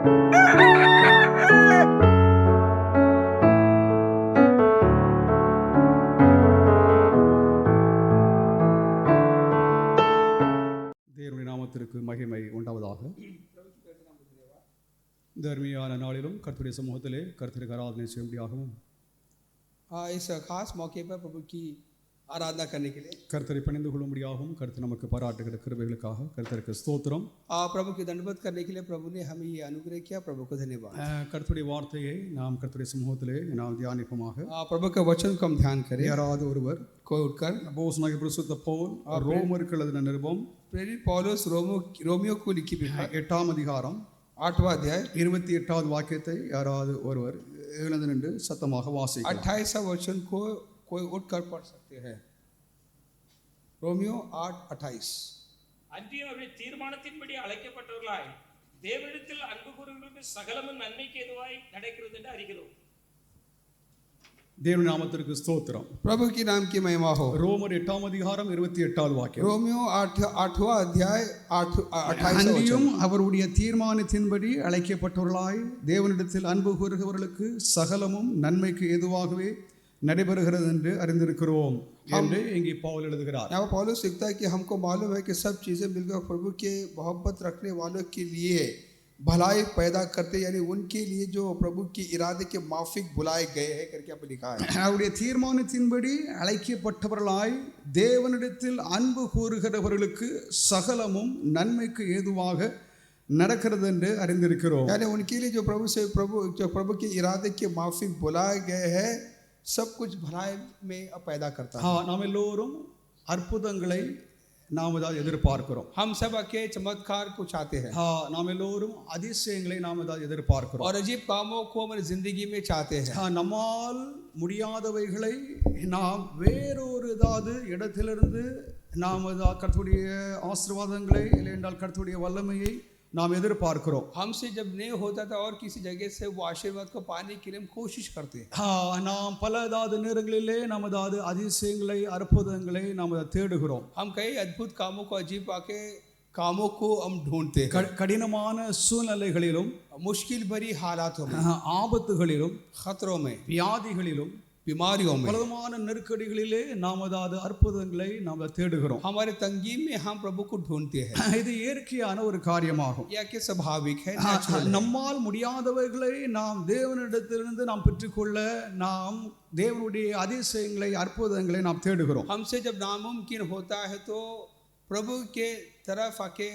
தேவனுடைய நாமத்திற்கு மகிமை உண்டாவதாக. இந்த அருமையான நாளிலும் கர்த்தருடைய சமூகத்திலே கர்த்தருக்கு ஆராதனை செய்யும்படியாகவும் इस खास मौके पर प्रभु की आराधना करने के लिए கர்த்தரை பணிந்து கொள்ளும்படியாகவும் கர்த்தர் நமக்கு பாராட்டுகிற கிருபைகளுக்காக கர்த்தருக்கு ஸ்தோத்திரம். प्रभु की दंडवत करने के लिए प्रभु ने हमें ये अनुग्रह किया, प्रभु को धन्यवाद। கர்த்தருடைய வார்த்தையை நாம் கர்த்தருடைய சமூகத்திலே நாம் தியானிப்போமாக. प्रभु के वचन को हम ध्यान करें। யாராவது ஒருவர் कोई उठकर அப்போஸ்தலனாகிய பரிசுத்த பவுல் ரோமருக்கு எழுதின நிருபம் प्रेरित पौलुस रोमियो को लिखी 8ஆம் அதிகாரம் 8वां अध्याय 28வது வாக்கியத்தை யாராவது ஒருவர் எழுந்து நின்று சத்தமாக வாசிக்கலாம். 28वां वचन को कोई उठकर पढ़ सकते हैं। रोमियो 8:28 அன்றியும் அவருடைய தீர்மானத்தின்படி அழைக்கப்பட்டவர்களாய் தேவனிடத்தில் அன்பு கூறுகிறவர்களுக்கு சகலமும் நன்மைக்கு ஏதுவாய் நடக்கிறது என்று அறிகிறோம். தேவனுடைய நாமத்திற்கு ஸ்தோத்திரம். प्रभु की नाम की महिमा हो। ரோமர் 8ஆம் அதிகாரம் 28வது வாக்கியம். रोमियो 8वां अध्याय 28वां அன்றியும் அவருடைய தீர்மானத்தின்படி அழைக்கப்பட்டவர்களாய் தேவனிடத்தில் அன்பு கூறுகிறவர்களுக்கு சகலமும் நன்மைக்கு ஏதுவாகவே நடைபெறுகிறது என்று அறிந்திருக்கிறோம் என்று இங்கே பவுல் எழுதுகிறார். यहाँ पौलुस लिखता है कि हमको मालूम है कि सब चीज़ें मिलकर प्रभु के मोहब्बत रखने वालों के लिए भलाई पैदा करते, यानी उनके लिए जो प्रभु की इरादे के माफिक बुलाए गए हैं करके आपने लिखा है। அவருடைய தீர்மானத்தின்படி அழைக்கப்பட்டவர்களாய் தேவனிடத்தில் அன்பு கூறுகிறவர்களுக்கு சகலமும் நன்மைக்கு ஏதுவாக நடக்கிறது என்று அறிந்திருக்கிறோம். यानी उनके लिए जो प्रभु के इरादे के माफिक बुलाए गए हैं, सब कुछ भलाई में पैदा करता है। நாம் எல்லோரும் அற்புதங்களை நாம் ஏதாவது எதிர்பார்க்கிறோம். हम सब के चमत्कार को चाहते हैं। நாம் எல்லோரும் அதிசயங்களை நாம் ஏதாவது எதிர்பார்க்கிறோம். और अजीब कामों को हमारी जिंदगी में चाहते हैं। நம்மால் முடியாதவைகளை நாம் வேறொரு ஏதாவது இடத்திலிருந்து நாம் கர்த்தருடைய ஆசீர்வாதங்களை இல்லை என்றால் கர்த்தருடைய வல்லமையை நாம் எதிர்பார்க்கிறோம். हमसे जब नहीं होता था और किसी जगह से वो आशीर्वाद को पाने के लिए हम कोशिश करते हैं। நாம் பல ஏதாவது நேரங்களிலே நாம் ஏதாவது அதிசயங்களை அற்புதங்களை நாம் தேடுகிறோம். हम कई अद्भुत कामों को अजीब आके कामों को हम ढूंढते हैं। கடினமான சூழ்நிலைகளிலும் मुश्किल भरी हालातों में, ஆபத்துகளிலும், खतरों में, வியாதிகளிலும், बीमारियों में, பலமான நெருக்கடிகளிலே நாம் ஏதாவது அற்புதங்களை நாம் தேடுகிறோம். हमारे तंगी में हम प्रभु को ढूंढते हैं। இது இயற்கையான ஒரு காரியமாகும். यह कि स्वाभाविक है। நம்மால் முடியாதவைகளை நாம் தேவனிடத்திலிருந்து நாம் பெற்றுக்கொள்ள நாம் தேவனுடைய அதிசயங்களை அற்புதங்களை நாம் தேடுகிறோம். हमसे जब नामुमकिन होता है तो प्रभु के तरफ आके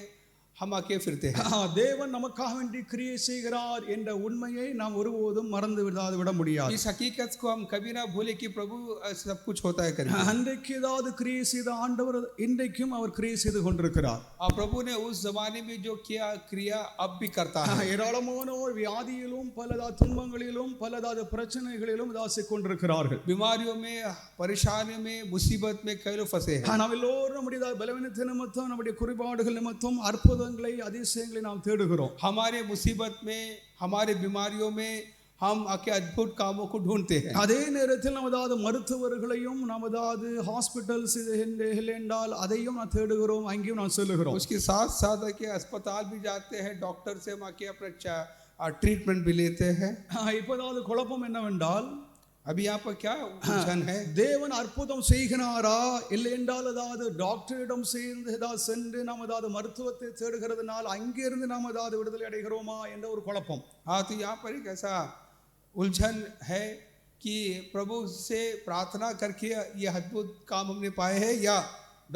हम आके फिरते हैं। தேவன் நமக்காக வேண்டி கிரியை செய்கிறார் என்ற உண்மையை நாம் ஒருபோதும் மறந்து விட முடியாது. इस हकीकत को हम कभी ना भूले कि प्रभु सब कुछ होता है करके। அன்றைக்கு ஏதாவது கிரியை செய்த ஆண்டவர் இன்றைக்கும் அவர் கிரியை செய்து கொண்டிருக்கிறார். और प्रभु ने उस जमाने में जो किया क्रिया अब भी करता है। ஏராளமானோர் வியாதியிலும் பலதாத துன்பங்களிலும் பலதாத பிரச்சனைகளிலும் தாசிக் கொண்டிருக்கிறார்கள். बीमारियों में, परेशानियों में, मुसीबत में कई लोग फंसे हैं। நாம் எல்லோரும் நம்முடைய பலவீனத்தின் நிமித்தம் நம்முடைய குறைபாடுகள் நிமித்தம் அற்புதங்களை அதிசயங்களை நாம் தேடுகிறோம். हमारे मुसीबत में, हमारे बीमारियों में हम आके अद्भुत कामों को ढूंढते हैं। அதே நேரத்தில் நாம் ஏதாவது மருத்துவர்களையும் நாம் ஏதாவது ஹாஸ்பிட்டல்ஸ் என்றால் அதையும் நாம் தேடுகிறோம், அங்கேயும் நாம் செல்லுகிறோம். उसके साथ साथ आके अस्पताल भी जाते हैं, डॉक्टर से हम आके अपना ट्रीटमेंट भी लेते हैं। இப்போதாவது குழப்பம் என்னவென்றால் अभी यहाँ पर क्या उलझन है? தேவன் அற்புதம் செய்கிறாரா இல்லை என்றால் ஏதாவது டாக்டரிடம் சேர்ந்து ஏதாவது சென்று நாம் ஏதாவது மருத்துவத்தை தேடுகிறதுனால் அங்கிருந்து நாம் ஏதாவது விடுதலை அடைகிறோமா என்ற ஒரு குழப்பம். हाँ, तो यहाँ पर एक ऐसा उलझन है कि प्रभु से प्रार्थना करके ये अद्भुत काम हमने पाए हैं या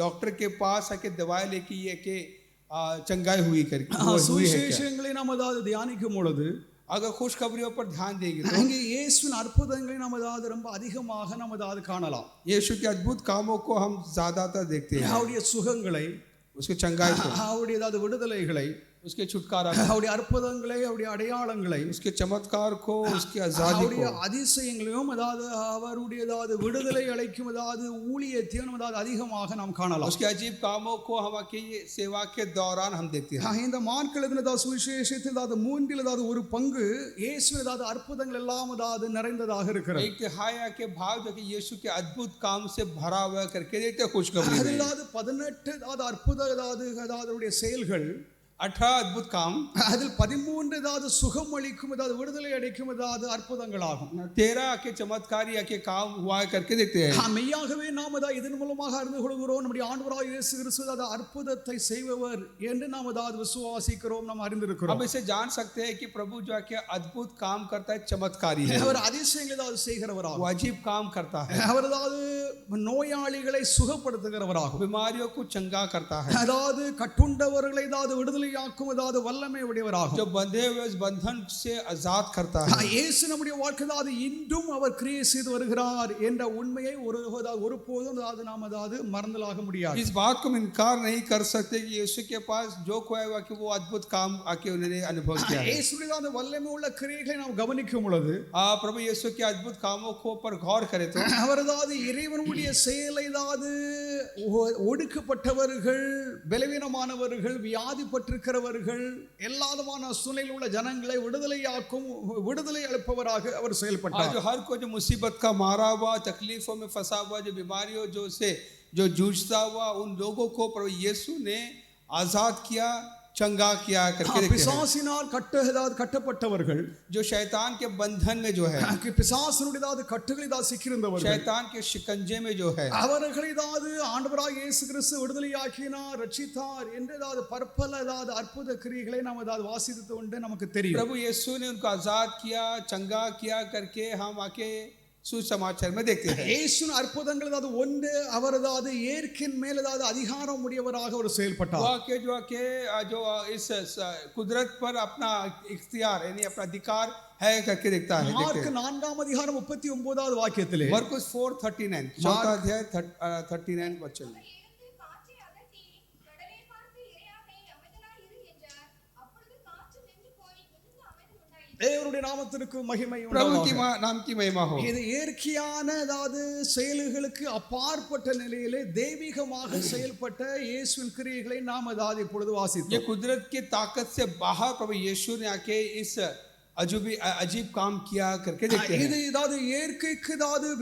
डॉक्टर के पास आके दवाई लेके ये के चंगाई हुई करके। சுவிசேஷங்களை நாம் ஏதாவது தியானிக்கும் பொழுது अगर खुशखबरियों पर ध्यान देंगे तो அங்கே இயேசுவின் அற்புதங்களை நாம் ஏதாவது ரொம்ப அதிகமாக நாம் ஏதாவது காணலாம். यीशु के अद्भुत कामों को हम ज्यादातर देखते हैं। அவருடைய சுகங்களை, उसके चंगाई को, அவருடைய ஏதாவது விடுதலைகளை, उसके छुटकारा, அவருடைய அற்புதங்களை, அவருடைய அடையாளங்களை, उसके चमत्कार को, उसकी आजादी को, அதிசயங்களையும் அதாவது அவருடைய ஏதாவது விடுதலை அளிக்கும் ஏதாவது ஊழியத்தையும் ஏதாவது அதிகமாக நாம் காணலாம். उसके अजीब कामों को हम के सेवा के दौरान हम देखते हैं। இந்த மார்க்கெழுதின சுவிசேஷத்தில் ஏதாவது மூன்றில் ஏதாவது ஒரு பங்கு இயேசுவின் ஏதாவது அற்புதங்கள் எல்லாம் ஏதாவது நிறைந்ததாக இருக்கிறது. एक तिहाई के भाग जो कि यीशु के अद्भुत काम से भरा हुआ करके देखते खुशखबरी में। அதாவது 18 ஏதாவது அற்புத ஏதாவது செயல்கள் 18 अद्भुत काम, அதில் 13 ஏதாவது சுகம் அளிக்கும், ஏதாவது விடுதலை அளிக்கும், ஏதாவது அற்புதங்களாகும். 13 के चमत्कारी के काम हुआ करके देखते हैं। மெய்யாகவே நாம் அதாவது இதன் மூலமாக அறிந்து கொள்கிறோம், நம்முடைய ஆண்டவராகிய இயேசு கிறிஸ்து அதாவது அற்புதத்தை செய்பவர் என்று நாம் அதாவது விசுவாசிக்கிறோம், நாம் அறிந்திருக்கிறோம். अब इसे जान सकते हैं कि प्रभु जो है कि अद्भुत काम करता है, चमत्कारी है, அவர் அதிசயங்களை ஏதாவது செய்கிறவராகும். वो अजीब काम करता है, அவர் அதாவது நோயாளிகளை சுகப்படுத்துகிறவராகும். बीमारियों को चंगा करता है, அதாவது கட்டுண்டவர்களை ஏதாவது விடுதலையாக்கும் ஏதாவது வல்லமை உடையவராகும். जो बंधे हुए उस बंधन से आजाद करता है। இயேசு நம்முடைய வாழ்க்கை அதாவது இன்றும் அவர் கிரியை செய்து வருகிறார் என்ற உண்மையை ஒருபோதும் அதாவது நாம் அதாவது மறந்தலாக முடியாது. इस बात को हम इनकार नहीं कर सकते कि यीशु के पास जो खोया हुआ कि वो अद्भुत काम आके उन्होंने अनुभव किया है। இயேசுடைய அந்த வல்லமை உள்ள கிரியைகளை நாம் கவனிக்கும் பொழுது प्रभु यीशु के अद्भुत कामों को पर गौर करें तो அவர் அதாவது இறைவனுடைய செயலை அதாவது ஒடுக்கப்பட்டவர்கள், பலவீனமானவர்கள், வியாதிப்பட்டிருக்கிறவர்கள், எல்லா விதமான சூழ்நிலையில் உள்ள ஜனங்களை விடுதலையாக்கும், விடுதலை அளிப்பவராக அவர் செயல்பட்டார். जो हर को जो मुसीबत का मारा हुआ, तकलीफों में फंसा हुआ, जो बीमारियों जो जूझता हुआ, उन लोगों को प्रभु यीशु ने आजाद किया, चंगा किया करके देखते हैं। பிசாசினால் கட்டப்பட்டவர்கள், जो शैतान के बंधन में जो है, பிசாசினுடைய கட்டுகளில் சிக்கியிருந்தவர்கள், शैतान के शिकंजे में जो है, அவர்களை ஆண்டவராகிய இயேசு கிறிஸ்து விடுதலையாக்கினார், ரட்சித்தார் என்று பற்பல அற்புத கிரியைகளை நாம் வாசித்து கொண்டு நமக்கு தெரியும். प्रभु यीशु ने उनको आजाद किया, चंगा किया करके हम आके सुसमाचार में देखते हैं। இயேசு அற்புதங்கள் ஒன்று, அவர் இயற்கையின் மேல் அதிகாரம் உடையவராக அவர் செயல்பட்டார். जो इस कुदरत पर अपना इख्तियार यानी अपना अधिकार है करके देखता है। मार्क 4 அதிகாரம் 39வது வாக்கியத்திலே, मरकुस 4:39, चौथा अध्याय 39 वचन, தேவனுடைய நாமத்திற்கு மகிமை प्रभु உண்டாவதாக. की नाम की महिमा हो। இது இயற்கையான செயல்களுக்கு அப்பாற்பட்ட நிலையிலே தெய்வீகமாக செயல்பட்ட இயேசுவின் கிரியைகளை நாம் இப்பொழுது ये வாசித்தோம். कुदरत की ताकत से बाहर प्रभु यीशु ने आके इस अजीब काम किया करके देखते இது हैं। இயற்கைக்கு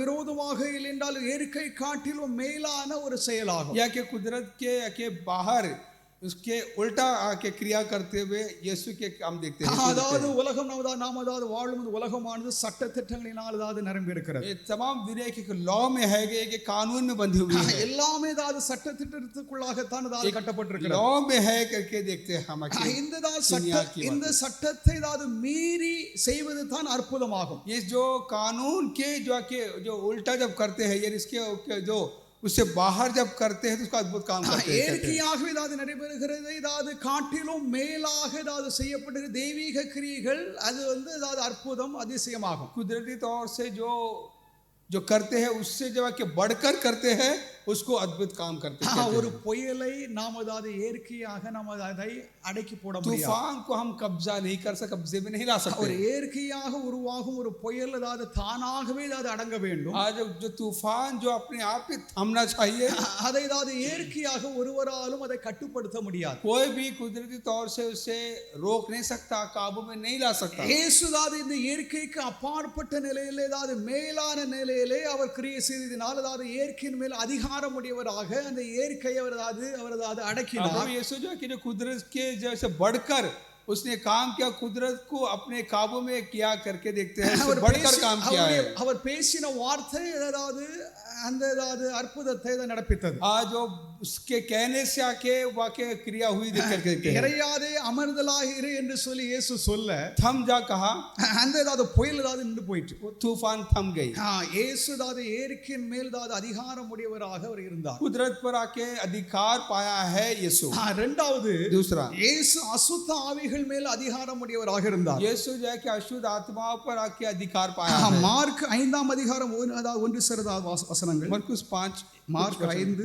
விரோதமாக இல்லை என்றால் இயற்கை காட்டிலும் மேலான ஒரு செயலாகும். या कि कुदरत के बाहर उसके उल्टा आके क्रिया करते हुए यीशु के काम देखते हैं। உலகம் நாம் வாழும் உலகமானது சட்ட திட்டங்களினால் நிரம்பி இருக்கிறது. ये तमाम दुनिया के लॉ में है कि कानून में बंधी हुई है, எல்லாமே சட்ட திட்டத்துக்குள்ளாகத்தான் கட்டப்பட்டிருக்கிறது. लॉ में है करके देखते हैं हम। இந்த சட்டத்தை மீறி செய்வது தான் அற்புதமாகும். ये जो कानून के जो उल्टा जब करते हैं, यानी इसके जो उससे बाहर जब करते हैं तो उसका अद्भुत काम करते हैं। இயற்கையாகவே நடைபெறுகிறது, காட்டிலும் மேலாக செய்யப்படுகிற தெய்வீக கிரியைகள் அது அற்புதம், அதிசயமாகும். कुदरती तौर से जो करते हैं उससे जब आके बढ़कर करते हैं उसको अद्भुत काम करते हैं। ஒரு புயலை நாம் இயற்கையாக நாம் அதை அடக்கி போட முடியாது. तूफान को हम कब्जा नहीं कर सकते, कब्जे में नहीं ला सकते। ஒரு இயற்கையாக உருவாகும் ஒரு புயல் தானாகவே அடங்க வேண்டும். आज जो तूफान जो अपने आप ही थमना चाहिए, அதை இயற்கையாக ஒருவராலும் அதை கட்டுப்படுத்த முடியாது. कोई भी कुदरती तौर से उसे रोक नहीं सकता, काबू में नहीं ला सकता। இயேசு இந்த இயற்கைக்கு அப்பாற்பட்ட நிலையிலே மேலான நிலையிலே அவர் கிரியை செய்ததினால் இயற்கையின் மேல் அதிகாரம் உடையவராக அந்த இயற்கையை அவர் அடக்கினார். यीशु जो कुदरत के जैसे बढ़कर उसने काम किया, कुदरत को अपने काबू में किया करके देखते हैं, बढ़कर काम किया है। அவர் பேசின வார்த்தை அந்த அற்புதத்தை நடப்பித்தது. जो उसके कहने से आके वाकई क्रिया हुई देख करके देखते हैं। இறையாதே அமர்தலாக இரு என்று சொல்லி இயேசு சொல்ல, थम जा कहा, அந்த புயல் நின்று போயிட்டு, तूफान थम गई। இயேசு இயற்கையின் மேல் அதிகாரம் உடையவராக அவர் இருந்தார். कुदरत पर आके अधिकार पाया है यीशु। இரண்டாவது, दूसरा, இயேசு அசுத்த ஆவிகள் மேல் அதிகாரம் உடையவராக இருந்தார். यीशु जो है कि अशुद्ध आत्माओं पर आके अधिकार पाया है। மார்க் 5 அதிகாரம் 1 வசனங்கள், मरकुस 5, மார்க் 5.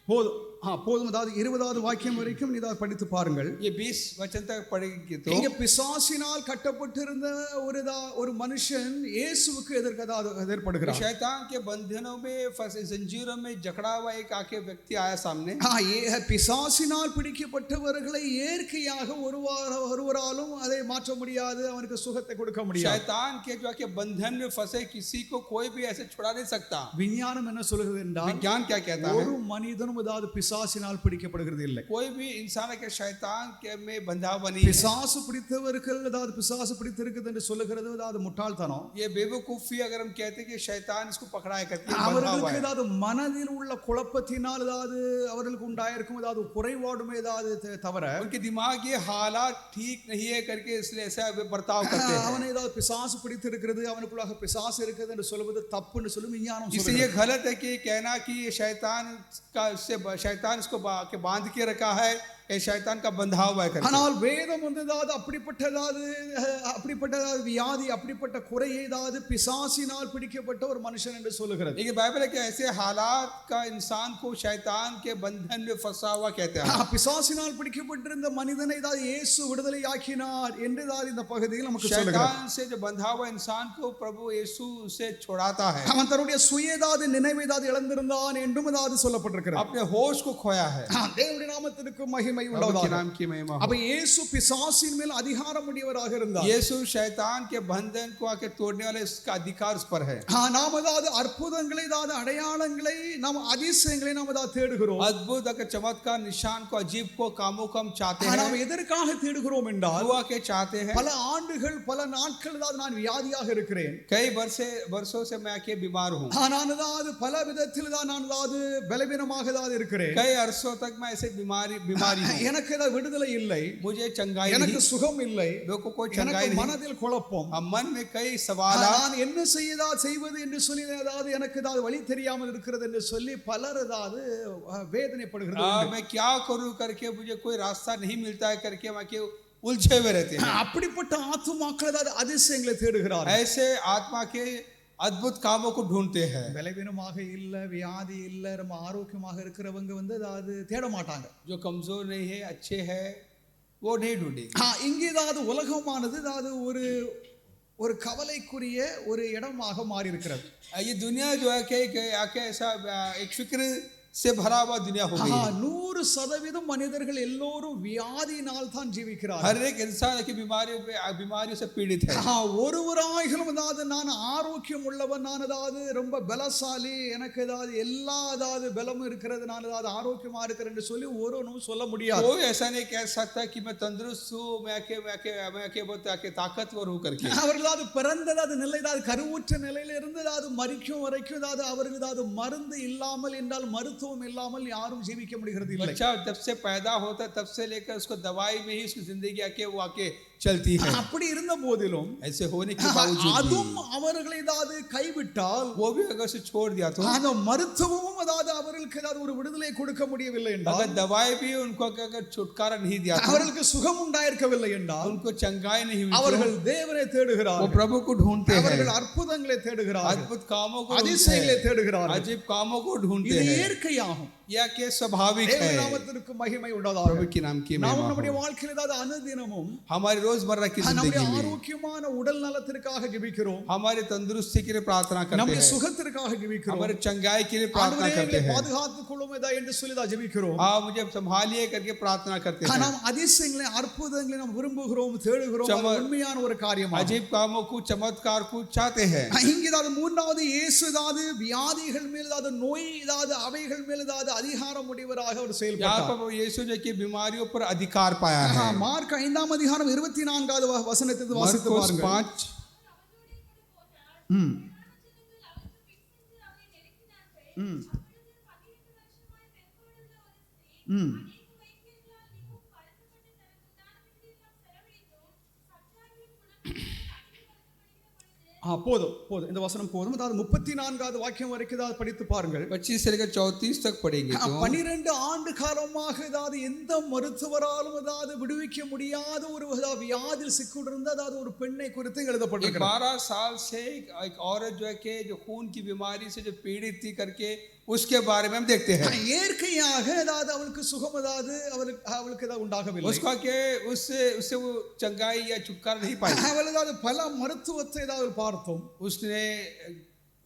போதும். போதும். அதாவது 20வது வாக்கியம் வரைக்கும் இதை படித்து பாருங்கள். ये 20 वचन तक पढ़ेंगे तो இங்க பிசாசினால் கட்டப்பட்டிருந்த ஒரு மனுஷன் இயேசுவுக்கு எதிர்ப்படுகிறார். शैतान के बंधनों में फंसे, जंजीरों में जकड़ा हुआ एक आके व्यक्ति आया सामने. பிசாசினால் பிடிக்கப்பட்டவர்களை இயற்கையாக ஒருவராலும் அதை மாற்ற முடியாது, அவனுக்கு சுகத்தை கொடுக்க முடியாது. शैतान के जो के बंधन में फंसे किसी को कोई भी ऐसे छुड़ा नहीं सकता. விஞ்ஞானம் என்ன சொல்கிறது என்றால், विज्ञान क्या कहता है, ஒரு மனிதனும் அதாவது பிசாசினால் பிடிக்கப்படுகிறது இல்லை. कोई भी इंसान के शैतान के में बंधा हुआ नहीं है. பிசாசு பிடித்தவர்கள் அதாவது பிசாசு பிடித்திருக்குது என்று சொல்லுகிறது அதாவது முட்டாள்தனம். ये बेवकूफी अगर हम कहते हैं कि शैतान इसको पकड़ाया करती है, அவர்களுக்கு அதாவது மனதில் உள்ள குழப்பத்தினால் அதாவது அவர்களுக்கு உண்டாயிருக்கும் அதாவது குறைபாடுமே ஏதாவது தவிர उनके दिमाग ये हालात ठीक नहीं है करके इसलिए ऐसा बर्ताव करते हैं. அவனை ஏதாவது பிசாசு பிடித்திருக்கிறது, அவனுக்குள்ளாக பிசாசு இருக்குது என்று சொல்வது தப்புன்னு சொல்லி விஞ்ஞானம் इससे சொல்லுகிறது. ये गलत है कि कहना कि ये शैतान इसको बांध के रखा है, ये शैतान का बंधा हुआ है करके. ஆனால் வேதம் அதாவது அப்படிப்பட்ட வியாதி அப்படிப்பட்ட குறையை அதாவது பிசாசினால் பிடிக்கப்பட்ட ஒரு மனுஷன் என்று சொல்லுகிறது. लेकिन बाइबल है कि ऐसे हालात का इंसान को शैतान के बंधन में फंसा हुआ कहते हैं. பிசாசினால் பிடிக்கப்பட்டிருந்த மனிதனை அதாவது இயேசு விடுதலை ஆக்கினார் என்று இந்த பகுதியில் நமக்கு சொல்லுகிறார். शैतान से जो बंधा हुआ इंसान को प्रभु यीशु से छुड़ाता है. அவன் தன்னுடைய சுய அதாவது நினைவை அதாவது இழந்திருந்தான் என்றும் அதாவது சொல்லப்பட்டிருக்கிறது. अपने होश को खोया है. தேவனுடைய நாமத்திற்கு மகிமை प्रभु के உண்டாவதாக. नाम की महिमा हो. அப்ப இயேசு பிசாசின் மேல் அதிகாரம் உடையவராக இருந்தார். यीशु शैतान के बंधन को आके तोड़ने वाले इसका अधिकार उस पर है. நாம் அதாவது அற்புதங்களை அதாவது அடையாளங்களை நாம் அதிசயங்களை நாம் அதாவது தேடுகிறோம். अद्भुत अगर चमत्कार निशान को अजीब को कामों को हम चाहते हैं. நாம் எதற்காக தேடுகிறோம் என்றால், दुआ के चाहते हैं. பல ஆண்டுகள் பல நாட்கள் அதாவது நான் வியாதியாக இருக்கிறேன். कई वर्षों से मैं आके बीमार हूँ. நான் அதாவது பல விதத்தில் தான் நான் அதாவது பலவீனமாக அதாவது இருக்கிறேன். कई अरसों तक मैं ऐसे बीमारी हूँ. எனக்கு ஏதாவது விடுதலை இல்லை, मुझे चंगाई எனக்கு नहीं, சுகம் இல்லை, मेरे को कोई चंगाई எனக்கு नहीं. மனதில் குழப்பம், मन में कई सवाल. நான் என்ன செய்வது என்று சொல்லி அதாவது எனக்கு ஏதாவது வழி தெரியாமல் இருக்கிறது என்று சொல்லி பலர் ஏதாவது வேதனைப்படுகிறது. मैं क्या करूं करके मुझे कोई रास्ता नहीं मिलता है करके मैं के उलझे हुए रहते हैं. அப்படிப்பட்ட ஆத்துமாக்கள் ஏதாவது அதிசயங்களை தேடுகிறார்கள். ऐसे आत्मा के अद्भुत कामों को ढूंढते हैं. பலவீனமாக இல்ல, வியாதி இல்ல, ரொம்ப ஆரோக்கியமாக இருக்கிறவங்க அதாவது தேட மாட்டாங்க. जो कमजोर नहीं है, अच्छे है, वो नहीं ढूंढेंगे. இங்கே ஏதாவது உலகமானது அதாவது ஒரு கவலைக்குரிய ஒரு இடமாக மாறி இருக்கிறது. ये दुनिया जो है कि ऐसा एक फिक्र से भरा हुआ दुनिया हो गई है. 100% மனிதர்கள் எல்லோரும் வியாதியினால் தான் ஜீவிக்கிறார்கள். हर एक इंसान की बीमारियों से पीड़ित है. ஒருவராயிலும் அதாவது நான் ஆரோக்கியம் உள்ளவன், நான் அதாவது ரொம்ப பலசாலி, எனக்கு ஏதாவது எல்லா அதாவது பலமும் இருக்கிறது, நான் அதாவது ஆரோக்கியமா இருக்கிறேன் என்று சொல்லி ஒருவனும் சொல்ல முடியாது. कोई ऐसा नहीं कह सकता कि मैं तंदुरुस्त हूँ, मैं बहुत ताकतवर हूँ करके. அவர்கள் அது பிறந்ததாவது நிலை அதாவது கருவுற்ற நிலையில இருந்து அதாவது மரிக்கும் வரைக்கும் அதாவது அவர்கள் அதாவது மருந்து இல்லாமல் என்றால் மருத்துவம் இல்லாமல் யாரும் ஜீவிக்க முடிகிறது இல்லை. बच्चा जब से पैदा होता है तब से लेकर उसको दवाई में ही उसकी जिंदगी आके वो आके चलती है. அப்படி இருந்த போதிலும் ऐसे होने के बावजूद அதுவும் அவர்களை ஏதாவது கைவிட்டால், वो भी अगर से छोड़ दिया तो, அந்த மருத்துவமும் அதாவது அவர்களுக்கு ஏதாவது ஒரு விடுதலை கொடுக்க முடியவில்லை என்றால், अगर दवाई भी उनको अगर छुटकारा नहीं दिया तो, அவர்களுக்கு சுகம் உண்டாயிருக்கவில்லை என்றால், उनको चंगाई नहीं हुई, அவர்கள் தேவனை वो தேடுகிறார்கள், प्रभु को ढूंढते हैं, அவர்கள் அற்புதங்களை தேடுகிறார்கள், अद्भुत कामों को அதிசயங்களை ढूंढते हैं, தேடுகிறார்கள். अजीब कामों को ढूंढते இது हैं. இயற்கையாகும். यह के स्वाभाविक தேவ है. நாமத்திற்கு மகிமை உண்டாதாக. प्रभु के नाम की நாம் महिमा நம்முடைய हो. வாழ்க்கையில் ஏதாவது அனுதினமும் हमारी रोजमर्रा की நம்முடைய जिंदगी में ஆரோக்கியமான உடல் நலத்திற்காக ஜெபிக்கிறோம், हमारी तंदुरुस्ती के लिए प्रार्थना करते நம்முடைய हैं, சுகத்திற்காக ஜெபிக்கிறோம், हमारे चंगाई के लिए प्रार्थना ஆண்டவரே करते எங்களை हैं. பாதுகாத்துக் கொள்ளும் என்று சொல்லி தான் ஜெபிக்கிறோம். हाँ, मुझे संभालिए करके प्रार्थना करते हैं. நாம் அதிசயங்களை அற்புதங்களை நாம் விரும்புகிறோம், தேடுகிறோம். அது உண்மையான ஒரு காரியம். अजीब कामों को, चमत्कार को चाहते हैं. இங்கே ஏதாவது மூன்றாவது இயேசு ஏதாவது வியாதிகள் மேல் ஏதாவது நோய் ஏதாவது அவைகள் மேல் ஏதாவது அதிகாரம் உடையவராக அவர் यहाँ செயல்பட்டார். पर यीशु जो कि बीमारियों पर अधिकार पाया है. மார்க் 5ஆம் அதிகாரம் 24வது வசனத்தை வாசித்து मरकुस பாருங்கள். 5 போதும் இந்த வசனம் போதும். அதாவது 34வது வாக்கியம் வரைக்கும் ஏதாவது படித்து பாருங்கள். 25 से लेकर 34 तक पढ़ेंगे तो 12 ஆண்டு காலமாக ஏதாவது எந்த மருத்துவராலும் ஏதாவது விடுவிக்க முடியாத ஒரு வியாதியில் சிக்கியிருந்த அதாவது ஒரு பெண்ணை குறித்து எழுதப்பட்டிருக்கிறது. 12 साल से एक औरत जो है कि जो खून की बीमारी से जो पीड़ित थी करके उसके बारे में हम देखते हैं। இயற்கையாக ஏதாவது அவளுக்கு சுகம் ஏதாவது அவளுக்கு ஏதாவது உண்டாகவில்லை. उसका के उससे वो चंगाई या छुटकारा नहीं पाई। அவள் ஏதாவது பல மருத்துவத்தை ஏதாவது பார்த்தோம், उसने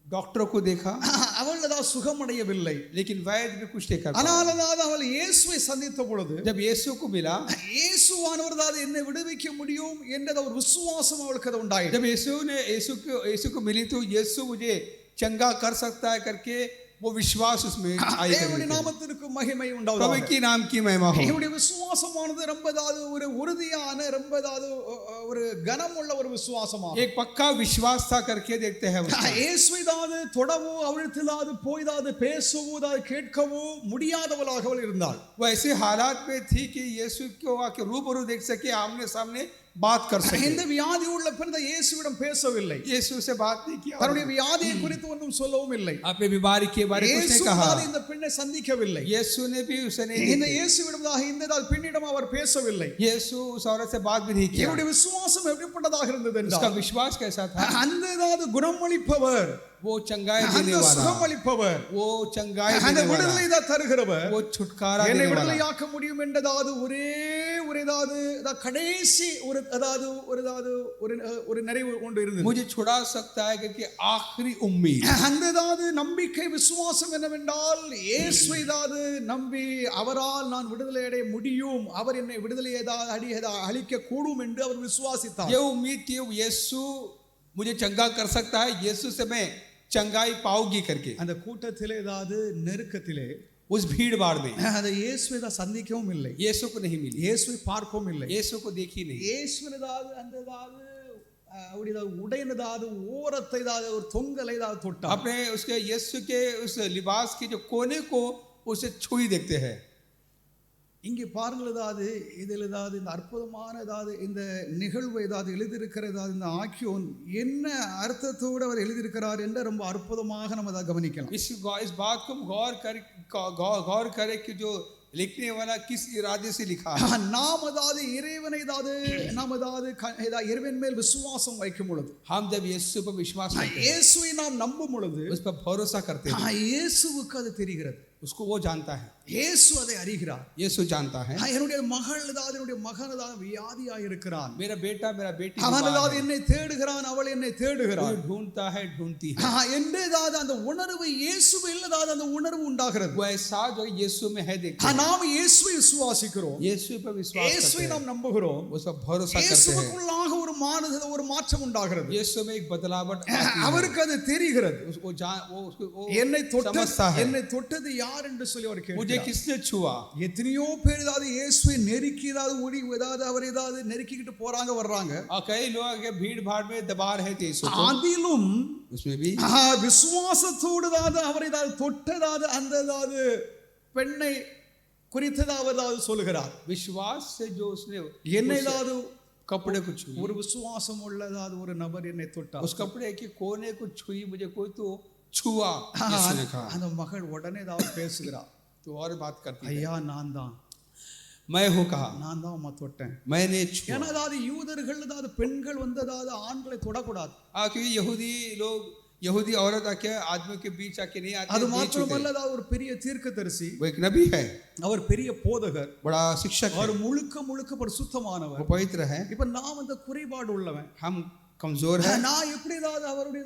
डॉक्टरों को देखा, அவள் ஏதாவது சுகம் அடையவில்லை. लेकिन वैद्य भी कुछ नहीं कर पाया। ஆனால் ஏதாவது அவள் இயேசுவை சந்தித்த பொழுது जब यीशु को मिला, இயேசுவானவர் ஏதாவது என்னை விடுவிக்க முடியும் என்ற ஒரு விசுவாசம் அவளுக்கு அது உண்டாயிற்று. जब यीशु को मिली तो यीशु मुझे चंगा कर सकता है करके वो विश्वास उसमें आई। தேவனுடைய நாமத்திற்கு மகிமை प्रभु உண்டாவதாக. की नाम की महिमा हो। என்னுடைய விசுவாசமானது ரொம்ப ஏதாவது ஒரு உறுதியான ரொம்ப ஏதாவது ஒரு கனமுள்ள ஒரு விசுவாசமாகும். एक पक्का विश्वास था करके देखते हैं उसका। இயேசுவை ஏதாவது தொடவோ அவளுக்கு ஏதாவது போய் ஏதாவது பேசவோ ஏதாவது கேட்கவோ முடியாதவளாக அவள் இருந்தாள். वो ऐसे हालात में थी कि यीशु को आके रूबरू देख सके, आमने सामने बात कर सके। இந்த வியாதி உள்ள பெண் இயேசுவிடம் பேசவில்லை. यीशु से बात नहीं किया, தன்னுடைய வியாதியை குறித்து ஒன்றும் சொல்லவும் இல்லை. अपने बीमारी के बारे में कुछ नहीं कहा। இந்த பெண்ணை சந்திக்கவில்லை. यीशु ने भी उसे नहीं இந்த இயேசுவிடமாக இந்த பெண்ணிடம் அவர் பேசவில்லை. यीशु उस औरत से बात भी नहीं किया। இவருடைய விசுவாசம் எப்படிப்பட்டதாக இருந்தது उसका என்றால் विश्वास कैसा था? அந்த குணமளிப்பவர், वो चंगाई அந்த देने वाला, சுகமளிப்பவர், वो चंगाई அந்த देने वाला, விடுதலை தருகிறவர், वो छुटकारा என்னை देने वाला। விடுதலையாக்க முடியும் என்றதாவது ஒரே ஒரு கடைசி ஒரு நிறைவு ஒன்று இருந்தது. मुझे छुड़ा सकता है क्योंकि आखिरी उम्मीद। அந்த நம்பிக்கை விசுவாசம் என்னவென்றால் இயேசுவை நம்பி அவரால் நான் விடுதலை அடைய முடியும், அவர் என்னை விடுதலை அளிக்க கூடும் என்று அவர் விசுவாசித்தார். ये उम्मीद थी यीशु मुझे चंगा कर सकता है, यीशु से मैं चंगाई पाऊंगी करके। அந்த கூட்டத்திலே நெருக்கத்திலே उस भीड़ भाड़ में அந்த இயேசுவை சந்திக்கவும் இல்லை, यीशु को नहीं मिली, இயேசுவை பார்க்கவும் இல்லை, यीशु को देखी नहीं। இயேசுவின் உடையனதாவது ஓரத்தை ஒரு தொங்கலை தொட்டார். अपने उसके यीशु के उस लिबास के जो कोने को उसे छुई देखते हैं। இங்கே பாருங்கள், இதில் இந்த அற்புதமான இந்த நிகழ்வு எழுதியிருக்கிறது. இந்த ஆக்கியோன் என்ன அர்த்தத்தோடு அவர் எழுதியிருக்கிறார் என்று ரொம்ப அற்புதமாக நம்ம அதை கவனிக்கலாம். इस बात को गौर करे कि जो लिखने वाला किस इरादे से लिखा है। நாம் இறைவனை நாம் இறைவன் மேல் விசுவாசம் வைக்கும் பொழுது, हम जब यीशु पर विश्वास करते हैं, இயேசுவை நாம் நம்பும் பொழுது, उस पर भरोसा करते हैं, இயேசுவுக்கு அது தெரிகிறது, उसको वो जानता है, இயேசு அதை அறிகிறார். यीशु जानता है என்னுடைய மகள் என்னுடைய மகன் வியாதியாக இருக்கிறான், मेरा बेटा मेरा बेटी அவன் என்னை தேடுகிறான், அவள் என்னை தேடுகிறாள், ढूंढता है ढूंढती है என்று அந்த உணர்வு இயேசுவில் அந்த உணர்வு உண்டாகிறது. वो ऐसा जो यीशु में है देखते நாம் இயேசுவை விசுவாசிக்கிறோம், यीशु पर विश्वास இயேசுவை நாம் நம்புகிறோம், उस पर भरोसा करते हैं, இயேசுவுக்குள்ளாக ஒரு மாற்றம் உண்டாகிறது, यीशु में एक बदलावट அவருக்கு அது தெரிகிறது. वो என்னை தொட்டது யார் என்று சொல்லி அவர் கேட்கிறார். मुझे किसने छुआ? எத்தனையோ பேர் இயேசுவை நெருக்கி அவர் நெருக்கிக்கிட்டு போறாங்க வர்றாங்க. कई लोग भीड़ भाड़ में दबा रहे थे यीशु को, அதிலும் उसमें भी விசுவாசத்தோடு அவரை தொட்டதாவது அந்த பெண்ணை குறித்ததாவது சொல்லுகிறார். विश्वास से जो उसने என்னை कपड़े को छुई, ஒரு விசுவாசம் உள்ளதாவது ஒரு நபர் என்னை தொட்டார், उस कपड़े के कोने को छुई, मुझे कोई तो छुआ, यीशु ने कहा। அந்த மகள் உடனே பேசுகிறார், तो और बात करती है, ஐயா நான் தான் मैं हूँ, कहा நான் தான் உம்மை தொட்டேன். मैंने छुआ। ஏன்னா யூதர்கள் பெண்கள் ஆண்களை தொடக்கூடாது, क्योंकि यहूदी औरत आके आदमियों के बीच आके नहीं आती। அது மாத்திரமல்ல, ஒரு பெரிய தீர்க்கதரிசி, वो एक नबी है, அவர் பெரிய போதகர், बड़ा शिक्षक है, அவர் முழுக்க பரிசுத்தமானவர். वो पवित्र है। இப்ப நாம் அந்த குறைபாடு உள்ளவன், हम कमजोर है, நான் எப்படி அவருடைய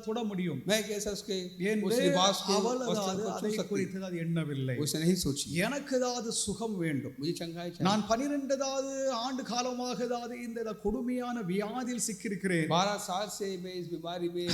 தொட முடியும்? मैं कैसे उसके उस लिबास को அதை குறித்து எண்ணவில்லை, उसे नहीं सोची। எனக்கு சுகம் வேண்டும், मुझे चंगाई चाहिए। நான் 12 ஆண்டு காலமாக இந்த கொடுமையான வியாதியில் சிக்கியிருக்கிறேன், 12 साल से मैं इस बीमारी में,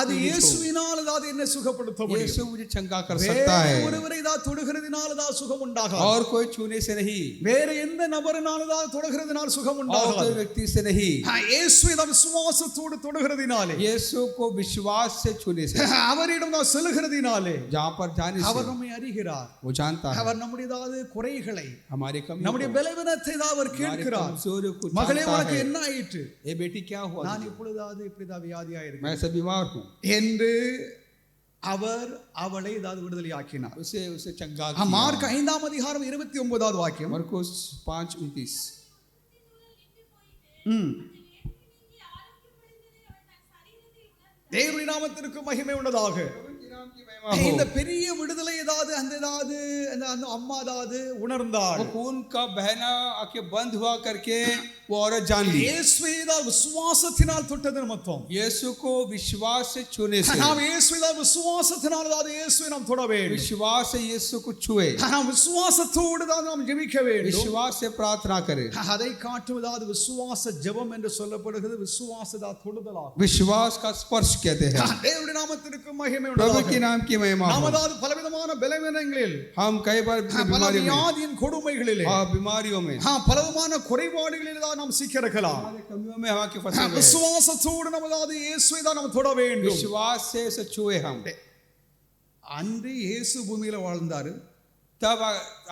அது இயேசுவினால் என்ன சுகப்படுத்த முடியும்? यीशु मुझे चंगा कर सकता है, ஒருவரை தொடுகிறதுனால சுகம் உண்டாகாது, और कोई छूने से नहीं, வேற எந்த நபரினால தொடுகிறதுனால சுகம் உண்டாகாது, कोई व्यक्ति से नहीं, இயேசுவை விசுவாசத்தோடு தொடுகிறதினாலே, यीशु को विश्वास से छूने से, அவரிடம் செல்கிறதினாலே, जहां पर जाने से அவர் நம்மை அறிகிறார், वो जानता है, அவர் நம்முடைய குறைகளை, हमारे कमी, நம்முடைய பலவீனத்தை அவர் கேட்கிறார். மகளே உனக்கு என்ன ஆயிற்று? ए बेटी क्या हुआ? நான் இப்பொழுது வியாதியா இருக்கேன், मैं सब बीमार हूं என்று அவர் அவளை விடுதலை ஆக்கினார். उसे चंगा किया। मार्क 5 அதிகாரம் 29வது வாக்கியம், मरकुस 5:29, தேவனுடைய நாமத்திற்கு மகிமை உண்டதாக. नाम की महिमा हो। இந்த பெரிய விடுதலை ஏதாவது அந்த அம்மா ஏதாவது உணர்ந்தாள். वो खून का बहना आके बंद हुआ करके वो औरत जान ली। இயேசுவை விசுவாசத்தினால் தொட்டது நிமித்தம், यीशु को विश्वास से छूने से, நாம் இயேசுவை விசுவாசத்தினால் இயேசுவை நாம் தொட வேண்டும். विश्वास से यीशु को छुए, நாம் விசுவாசத்தோடு தான் நாம் ஜெபிக்க வேண்டும். विश्वास से प्रार्थना करें। அதை காட்டுவதாவது விசுவாச ஜெபம் என்று சொல்லப்படுகிறது. விசுவாசதா தொடுதலாகும். विश्वास का स्पर्श कहते हैं। தேவனுடைய நாமத்திற்கு மகிமை प्रभु உண்டாகட்டும். के नाम की महिमा हो। நாம் அதாவது பலவிதமான பலவீனங்களில், हम कई बार பல बीमारियों में, வியாதியின் கொடுமைகளிலே, बीमारियों में, பலவிதமான குறைபாடுகளில் தான் நாம் சிக்கியிருக்கலாம். हमारे कमियों में हवा के फंसे हुए हैं। விசுவாசத்தோடு நாம் அதாவது இயேசுவை தான் நாம் தொட வேண்டும். विश्वास से उसे छुए हम। அன்று இயேசு பூமியில வாழ்ந்தாரு. तब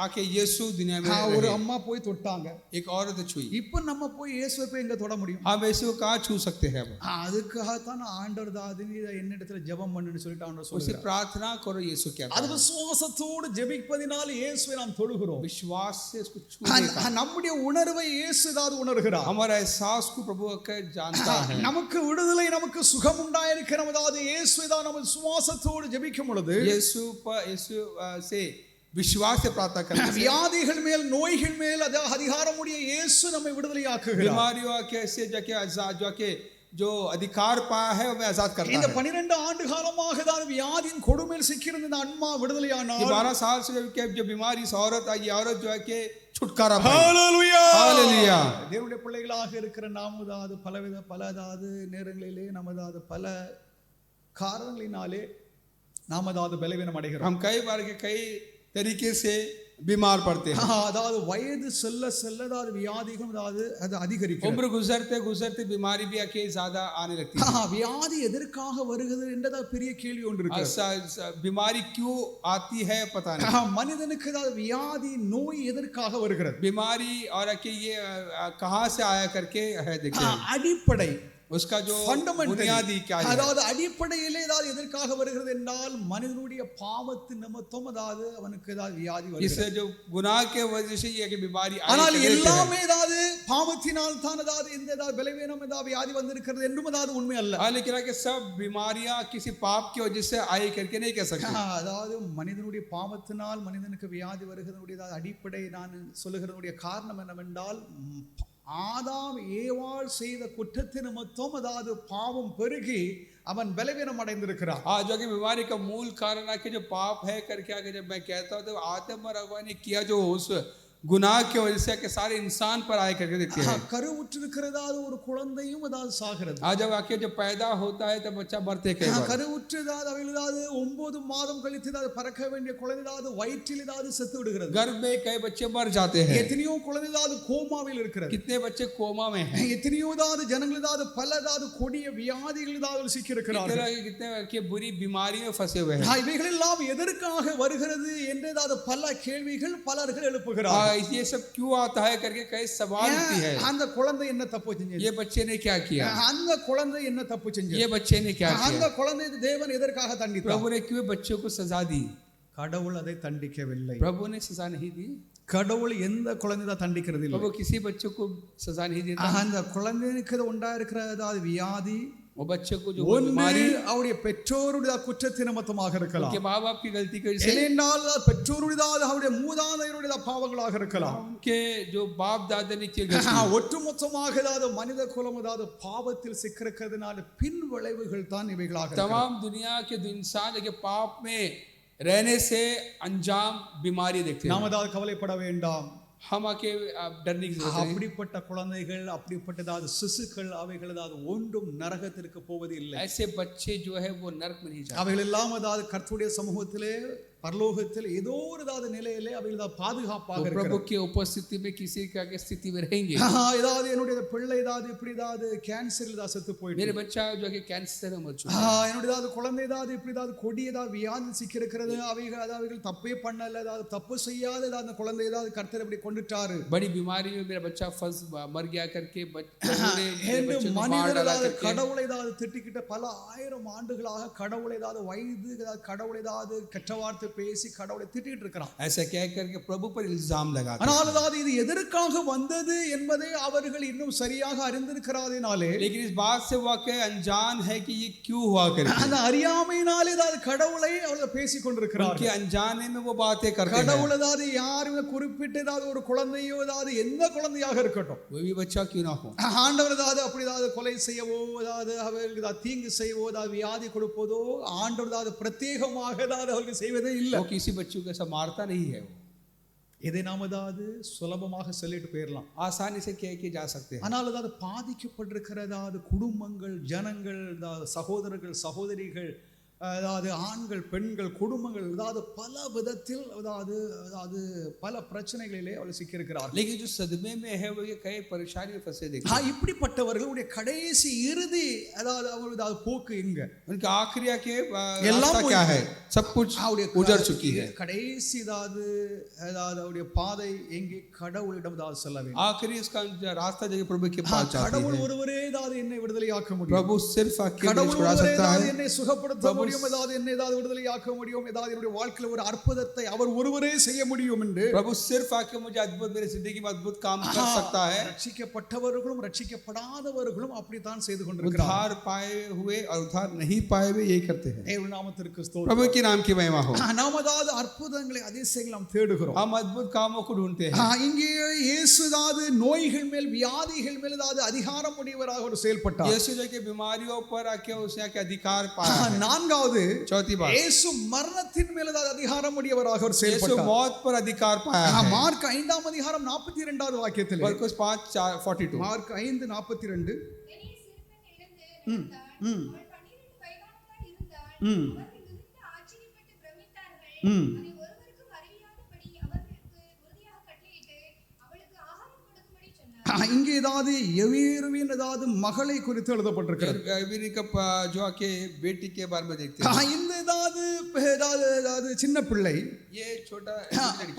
आके यीशु दुनिया में ஒரு रहे। அம்மா போய் தொட்டாங்க. एक औरत छुई। இப்ப நம்ம போய் இயேசுவை போய் எங்க தொட முடியும்? हम यीशु को कहाँ छू सकते हैं? அதுக்காகத்தான் ஆண்டவர் தாது என்னிடத்துல ஜெபம் பண்ணுன்னு சொல்லிட்டு ஆண்டவர் उसे சொல்றார். प्रार्थना करो, यीशु क्या அது விசுவாசத்தோடு ஜெபிப்பதினால் இயேசுவை நாம் தொடுகிறோம். विश्वास से उसको छूने का, நம்முடைய உணர்வை இயேசு தாது உணர்கிறார். हमारा एहसास को प्रभु का जानता है। நமக்கு விடுதலை, நமக்கு சுகம் உண்டாயிருக்கிற அதாவது இயேசுவை தான் நம்ம விசுவாசத்தோடு ஜெபிக்கும் பொழுது यीशु से विश्वास से प्रार्थना करने से, வியாதிகள் மேல், நோய்கள் மேல் அதிகாரமுடைய இயேசு நம்மை விடுதலையாக்குகிறார். बीमारियों कैसे जाके जो अधिकार पाया है वो आजाद करता இந்த है। 12 ஆண்டு காலமாக தான் வியாதியின் கொடுமையில் சிக்கியிருந்த இந்த அம்மா விடுதலையானார். 12 साल से जो बीमारी इस औरत आई, ये औरत जो है कि छुटकारा पाई। ஹalleluya हालेलुया। தேவனுடைய பிள்ளைகளாக இருக்கிற நாம் அதாவது பல நேரங்களிலே நமது பல காரணங்களினாலே நாம் அதாவது பலவீனம் அடைகிறோம். हम कई बार के कई तरीके से बीमार पड़ते हैं। அதாவது வயது செல்ல அதாவது வியாதிகள் அதாவது அது அதிகரிக்கும். उम्र गुजरते गुजरते बीमारी भी आके ज्यादा आने लगती है। வியாதி எதற்காக வருகிறது என்றதா பெரிய கேள்வி ஒன்று இருக்கு. बीमारी क्यों आती है पता नहीं। மனிதனுக்கு அதாவது வியாதி, நோய் எதற்காக வருகிறது? बीमारी और आके ये कहाँ से आया करके है, देखिए அடிப்படை, उसका जो फंडामेंटल बुनियादी क्या है, அதாவது அடிப்படையிலே ஏதாவது எதற்காக வருகிறது என்றால் மனிதனுடைய பாவத்தின் நிமித்தம் அதாவது அவனுக்கு ஏதாவது வியாதி வருகிறது. इससे जो गुनाह के वजह से ये कि बीमारी आई ஆனால் करके எல்லாமே ஏதாவது பாவத்தினால் தான் ஏதாவது இந்த ஏதாவது பலவீனம் ஏதாவது வியாதி வந்திருக்கிறது என்றும் ஏதாவது உண்மை அல்ல. लेकिन कि सब बीमारियां किसी पाप की वजह से आई करके नहीं कह सकते। அதாவது மனிதனுடைய பாவத்தினால் மனிதனுக்கு வியாதி வருகிறதுடைய அடிப்படை நான் சொல்லுகிறதுடைய காரணம் என்னவென்றால் ஆதாம் ஏவாள் செய்த குற்றத்தின் நிமித்தம் அதாவது பாவம் பெருகி அவன் பலவீனம் அடைந்திருக்கிறான். जो कि बीमारी का मूल कारण है कि जो पाप है करके आगे जब मैं कहता हूँ तो आदम और हव्वा ने किया जो उस गुनाह की वजह से कि सारे इंसान पर आए करके देखते हैं। கருவுற்றிருக்கிறதாவது ஒரு குழந்தையும் அதாவது சாகிறது. आज जब आके जब पैदा होता है तब बच्चा मरते कई बार। கருவுற்றதாவது அவைகளதாவது 9 மாதம் கழித்து அதாவது பறக்க வேண்டிய குழந்தைதாவது வயிற்றில் ஏதாவது செத்து விடுகிறது. गर्भ में कई बच्चे मर जाते हैं। எத்தனையோ குழந்தைதாவது கோமாவில் இருக்கிறது. कितने बच्चे कोमा में हैं। எத்தனையோ ஏதாவது ஜனங்கள் ஏதாவது பலதாவது கொடிய வியாதிகள் ஏதாவது சிக்கி இருக்கிறார்கள். कितने के बुरी बीमारी में फंसे हुए हैं। இவைகள் எல்லாம் எதற்காக வருகிறது என்றதாவது பல கேள்விகள் பலர்கள் எழுப்புகிறார்கள். ये सब क्यों आता है करके कई सवाल उठती है। அந்த குழந்தை என்ன தப்பு செஞ்சது? ये बच्चे ने क्या किया? அந்த குழந்தை என்ன தப்பு செஞ்சது? ये बच्चे ने क्या அந்த किया? குழந்தை தேவன் எதற்காக தண்டித்தார்? प्रभु ने क्यों बच्चों को सजा दी? கடவுள் அதை தண்டிக்கவில்லை. प्रभु ने सजा नहीं दी। கடவுள் எந்த குழந்தை தான் தண்டிக்கிறது இல்லை. प्रभु किसी बच्चों को सजा नहीं देता। அந்த குழந்தைக்கு உண்டாயிருக்கிற அதாவது வியாதி वो बच्चे को जो ஒன்று बीमारी அவருடைய பெற்றோருடைய குற்றத்தின் நிமித்தமாக இருக்கலாம். उनके माँ बाप की गलती की वजह से, இல்லையென்றால் பெற்றோருடைய அவருடைய மூதாதையருடைய பாவங்களாக இருக்கலாம். उनके जो बाप दादा ने की गलती, ஒட்டுமொத்தமாக ஏதாவது மனித குலம் ஏதாவது பாவத்தில் சிக்கிருக்கிறதுனால பின் விளைவுகள் தான் இவைகளாக तमाम दुनिया के इंसान के पाप में रहने से अंजाम बीमारी देखते हैं। நாம் ஏதாவது கவலைப்பட வேண்டாம். हम आके डरने की जरूरत है। அப்படிப்பட்ட குழந்தைகள், அப்படிப்பட்டதாவது சிசுக்கள் அவைகள் ஏதாவது ஒன்றும் நரகத்திற்கு போவது இல்லை. ऐसे बच्चे जो है वो नरक में नहीं जाते। அவைகள் எல்லாம் ஏதாவது கர்த்தருடைய சமூகத்திலே பரலோகத்தில் ஏதோ ஒரு ஏதாவது நிலையிலே அவைகள் பாதுகாப்பாக प्रभु இருக்கிறது. की उपस्थिति में किसी का के स्थिति में रहेंगे। ஏதாவது என்னுடைய பிள்ளை ஏதாவது இப்படி ஏதாவது கேன்சர் ஏதாவது செத்து போயிட்டு, मेरे बच्चा जो कि कैंसर में मर चुका, என்னுடைய ஏதாவது குழந்தை ஏதாவது இப்படி ஏதாவது கொடி ஏதாவது வியாதி சிக்கி இருக்கிறது, அவைகள் தப்பே பண்ணல, ஏதாவது தப்பு செய்யாத ஏதாவது அந்த குழந்தை ஏதாவது கர்த்தர் இப்படி கொண்டுட்டாரு, बड़ी बीमारी में मेरा बच्चा फंस मर गया करके மனிதர் ஏதாவது கடவுளை ஏதாவது திட்டிக்கிட்ட பல ஆயிரம் ஆண்டுகளாக கடவுளை ஏதாவது வயது ஏதாவது கடவுளை ஏதாவது கெட்ட வார்த்தை பேசி கடவுளை திட்டிட்டு இருக்கிறான். ऐसा कह करके प्रभु पर इल्जाम लगाते हैं। ஆனால் அதாவது இது எதற்காக வந்தது என்பதை அவர்கள் இன்னும் சரியாக அறிந்திருக்கிறாதினாலே, लेकिन इस बात से वाकई अनजान है कि ये क्यों हुआ करके, அந்த அறியாமையினாலே அதாவது கடவுளை அவர்கள் பேசிக் கொண்டிருக்கிறார்கள். उनके अनजाने में वो बातें करते हैं। கடவுள் அதாவது யாருமே குறிப்பிட்ட ஏதாவது ஒரு குழந்தையோ ஏதாவது எந்த குழந்தையாக இருக்கட்டும், वो भी बच्चा क्यों ना हो, ஆண்டவர் ஏதாவது அப்படி ஏதாவது கொலை செய்யவோ ஏதாவது அவர்களுக்கு ஏதாவது தீங்கு செய்யவோ ஏதாவது வியாதி கொடுப்பதோ ஆண்டவர் ஏதாவது பிரத்யேகமாக ஏதாவது அவர்களுக்கு செய்வதே இல்லை. वो किसी बच्चों को ऐसा मारता नहीं है। वो இதை நாம் ஏதாவது சுலபமாக சொல்லிட்டு போயிடலாம், आसानी से कह के जा सकते हैं। ஆனால் அதாவது பாதிக்கப்பட்டிருக்கிற ஏதாவது குடும்பங்கள், ஜனங்கள், சகோதரர்கள், சகோதரிகள், அதாவது ஆண்கள், பெண்கள், குடும்பங்கள் அதாவது பல விதத்தில் அதாவது பல பிரச்சனைகளிலே அவர்கள் சிக்கியிருக்கிறார்கள். लेकिन जो सदमे में है वो ये कई परेशानी में फंसे देखते हैं। இப்படிப்பட்டவர்களுடைய கடைசி இறுதி அதாவது அவர்களுடைய போக்கு எங்க? उनका आखिरी के எல்லாம் रास्ता क्या है? सब कुछ उजड़ चुकी है। கடைசி அதாவது அவருடைய பாதை எங்கே? கடவுளிடம் தான் செல்ல வேண்டும். आखिरी इसका रास्ता जगह प्रभु के पास जाती கடவுள் है। ஒருவரே ஏதாவது என்னை விடுதலையாக்க முடியும். प्रभु सिर्फ आके கடவுள் छुड़ा ஒருவரே सकता ஏதாவது है। என்னை சுகப்படுத்த முடியும், ஏதாவது என்னை ஏதாவது விடுதலையாக்க முடியும், ஏதாவது என்னுடைய வாழ்க்கையில் ஒரு அற்புதத்தை அவர் ஒருவரே செய்ய முடியும் என்று प्रभु सिर्फ आके मुझे अद्भुत, मेरी जिंदगी में अद्भुत काम कर सकता है। ரட்சிக்கப்பட்டவர்களும் ரட்சிக்கப்படாதவர்களும் அப்படித்தான் செய்து கொண்டிருக்கிறார்கள். उद्धार पाए हुए और उद्धार नहीं पाए हुए यही करते हैं। தேவ நாமத்திற்கு ஸ்தோத்திரம். प्रभु के नाम की महिमा हो। நாம் அதாவது அற்புதங்களை, அதிசயங்களை நாம் தேடுகிறோம். हम अद्भुत कामों को ढूंढते हैं। இங்கே இயேசு அதாவது நோய்கள் மேல், வியாதிகள் மேல் அதாவது அதிகாரம் உடையவராக ஒரு செயல்பட்டார். यीशु जो के बीमारियों पर आके उसने आके अधिकार पाया है। நான்காவது, चौथी बात, இயேசு மரணத்தின் மேல் அதாவது அதிகாரம் உடையவராக ஒரு यीशु செயல்பட்டார். मौत पर अधिकार पाया है। மார்க் 5ஆம் அதிகாரம் 42வது வாக்கியத்தில், मरकुस 5:42, மார்க் 5:42, இங்கே ஏதாவது எவேருவின் ஏதாவது மகளை குறித்து எழுதப்பட்டிருக்கிறது. जो आके बेटी के बारे में देखते हैं। இந்த ஏதாவது சின்ன பிள்ளை, ये छोटा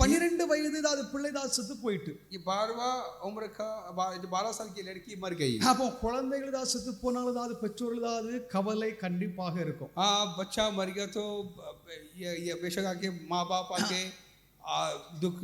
12 வயது ஏதாவது பிள்ளை ஏதாவது செத்து போயிட்டு, ये 12वां उम्र का 12 साल की लड़की मर गई। அப்போ குழந்தைகள் ஏதாவது செத்து போனாலும் ஏதாவது பெற்றோர்கள் ஏதாவது கவலை கண்டிப்பாக இருக்கும். हाँ, बच्चा मर गया तो ये बेशक आके माँ बाप आके दुख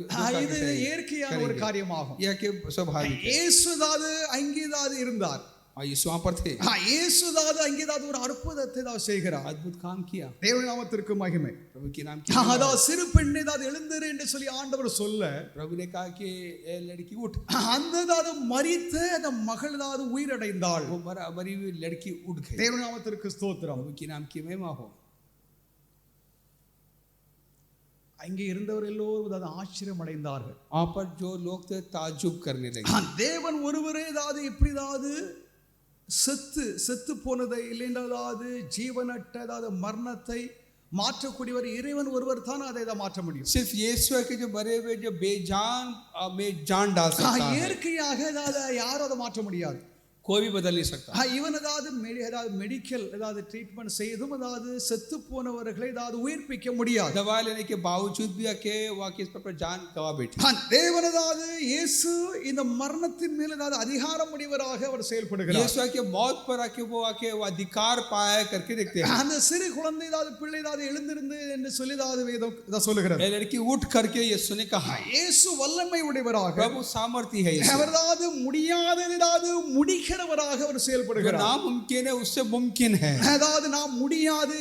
இது இயற்கையான ஒரு காரியமாகும். यह के स्वाभाविक है। இயேசு ஏதாவது அங்கே ஏதாவது இருந்தார். यीशु वहाँ पर थे। இயேசு ஏதாவது அங்கே ஏதாவது ஒரு அற்புதத்தை ஏதாவது செய்கிறார். अद्भुत काम किया। தேவ நாமத்திற்கு மகிமை. प्रभु के नाम की அதாவது சிறு பெண் ஏதாவது எழுந்திரு என்று சொல்லி ஆண்டவர் சொல்ல, प्रभु ने कहा कि ए लड़की उठ। அந்த ஏதாவது மரித்த அந்த மகள் ஏதாவது உயிரடைந்தாள். वो मरी हुई लड़की उठ गई। தேவ நாமத்திற்கு ஸ்தோத்திரம். प्रभु के नाम की महिमा हो। அங்கே இருந்தவர் எல்லோரும் ஏதாவது ஆச்சரியம் அடைந்தார்கள். वहाँ पर जो लोग थे ताज्जुब करने लगे। தேவன் ஒருவரே ஏதாவது இப்படி ஏதாவது செத்து போனதை இல்லைன்றது ஜீவனற்ற ஏதாவது மரணத்தை மாற்றக்கூடியவர் இறைவன் ஒருவர் தான் அதை மாற்ற முடியும். सिर्फ यीशु के जो मरे हुए जो बेजान में जान डाल सकता है। இயற்கையாக ஏதாவது யாரும் அதை மாற்ற முடியாது. कोई भी बदल नहीं सकता। இவன் ஏதாவது மெடிக்கல் ஏதாவது ட்ரீட்மெண்ட் செய்தும் ஏதாவது செத்து போனவர்களை ஏதாவது உயிர்ப்பிக்க முடியாது. दवा लेने के बावजूद भी आके वो किस पर जान गवा बैठी। தேவன் ஏதாவது இயேசு இந்த மரணத்தின் மேல் ஏதாவது அதிகாரம் உடையவராக அவர் செயல்படுகிறார். यीशु के मौत पर आके वो अधिकार पाया करके देखते हैं। அந்த சிறு குழந்தை ஏதாவது பிள்ளை ஏதாவது எழுந்திருந்து என்று சொல்லி ஏதாவது வேதம் இத சொல்லுகிறது. ये लड़की उठ करके यीशु ने कहा। இயேசு வல்லமை உடையவராக, प्रभु सामर्थ्य है। அவர் ஏதாவது முடியாதது ஏதாவது முடிக்கிறவராக அவர் செயல்படுகிறார். नामुमकिन है उससे मुमकिन है। அதாவது நாம் முடியாது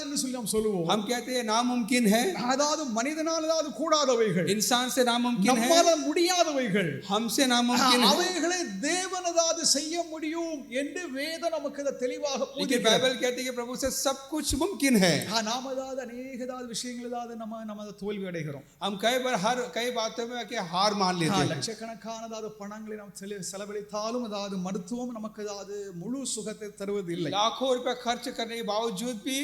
என்று சொல்லி நாம் சொல்லுவோம். हम कहते हैं नामुमकिन है। அதாவது மனிதனால் ஏதாவது கூடாதவைகள், इंसान से नामुमकिन है, நம்மால முடியாதவைகள், हमसे नामुमकिन है, அவைகளை தேவன் ஏதாவது செய்ய முடியும் என்று வேதம் நமக்கு தெளிவாக लेकिन बाइबल कहती है कि प्रभु से सब कुछ मुमकिन है। நாம் ஏதாவது अनेक விஷயங்கள் ஏதாவது நம்ம தோல்வி அடைகிறோம். हम कई बातों में आके हार मान लेते हैं। லட்சக்கணக்கான பணங்களை நாம் செலவழித்தாலும் ஏதாவது மருத்துவம் நமக்கு ஏதாவது முழு சுகத்தை தருவது இல்லை. लाखों रुपया खर्च करने के बावजूद भी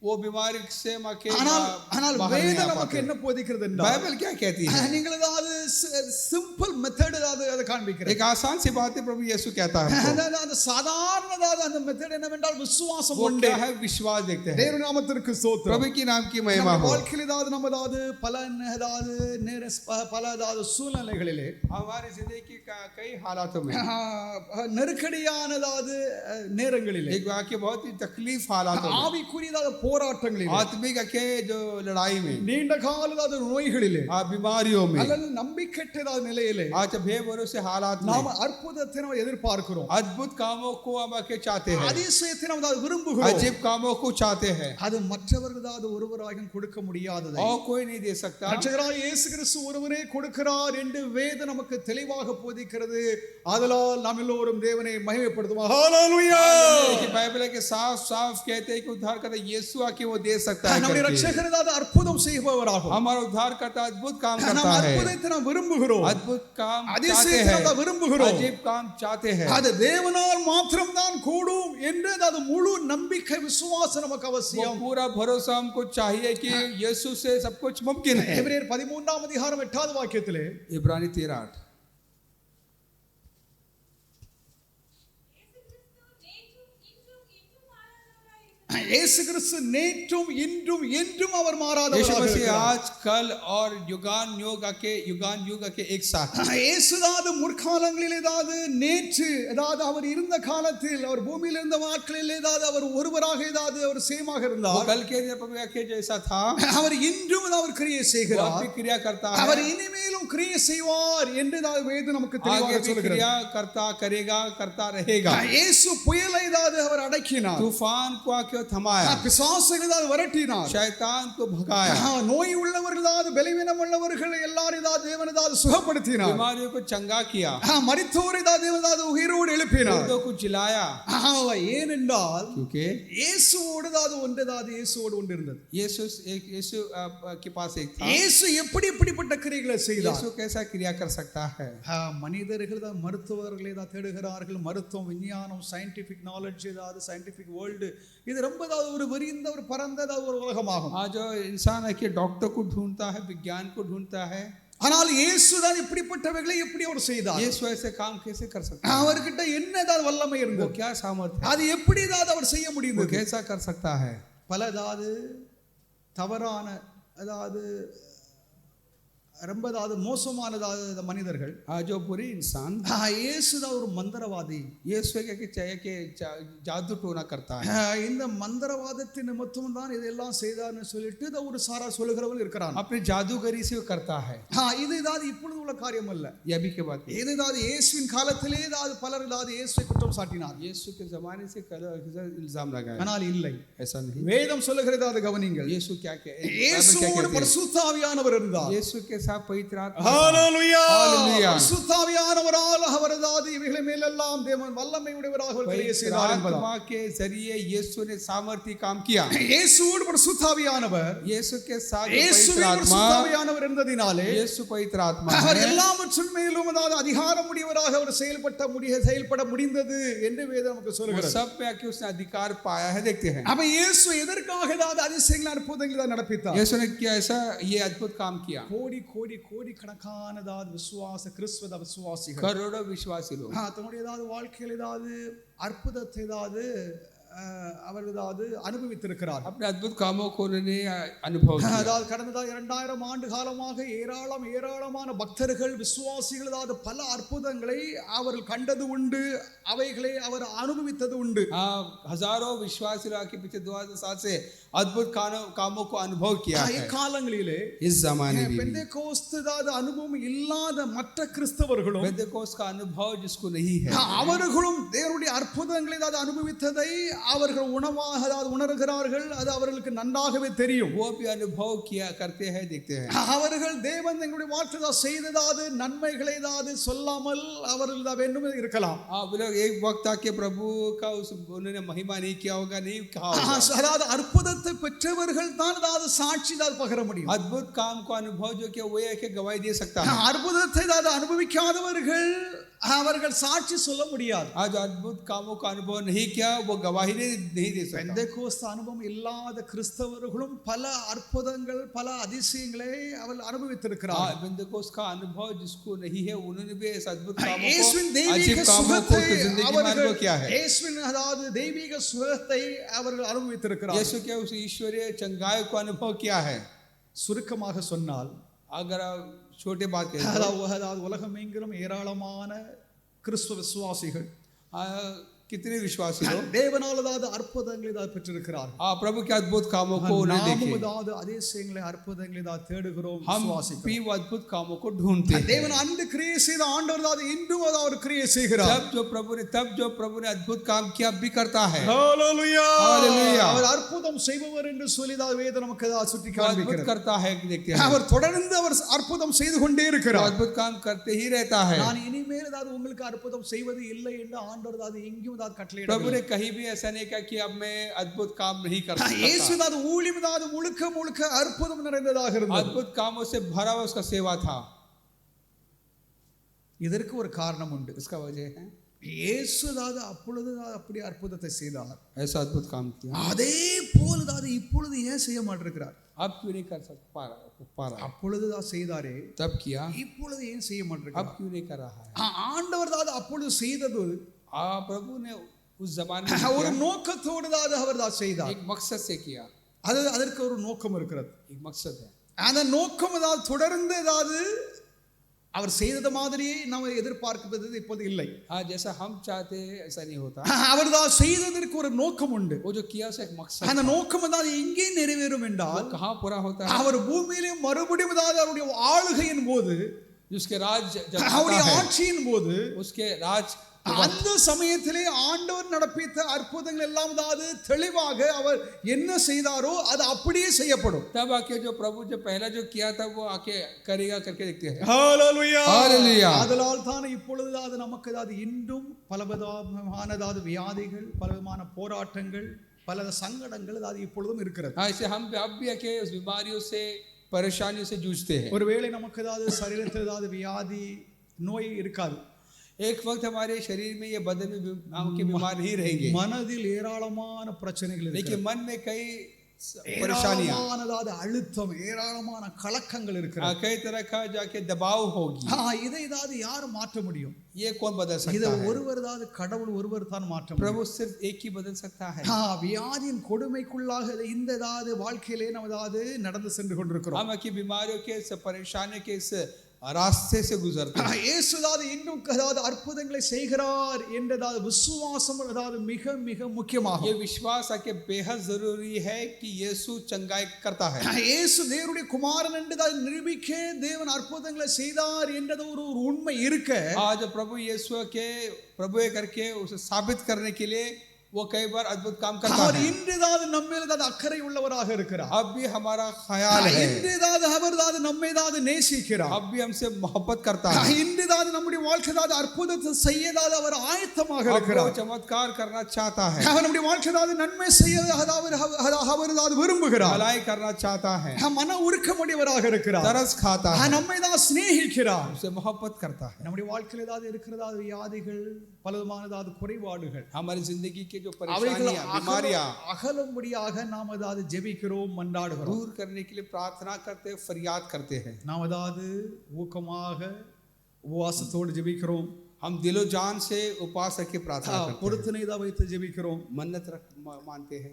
वो बीमारी से मके ஆனால் வேதம் நமக்கு என்ன போதிக்கிறது என்றால், बाइबल क्या कहती है? நீங்கள் ஏதாவது சிம்பிள் மெத்தட் ஏதாவது காண்பிக்கிறது. एक आसान सी बात है प्रभु यीशु कहता है। அந்த சாதாரண அந்த மெத்தட் என்னவென்றால் விசுவாசம் वो உண்டு. क्या है? विश्वास देखते हैं। தேவ நாமத்திற்கு ஸ்தோத்திரம். प्रभु की नाम की महिमा हो। வாழ்க்கையில் ஏதாவது நம்ம ஏதாவது பல சூழ்நிலைகளிலே हमारी जिंदगी की कई हालातों में நெருக்கடியான நேரங்களிலே एक वाक्य बहुत ही तकलीफ हालातों में ஆவிக்குரிய போராட்டங்களிலே, आत्मिक के जो लड़ाई में, நீண்ட கால அதாவது நோய்களிலே, बीमारियों में, அல்லது நம்பிக்கையற்ற நிலையிலே आज बेभरोसे हालात में நாம் அற்புதத்தை நாம் எதிர்பார்க்கிறோம். अद्भुत कामों को हम आके चाहते हैं, அதிசயத்தை நாம் அதாவது விரும்புகிறோம். अजीब कामों को चाहते हैं, அது மற்றவர்கள் அதாவது ஒருவராகவும் கொடுக்க முடியாததை और कोई नहीं दे सकता। ரட்சகராகிய இயேசு கிறிஸ்து ஒருவரே கொடுக்கிறார் என்று வேதம் நமக்கு தெளிவாக போதிக்கிறது. ஆதலால் நாம் எல்லோரும் தேவனை மகிமைப்படுத்துவோம். ஹalleluya. कि बाइबल के साफ साफ कहते हैं कि उद्धार करता यीशु आके वो दे सकता है நம்முடைய करके। ரட்சகர் அதாவது அற்புதம் செய்பவராகும். हमारा उद्धार करता अद्भुत काम நாம் करता है, அற்புதத்தை நாம் விரும்புகிறோம், अद्भुत काम चाहते அதிசயத்தை हैं, நாம் விரும்புகிறோம். अजीब काम चाहते हैं। அது தேவனால் மாத்திரம்தான் கூடும் என்று அது முழு நம்பிக்கை விசுவாசம் நமக்கு वो அவசியம். पूरा भरोसा हमको चाहिए कि यीशु से सब कुछ मुमकिन है। எபிரேயர் 13ஆம் அதிகாரம் 8வது வாக்கியத்திலே इब्रानी 13:8 இயேசு கிறிஸ்து நேற்றும் இன்றும் என்றும் அவர் यीशु மாறாதவராக मसीह இருக்கிறார். आज कल और युगान युग के एक साथ है। இயேசுதாது முற்காலங்களில் ஏதாவது நேற்று ஏதாவது அவர் இருந்த காலத்தில் அவர் பூமியில் இருந்த நாட்களில் ஏதாவது அவர் ஒருவராக ஏதாவது அவர் சேமாக वो இருந்தார். कल के दिन के जैसा था, அவர் இன்றும் அவர் கிரியை वो செய்கிறார். अब भी क्रिया करता है, அவர் இனிமேலும் கிரியை செய்வார் என்று வேதம் நமக்கு आगे தெளிவாக भी சொல்கிறது. क्रिया करता करेगा, करता रहेगा। இயேசு புயலை ஏதாவது அவர் அடக்கினார், तूफान को आके थमाया, பிசாசுகளை ஏதாவது விரட்டினார், शैतान को भगाया, நோய் உள்ளவர்கள் ஏதாவது பலவீனம் உள்ளவர்கள் எல்லாரும் ஏதாவது தேவன் ஏதாவது சுகப்படுத்தினார், बीमारियों को चंगा किया, மரித்தோரை ஏதாவது தேவன் ஏதாவது உயிரோடு எழுப்பினார். मुर्दों को जिलाया, ஏனென்றால் क्योंकि இயேசுவோடு ஏதாவது ஒன்று ஏதாவது இயேசுவோடு ஒன்று இருந்தது. यीशु के पास एक था। இயேசு எப்படி இப்படிப்பட்ட கிரியைகளை செய்தார்? यीशु कैसा क्रिया कर सकता है? மனிதர்கள் தான் மருத்துவர்கள் ஏதாவது தேடுகிறார்கள், மருத்துவம் விஞ்ஞானம் சயின்டிபிக் நாலேஜ் ஏதாவது சயின்டிபிக் வேர்ல்டு இது ரொம்ப ஏதாவது ஒரு விரிந்த ஒரு பரந்த ஏதாவது ஒரு உலகமாகும். आज जो इंसान है कि डॉक्टर को ढूंढता है, विज्ञान को ढूंढता है, ஆனால் இயேசு தான் இப்படிப்பட்டவைகளை எப்படி அவர் செய்தார்? यीशु ऐसे काम कैसे कर सकता है? அவர்கிட்ட என்ன ஏதாவது வல்லமை वो இருந்தது? क्या सामर्थ्य है? அது எப்படி ஏதாவது அவர் செய்ய वो முடிந்தது? कैसा कर सकता है? பல ஏதாவது தவறான அதாவது ரொம்ப அதாவது மோசமானதாவது மனிதர்கள் आज जो बुरे इंसान, இயேசுதான் ஒரு மந்திரவாதி, यीशु क्या चाहिए कि जादू टोना करता है, இந்த மந்திரவாதத்தின் நிமித்தம் தான் இதெல்லாம் செய்தார்னு சொல்லிட்டு இதை ஒரு சாரா சொல்லுகிறவர்கள் இருக்கிறாங்க. अपनी जादूगरी से वो करता है। இது ஏதாவது இப்பொழுது உள்ள காரியம் அல்ல. ये अभी के बात नहीं। இது ஏதாவது இயேசுவின் காலத்திலே ஏதாவது பலர் ஏதாவது இயேசுவை குற்றம் சாட்டினார். यीशु के जमाने से इल्जाम लगाया, ஆனால் இல்லை, ऐसा नहीं। வேதம் சொல்லுகிறது அதை கவனிங்கள். यीशु क्या இயேசுவோடு பரிசுத்த ஆவியானவர் இருந்தார். यीशु के साथ पवित्र आत्मा, ஹalleluya, ஹalleluya. பரிசுத்த ஆவியானவரால் அவர் ஏதாவது இவைகளை மேலெல்லாம் தேவன் வல்லமை உடையவராக அவர் கிரியை पवित्र செய்தார் என்பதா? आत्मा के जरिए यीशु ने सामर्थ्य काम किया। இயேசுவோடு பரிசுத்த ஆவியானவர், यीशु के साथ पवित्र இயேசுவின் आत्मा, பரிசுத்த ஆவியானவர் இருந்ததினாலே यीशु पवित्र आत्मा அவர் है, எல்லாவற்றின் மேலும் அதாவது அதிகாரம் உடையவராக அவர் செயல்பட முடிந்தது என்று வேதம் நமக்கு वो சொல்கிறது. सब पे आके उसने अधिकार पाया है। देखते हैं அப்ப இயேசு எதற்காக ஏதாவது அதிசயங்கள் அற்புதங்களை தான் நடப்பித்தார்? यीशु ने क्या ऐसा ये अद्भुत काम किया। கோடி கோடி கோடிக்கணக்கான ஏதாவது விசுவாச கிறிஸ்துவ விசுவாசிகள் करोड़ों विश्वासी लोग தன்னுடைய ஏதாவது வாழ்க்கையில் ஏதாவது அற்புதத்தை ஏதாவது அவர் ஏதாவது அனுபவித்திருக்கிறார். अपने अद्भुत कामों को उन्होंने अनुभव किया। அதாவது கடந்த 2000 ஆண்டு காலமாக ஏராளமான பக்தர்கள் விசுவாசிகள் ஏதாவது பல அற்புதங்களை அவர்கள் கண்டது உண்டு, அவைகளை அவர் அனுபவித்தது உண்டு. हजारों विश्वासी लोग के पीछे 2000 साल से अद्भुत कामों को अनुभव किया है। காலங்களிலே इस जमाने में பெந்தேகோஸ்து ஏதாவது அனுபவம் இல்லாத மற்ற கிறிஸ்தவர்களும் पेंटेकोस्त का अनुभव जिसको नहीं है, அவர்களும் தேவனுடைய அற்புதங்களை ஏதாவது அனுபவித்ததை அவர்கள் உணவாக அதாவது உணர்கிறார்கள். அது அவர்களுக்கு நன்றாகவே தெரியும். वो भी अनुभव किया करते हैं, देखते हैं। அவர்கள் தேவன் எங்களுடைய வாழ்க்கையில் செய்ததாவது நன்மைகளை ஏதாவது சொல்லாமல் அவர்கள் வேண்டும் இருக்கலாம். वो लोग एक वक्त आके प्रभु का उन्होंने महिमा नहीं किया होगा, नहीं कहा होगा। அதாவது அற்புதத்தை பெற்றவர்கள் தான் அதாவது சாட்சி ஏதாவது பகர முடியும். अद्भुत काम को अनुभव जो किया वो है कि गवाही दे सकता है। அற்புதத்தை ஏதாவது அனுபவிக்காதவர்கள் அவர்கள் சாட்சி சொல்ல முடியாது. आज अद्भुत कामों का अनुभव नहीं किया वो गवाही नहीं दे सकता। பெந்தேகோஸ்து அனுபவம் இல்லாத கிறிஸ்தவர்களும் பல அற்புதங்கள் பல அதிசயங்களை அவர்கள் அனுபவித்திருக்கிறார்கள். पेंटेकोस्त का अनुभव जिसको नहीं है उन्होंने भी इस अद्भुत कामों இயேசுவின் को, தெய்வீக अजीब कामों को சுகத்தை जिंदगी में அவர்கள் अनुभव किया है। இயேசுவின் அதாவது தெய்வீக சுகத்தை அவர்கள் அனுபவித்திருக்கிறார்கள். यीशु के उस ईश्वरीय चंगाई को अनुभव किया है। சுருக்கமாக சொன்னால் अगर छोटे बात करें அதாவது உலகம் எங்கிலும் ஏராளமான கிறிஸ்துவ விசுவாசிகள் कितने विश्वासी हो தேவனால் அதாவது அற்புதங்களை தான் பெற்றிருக்கிறார்கள். आप प्रभु के अद्भुत कामों को उन्हें நாமும் देखें அதாவது அதிசயங்களை அற்புதங்களை தான் தேடுகிறோம், हम விசுவாசிக்கிறோம். भी वो अद्भुत कामों को ढूंढते हैं தேவன் அன்று கிரியை செய்த ஆண்டவர் அதாவது இன்றும் அவர் கிரியை செய்கிறார். तब जो प्रभु ने अद्भुत काम किया अब भी करता है ஹalleluya. Hallelujah. அவர் அற்புதம் செய்பவர் என்று சொல்லி தான் வேதம் நமக்கு அதாவது சுட்டி वो अद्भुत காண்பிக்கிறது. करता है देखते हैं அவர் தொடர்ந்து அவர் அற்புதம் செய்து கொண்டே वो இருக்கிறார். अद्भुत काम करते ही रहता है நான் இனிமேல் அதாவது உங்களுக்கு அற்புதம் செய்வது இல்லை என்று ஆண்டவர் அதாவது எங்கேயும் அதாவது प्रभु கட்டளையிடவில்லை. ने कहीं भी ऐसा नहीं कहा कि अब मैं अद्भुत काम नहीं कर இயேசு सकता அதாவது ஊழியம் அதாவது முழுக்க முழுக்க அற்புதம் நிறைந்ததாக இருந்தது. अद्भुत कामों से भरा हुआ उसका सेवा था இதற்கு ஒரு காரணம் உண்டு. इसका वजह है இயேசு அதாவது அப்பொழுது அப்படி அற்புதத்தை செய்தார், ऐसा अद्भुत काम किया அதே போல அதாவது இப்பொழுது ஏன் செய்ய மாட்டிருக்கிறார்? अब क्यों नहीं कर सकता पा रहा அப்பொழுது தான் செய்தாரே, तब किया இப்பொழுது ஏன் செய்ய अब மாட்டிருக்கிறார்? क्यों नहीं कर रहा है ஆண்டவர் அதாவது அப்பொழுது செய்தது प्रभु ने उस जमाने में ஒரு किया, நோக்கத்தோடு தான் அவர் தான் செய்தார். एक मकसद से किया அதற்கு ஒரு நோக்கம் இருக்கிறது. एक मकसद है அந்த நோக்கம் அதாவது தொடர்ந்து அதாவது அவர் செய்தது மாதிரியே நாம் எதிர்பார்க்கிறது இப்போது இல்லை. हाँ जैसा हम चाहते हैं ऐसा नहीं होता அவர் தான் செய்ததற்கு ஒரு நோக்கம் உண்டு. वो जो किया उसका एक मकसद அந்த था। நோக்கம் அதாவது எங்கே நிறைவேறும் என்றால் वो कहाँ पूरा होता है அவர் பூமியிலே மறுபடியும் அதாவது அவருடைய ஆளுகையின் போது, जिसके राज जब அவருடைய आता है, ஆட்சியின் போது, उसके राज அந்த சமயத்திலே ஆண்டவர் நடப்பித்த அற்புதங்கள் எல்லாம் அதாவது தெளிவாக அவர் என்ன செய்தாரோ அது அப்படியே செய்யப்படும். तब आके जो प्रभु जो पहला जो किया था वो आके करेगा करके देखते हैं ஹalleluya. Hallelujah. அதனால் தான் இப்பொழுது அது நமக்கு அதாவது இன்றும் பலவிதமான அதாவது வியாதிகள், பலவிதமான போராட்டங்கள், பல சங்கடங்கள் அதாவது இப்பொழுதும் இருக்கிறது. हाँ ऐसे हम अब भी आके उस बीमारियों से परेशानियों से जूझते हैं ஒருவேளை நமக்கு ஏதாவது சரீரத்தில் ஏதாவது வியாதி நோய் இருக்காது, एक वक्त हमारे शरीर में ये बदन में नाम के बीमार नहीं रहेंगे மனதில் ஏராளமான பிரச்சனைகள் लेकिन இருக்கிறது. मन में कई परेशानियां ஏராளமான அதாவது அழுத்தம், ஏராளமான கலக்கங்கள் இருக்கிறது. कई तरह का जाके दबाव होगी இதை ஏதாவது யார் மாற்ற முடியும்? ये कौन बदल இதை सकता है ஒருவர் ஏதாவது கடவுள் ஒருவர் தான் மாற்ற முடியும். प्रभु सिर्फ एक ही बदल सकता है வியாதியின் கொடுமைக்குள்ளாக இந்த ஏதாவது வாழ்க்கையிலே நம்ம ஏதாவது நடந்து சென்று கொண்டிருக்கிறோம். हम की बीमारियों के इस परेशानी के इस रास्ते से गुजरते हैं இயேசு அதாவது இன்னும் அதாவது அற்புதங்களை செய்கிறார் என்றதாவது விசுவாசம் அதாவது மிக மிக முக்கியமாகும். ये विश्वास आके बेहद जरूरी है कि यीशु चंगाई करता है இயேசு தேவனுடைய குமாரன் என்று அதை நிரூபிக்க தேவன் அற்புதங்களை செய்தார் என்றது ஒரு உண்மை இருக்க, आज प्रभु यीशु के प्रभु करके उसे साबित करने के लिए वो कई बार अद्भुत काम करता அவர் है இன்றுதாவது நம்மேல் ஏதாவது அக்கறை உள்ளவராக இருக்கிறார். अब भी हमारा ख्याल है இன்றுதாவது அவர் ஏதாவது நம்மை ஏதாவது நேசிக்கிறார். अब भी हमसे मोहब्बत करता है இன்றுதாவது நம்முடைய வாழ்க்கை ஏதாவது அற்புதத்தை செய்யதாவது அவர் ஆயத்தமாக अब वो இருக்கிறார். चमत्कार करना चाहता है அவர் நம்முடைய வாழ்க்கை ஏதாவது நன்மை செய்ய அவர் ஏதாவது விரும்புகிறார். भलाई करना चाहता है மன உருக்கமுடையவராக இருக்கிறார். तरस खाता है நம்மை தான் சிநேகிக்கிறார். उसे मोहब्बत करता है நம்முடைய வாழ்க்கையில் ஏதாவது இருக்கிறதா வியாதிகள், பலவிதமான ஏதாவது குறைபாடுகள், हमारी जिंदगी के जो அவைகள் परेशानियां बीमारियां அகலும்படியாக நாம் ஏதாவது ஜெபிக்கிறோம், மன்றாடுகிறோம். दूर करने के लिए प्रार्थना करते हैं फरियाद करते हैं நாம் ஏதாவது ஊக்கமாக உபவாசத்தோடு ஜெபிக்கிறோம், हम दिलो जान से उपवास रख के प्रार्थना करते हैं பொருத்தனை தான் வைத்து ஜெபிக்கிறோம். मन्नत मानते हैं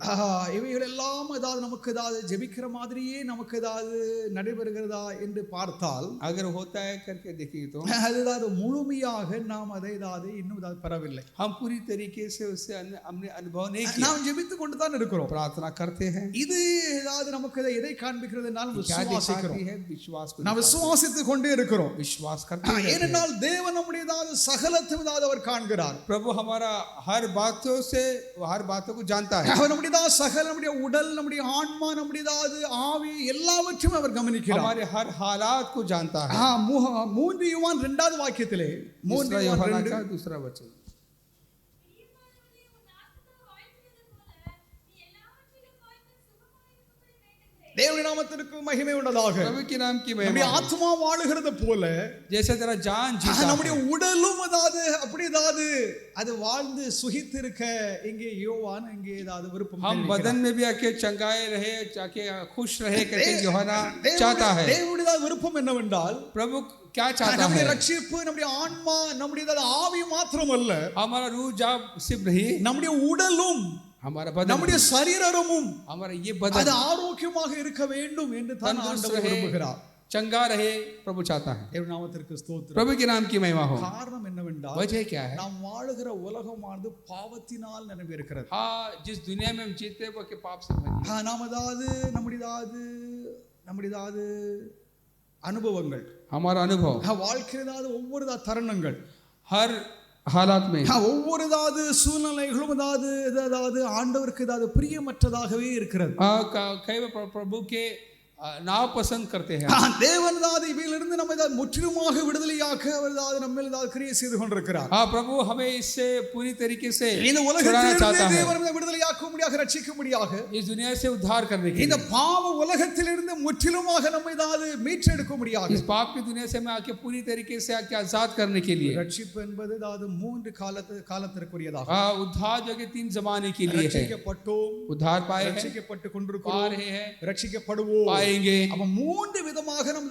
இவைகள் எல்லாம் ஏதாவது நமக்கு ஏதாவது ஜெபிக்கிற மாதிரியே நமக்கு ஏதாவது நடைபெறுகிறதா என்று பார்த்தால் अगर होता है करके देखिए तो அது ஏதாவது முழுமையாக நாம் அதை ஏதாவது இன்னும் ஏதாவது பெறவில்லை. हम पूरी तरीके से उससे हमने अनुभव नहीं किया நாம் ஜெபித்து கொண்டு தான் இருக்கிறோம். प्रार्थना करते हैं இது ஏதாவது நமக்கு எதை காண்பிக்கிறது என்றால் क्या விசுவாசிக்கிறோம். दिखाती है विश्वास को நாம் விசுவாசித்துக் கொண்டே இருக்கிறோம். विश्वास करते हैं ஏனென்றால் தேவன் நம்முடைய ஏதாவது சகலத்தையும் ஏதாவது அவர் காண்கிறார். प्रभु हमारा हर बातों को जानता है அவர் நம்முடைய ஏதாவது சகல நம்முடைய உடல், நம்முடைய ஆன்மா, நம்முடைய ஏதாவது ஆவி எல்லாவற்றையும் அவர் கவனிக்கிறார். हमारे हर हालात को जानता है 3 யோவான் 2வது வாக்கியத்திலே 3 யோவான் 2 का दूसरा वचन தேவனுடைய நாமத்திற்கு மகிமை உண்டதாக. प्रभु के नाम की நம்முடைய महिमा ஆத்மா வாழுகிறது போல जैसे तेरा जान जीता நம்முடைய உடலும் அதாவது அப்படி ஏதாவது அது வாழ்ந்து சுகித்து இருக்க இங்கே யோவான் இங்கே ஏதாவது விருப்பம் हम बदन में भी आके चंगाए रहे जाके खुश रहे करके यूहन्ना चाहता है தேவனுடைய விருப்பம் என்னவென்றால் प्रभु क्या चाहता நம்முடைய है ரட்சிப்பு, நம்முடைய ஆன்மா, நம்முடைய ஆவி மாத்திரமல்ல, हमारा रूह जाब सिर्फ नहीं நம்முடைய உடலும் हमारा बदन நம்முடைய சரீரமும் हमारा ये அது बदन ஆரோக்கியமாக இருக்க வேண்டும் என்று தான் ஆண்டவர் तंदुरुस्त रहे விரும்புகிறார். चंगा रहे प्रभु चाहता है। தேவனுடைய நாமத்திற்கு ஸ்தோத்திரம். प्रभु के नाम की महिमा हो। காரணம் என்னவென்றால் वजह क्या है? நாம் வாழுகிற உலகமானது பாவத்தினால் நிரம்பி இருக்கிறது. हाँ, जिस दुनिया में हम जीते वो के पाप से भरी है। நாம் அதாவது நம்முடைய அனுபவங்கள், हमारा अनुभव வாழ்க்கையில ஒவ்வொரு தருணங்கள், हर हालात में ஒவ்வொரு சூழ்நிலைகளும் அதாவது ஆண்டவருக்கு பிரியமற்றதாகவே இருக்கிறது. कई बार प्रभु के नापसंद करते हैं। தேவன் இவையிலிருந்து நம்மை முற்றிலுமாக விடுதலையாக்க அவர் நம்மை கிரியை செய்து கொண்டிருக்கிறார். हाँ, प्रभु हमें इससे पूरी तरीके से இந்த உலகத்திலிருந்து தேவன் நம்மை விடுதலையாக்கும்படியாக ரட்சிக்கும்படியாக इस दुनिया से उद्धार करने के இந்த लिए, பாவ உலகத்திலிருந்து முற்றிலுமாக நம்மை மீட்டெடுக்கும்படியாக, इस पाप की दुनिया से मैं आके पूरी तरीके से आके आजाद करने के लिए। ரட்சிப்பு என்பது மூன்று காலத்திற்குரியதாக, उद्धार जो कि 3 जमाने के लिए है। ரட்சிக்கப்பட்டோம், उद्धार पाए हैं, ரட்சிக்கப்பட்டு पा கொண்டிருக்கிறோம், रहे हैं, ரட்சிக்கப்படுவோம். पाएंगे। அப்ப மூன்று விதமாக நம்ம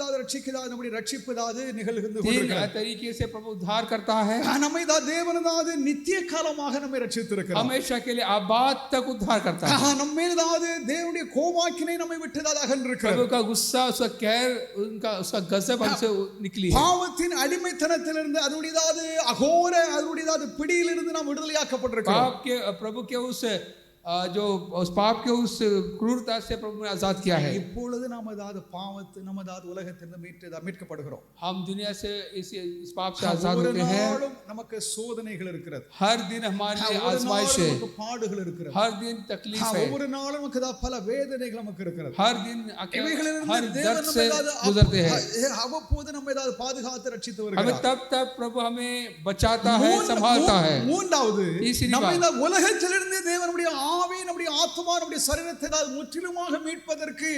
நம்முடைய ரட்சிப்பு நிகழ்ந்து 3 கொண்டிருக்கிறது. तरीके से प्रभु उद्धार करता है। நம்மை தேவன் நித்திய காலமாக நம்மை ரட்சித்திருக்கிறார். हमेशा के लिए आबाद तक उद्धार करता है। நம்ம மேல் தேவனுடைய கோபாக்கினை நம்மை விட்டு அகன்றிருக்கிறது. प्रभु का गुस्सा, उसका कहर, उसका गजब हमसे निकली है। பாவத்தின் அடிமைத்தனத்திலிருந்து அதனுடைய பிடியிலிருந்து நாம் விடுதலையாக்கப்பட்டிருக்கிறோம். पाप के प्रभु के उस पाप के उस क्रूरता से प्रभु ने आजाद किया है। இப்பொழுது நாம் உலகத்திலிருந்து மீட்கப்படுகிறோம். हम दुनिया से इस पाप से आजाद होते हैं। நமக்கு சோதனைகள் இருக்கிறது, हर दिन हमारे लिए आजमाइश है, நமக்கு பாடுகள் இருக்கிறது, हर दिन तकलीफ है, ஒவ்வொரு நாளும் நமக்கு பல வேதனைகள் நமக்கு இருக்கிறது. हर दिन हर दर्द से गुजरते हैं। அவ்வப்போது நம்மை பாதுகாத்து ரட்சித்து हमें வருகிறார். तब प्रभु हमें बचाता है, संभालता है। மூன்றாவது, तीसरी நம்மை बात, உலகத்திலிருந்து தேவனுடைய ஆவி, நம்முடைய ஆத்மா, நம்முடைய சரீரத்தை முற்றிலுமாக மீட்பதற்கு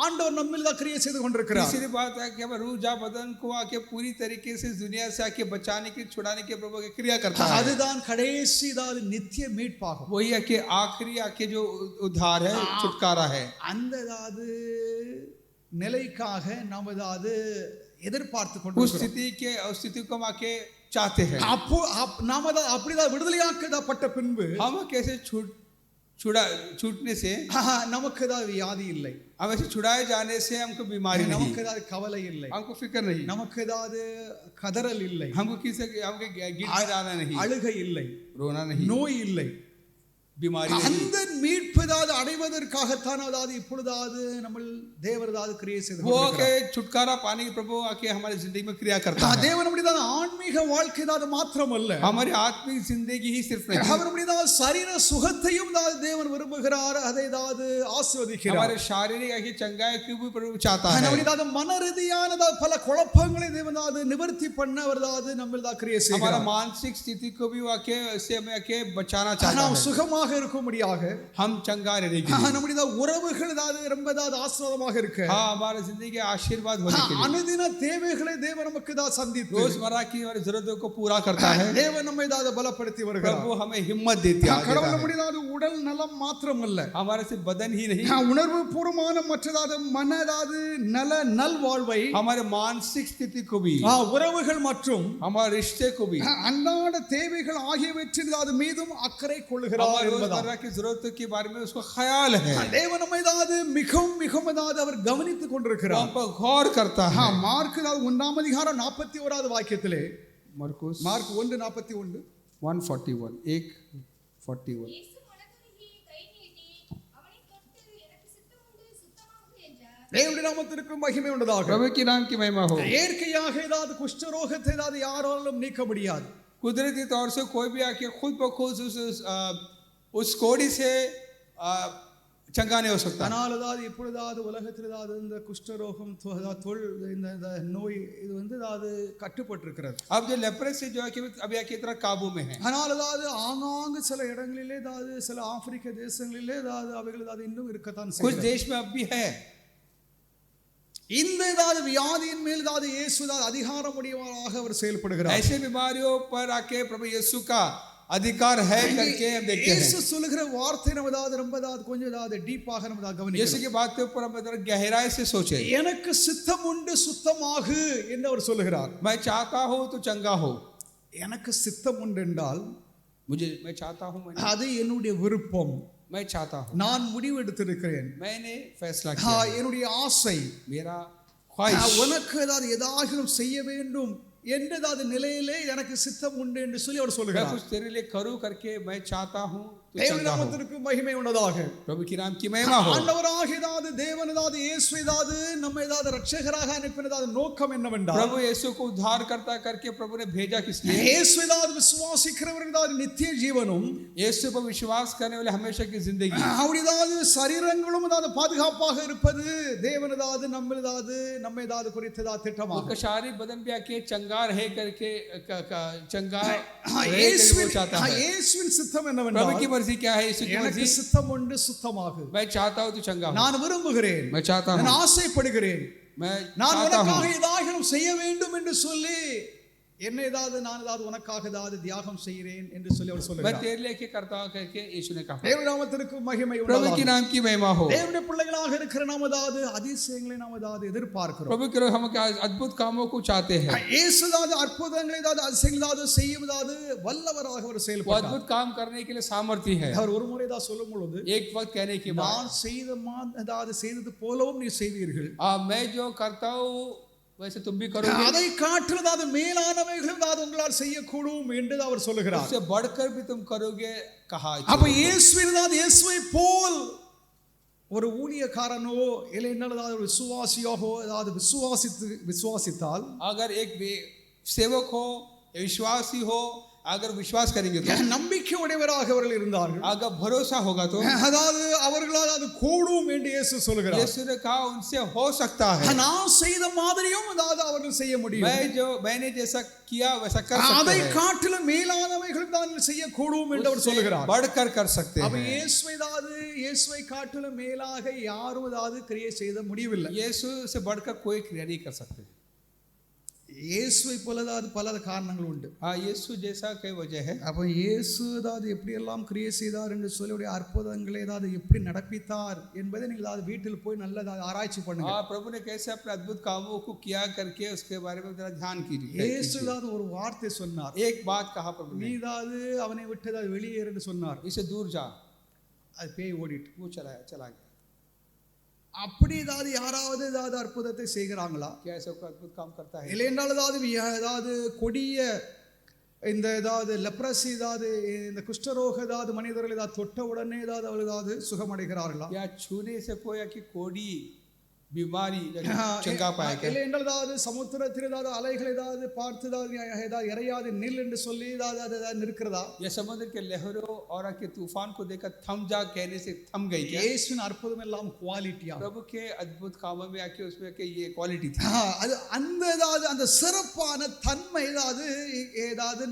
ஆண்டவர் நம்மில் கிரியை செய்து கொண்டிருக்கிறார். तीसरी बात है कि रूह जा बदन को आके पूरी तरीके से दुनिया से आके बचाने की, छुड़ाने के प्रभु की क्रिया करता है। அதுதான் கடைசி நித்திய மீட்பாகும். वही आके आखिरी आके जो उद्धार है, छुटकारा है। அந்த நிலைக்காக நாம் எதிர்பார்த்து उस கொண்டிருக்கிறோம். स्थिति को हम आके चाहते हैं। அப்போ நாம அப்படிதான் விடுதலையாக்கப்பட்ட பின்பு हम कैसे छूटने से நமக்கு வியாதி இல்லை, हम ऐसे छुड़ाए जाने से हमको बीमारी नहीं, நமக்கு கவலை இல்லை, हमको फिक्र नहीं, நமக்கு கதறல் இல்லை, हमको हमको गिड़गिड़ाना नहीं, அழுகை இல்லை, रोना नहीं, நோய் இல்லை, बीमारी அந்த மீட்பு அடைவதற்காகத்தான் இப்பொழுது நம்ம தேவர் கிரியை செய்து वो के छुटकारा पाने के प्रभु आके हमारी जिंदगी में क्रिया करता है। தேவன் நம்முடைய ஆன்மீக வாழ்க்கை மாத்திரமல்ல, हमारी आत्मिक जिंदगी ही सिर्फ नहीं, அவருடைய சரீர சுகத்தையும் தேவன் விரும்புகிறார், அதை ஆசீர்வதிக்கிறார். हमारे शारीरिक आके चंगाई की भी प्रभु चाहता है। நம்முடைய மன ரீதியான பல குழப்பங்களை தேவன் நிவர்த்தி பண்ண அவர் நம்மில் கிரியை செய்கிறார். हमारा मानसिक स्थिति को भी आके से हमें आके बचाना चाहता है। சுகமாக இருக்கும்படியாக, हम चंगा रहने के लिए, நம்முடைய உறவுகள் ரொம்ப ஆசீர்வாதமாக இருக்க, हाँ, हमारे जिंदगी आशीर्वाद होने के लिए, அனுதின தேவைகளை தேவன் நமக்கு சந்தித்து रोजमर्रा की हमारी जरूरतों को पूरा करता है। தேவன் நம்மை பலப்படுத்தி வருகிறார். प्रभु हमें हिम्मत देती है। கடவுள் நம்முடைய உடல் நலம் மாத்திரமல்ல, हमारे सिर्फ बदन ही नहीं, உணர்வு பூர்வமான மற்றது மன நல் வாழ்வை, हमारे मानसिक स्थिति को भी, உறவுகள் மற்றும் हमारे रिश्ते को भी, அன்றாட தேவைகள் ஆகியவற்றின் மீதும் அக்கறை கொள்ளுகிறார் हमारे என்பதால் रोजमर्रा की जरूरतों के बारे में उसको ख्याल है, தேவன் நம்மை மிகவும் அவர் கவனித்துக் கொண்டிருக்கிறார், हम पर गौर करता है। மார்க் 1 41 வாக்கியத்திலே, मरकुस மார்க் 1:41, 141 1:41 இயேசு மனதுருகி கை நீட்டி அவனைத் தொட்டு எனக்கு சித்தமுண்டு சுத்தமாகு என்றார். தேவனுடைய நாமத்திற்கு மகிமை உண்டாக. प्रभु के नाम की महिमा हो। இயற்கையாக குஷ்டரோகத்தை யாராலும் நீக்க முடியாது. कुदरती तौर से कोई भी आके खुद ब खुद उस कोड़ी से चंगा नहीं हो सकता। ஆனால் இப்பொழுது உலகத்தில் இந்த குஷ்டரோகம் இந்த நோய் இது கட்டுப்பட்டிருக்கிறது. अब जो लेप्रेसी जो है कि अभी आके इतना काबू में है। ஆனால் ஆங்காங்கு சில இடங்களிலே சில ஆப்பிரிக்க தேசங்களிலே அவைகள் இன்னும் இருக்கத்தான் कुछ செய்கிறது. देश में अब भी है। இந்த வியாதியின் மேல் இயேசு அதிகாரம் உடையவராக அவர் செயல்படுகிறார். ऐसे बीमारियों पर आके प्रभु यीशु का अधिकार है करके हम देखते हैं। यीशु சொல்லுகிற வார்த்தை நம்ம ரொம்ப கொஞ்சம் டீப்பாக நம்ம கவனிக்கணும். यीशु की बात के ऊपर हम गहराई से सोचें। எனக்கு சித்தம் உண்டு சுத்தமாகு என்று அவர் சொல்லுகிறார். मैं चाहता हूं तो चंगा हो। எனக்கு சித்தம் உண்டு என்றால் मैं चाहता हूं, அது என்னுடைய விருப்பம், मैं चाहता हूं, நான் முடிவு எடுத்திருக்கிறேன், मैंने फैसला किया, என்னுடைய ஆசை, मेरा ख्वाहिश உனக்கு ஏதாவது செய்ய வேண்டும் என்ற நிலையிலே எனக்கு சித்தம் உண்டு என்று சொல்லி அவர் मैं சொல்லுகிறார். कुछ तेरे लिए करूं करके मैं चाहता हूं तू தேவ चंगा हो। நாமத்திற்கு மகிமை உண்டதாக. प्रभु की नाम की महिमा हो। ஆண்டவராகிய தேவன் இயேசு நம்மை இரட்சகராக அனுப்பின நோக்கம் என்னவென்றால், प्रभु यीशु को उद्धारकर्ता करके प्रभु ने भेजा किस लिए? இயேசு விசுவாசிக்கிறவர்கள் நித்திய ஜீவனும், यीशु पर विश्वास करने वाले हमेशा की जिंदगी, அவருடைய சரீரங்களும் பாதுகாப்பாக இருப்பது தேவன் நம்மை குறித்த திட்டமாகும். उनका शारीरिक बदन भी आके चंगा रहे करके चंगा रहे करके वो चाहता है। இயேசுவின் சித்தம் प्रभु என்னவென்றால், की मर्जी क्या है? यीशु की எனக்கு मर्जी, சித்தம் உண்டு, சுத்தமாகு. मैं चाहता हूं तू चंगा हो। நான் விரும்புகிறேன், मैं चाहता हूं, நான் ஆசைப்படுகிறேன், मैं நான் चाहता உனக்காக हूं, ஏதாவது செய்ய வேண்டும் என்று சொல்லி என்ன நான் உனக்காக தியாகம் செய்கிறேன் என்று சொல்லி அவர் मैं சொல்லுகிறார். तेरे लिए क्या करता हूं करके यीशु ने कहा। தேவ நாமத்திற்கு மகிமை प्रभु की உண்டாவதாக. नाम की महिमा हो। தேவனுடைய பிள்ளைகளாக இருக்கிற நாம் அதிசயங்களை நாம் எதிர்பார்க்கிறோம். प्रभु के लोग हम अद्भुत कामों को चाहते हैं। இயேசு அற்புதங்களை அதிசயங்களை செய்யுவதாவது வல்லவராக அவர் वो செயல்பட்டார். अद्भुत काम करने के लिए सामर्थ्य है। அவர் ஒரு முறை சொல்லும் பொழுது, एक वक्त कहने के बाद, நான் செய்தது போலவும் நீ செய்வீர்கள், मैं जो करता हूँ वैसे तुम भी करोगे, அதை காட்டிலும் மேலானவைகளும் உங்களால் செய்யக்கூடும் என்று அவர் சொல்லுகிறார். उससे बढ़कर भी तुम करोगे कहा। அப்ப இயேசுவை போல் ஒரு ஊழியக்காரனோ இல்லை ஒரு விசுவாசியோ விசுவாசித்தால், अगर एक सेवक हो या विश्वासी हो, अगर विश्वास करेंगे तो, நம்பிக்கை உடையவராக அவர்கள் இருந்தார்கள், अगर भरोसा होगा तो, அவர்களால் கூடும் என்று இயேசு சொல்கிறார். यीशु ने कहा उनसे हो सकता है। நான் செய்த மாதிரியும் அவர்கள் செய்ய முடியும், मैंने जैसा किया वैसा कर सकते அதை हैं, காட்டிலும் மேலானவைகள் தான் செய்யக்கூடும் என்று அவர் उससे சொல்கிறார். बढ़कर कर सकते அப்ப हैं। இயேசுவை காட்டிலும் மேலாக யாரும் கிரியை செய்ய முடியவில்லை. यीशु से बढ़कर कोई क्रिया नहीं कर सकते। இயேசுவை போல பல காரணங்கள் உண்டு. हाँ, यीशु जैसा कई वजह है। அப்ப இயேசு எப்படி எல்லாம் கிரியை செய்தார் என்று சொல்லி அற்புதங்களை எப்படி நடப்பித்தார் என்பதை நீங்கள் வீட்டில் போய் நல்ல ஆராய்ச்சி பண்ணுங்க. हाँ, प्रभु ने कैसे अपने अद्भुत कामों को किया करके उसके बारे में जरा ध्यान कीजिए। இயேசு ஒரு வார்த்தை சொன்னார், एक बात कहा प्रभु நீ ने, அவனை விட்டு வெளியேறு என்று சொன்னார். इसे दूर जा, அது பேய் ஓடிட்டு. वो चला गया। அப்படி யாராவது அற்புதத்தை செய்கிறாங்களா? क्या ऐसा कोई अद्भुत काम करता है? இல்லை என்றால் கொடிய இந்த லெப்ரசி இந்த குஷ்டரோக மனிதர்கள் தொட்ட உடனே அவர்கள் சுகமடைகிறார்களா? या छूने से कोई कि कोड़ी बीमारी चंगा पाएगा? இல்லை என்றால் சமுத்திரத்தில் அலைகள் பார்த்து இறையாது நில் என்று சொல்லி நிற்கிறதா? या समुद्र के लहरों और के तूफान को देखकर थम जा कहने से थम गई क्या? இயேசுவின் அற்புதம் எல்லாம் குவாலிட்டியா? प्रभु के अद्भुत कामों में आके उसमें के ये क्वालिटी थी। அது அந்த சிறப்பான தன்மை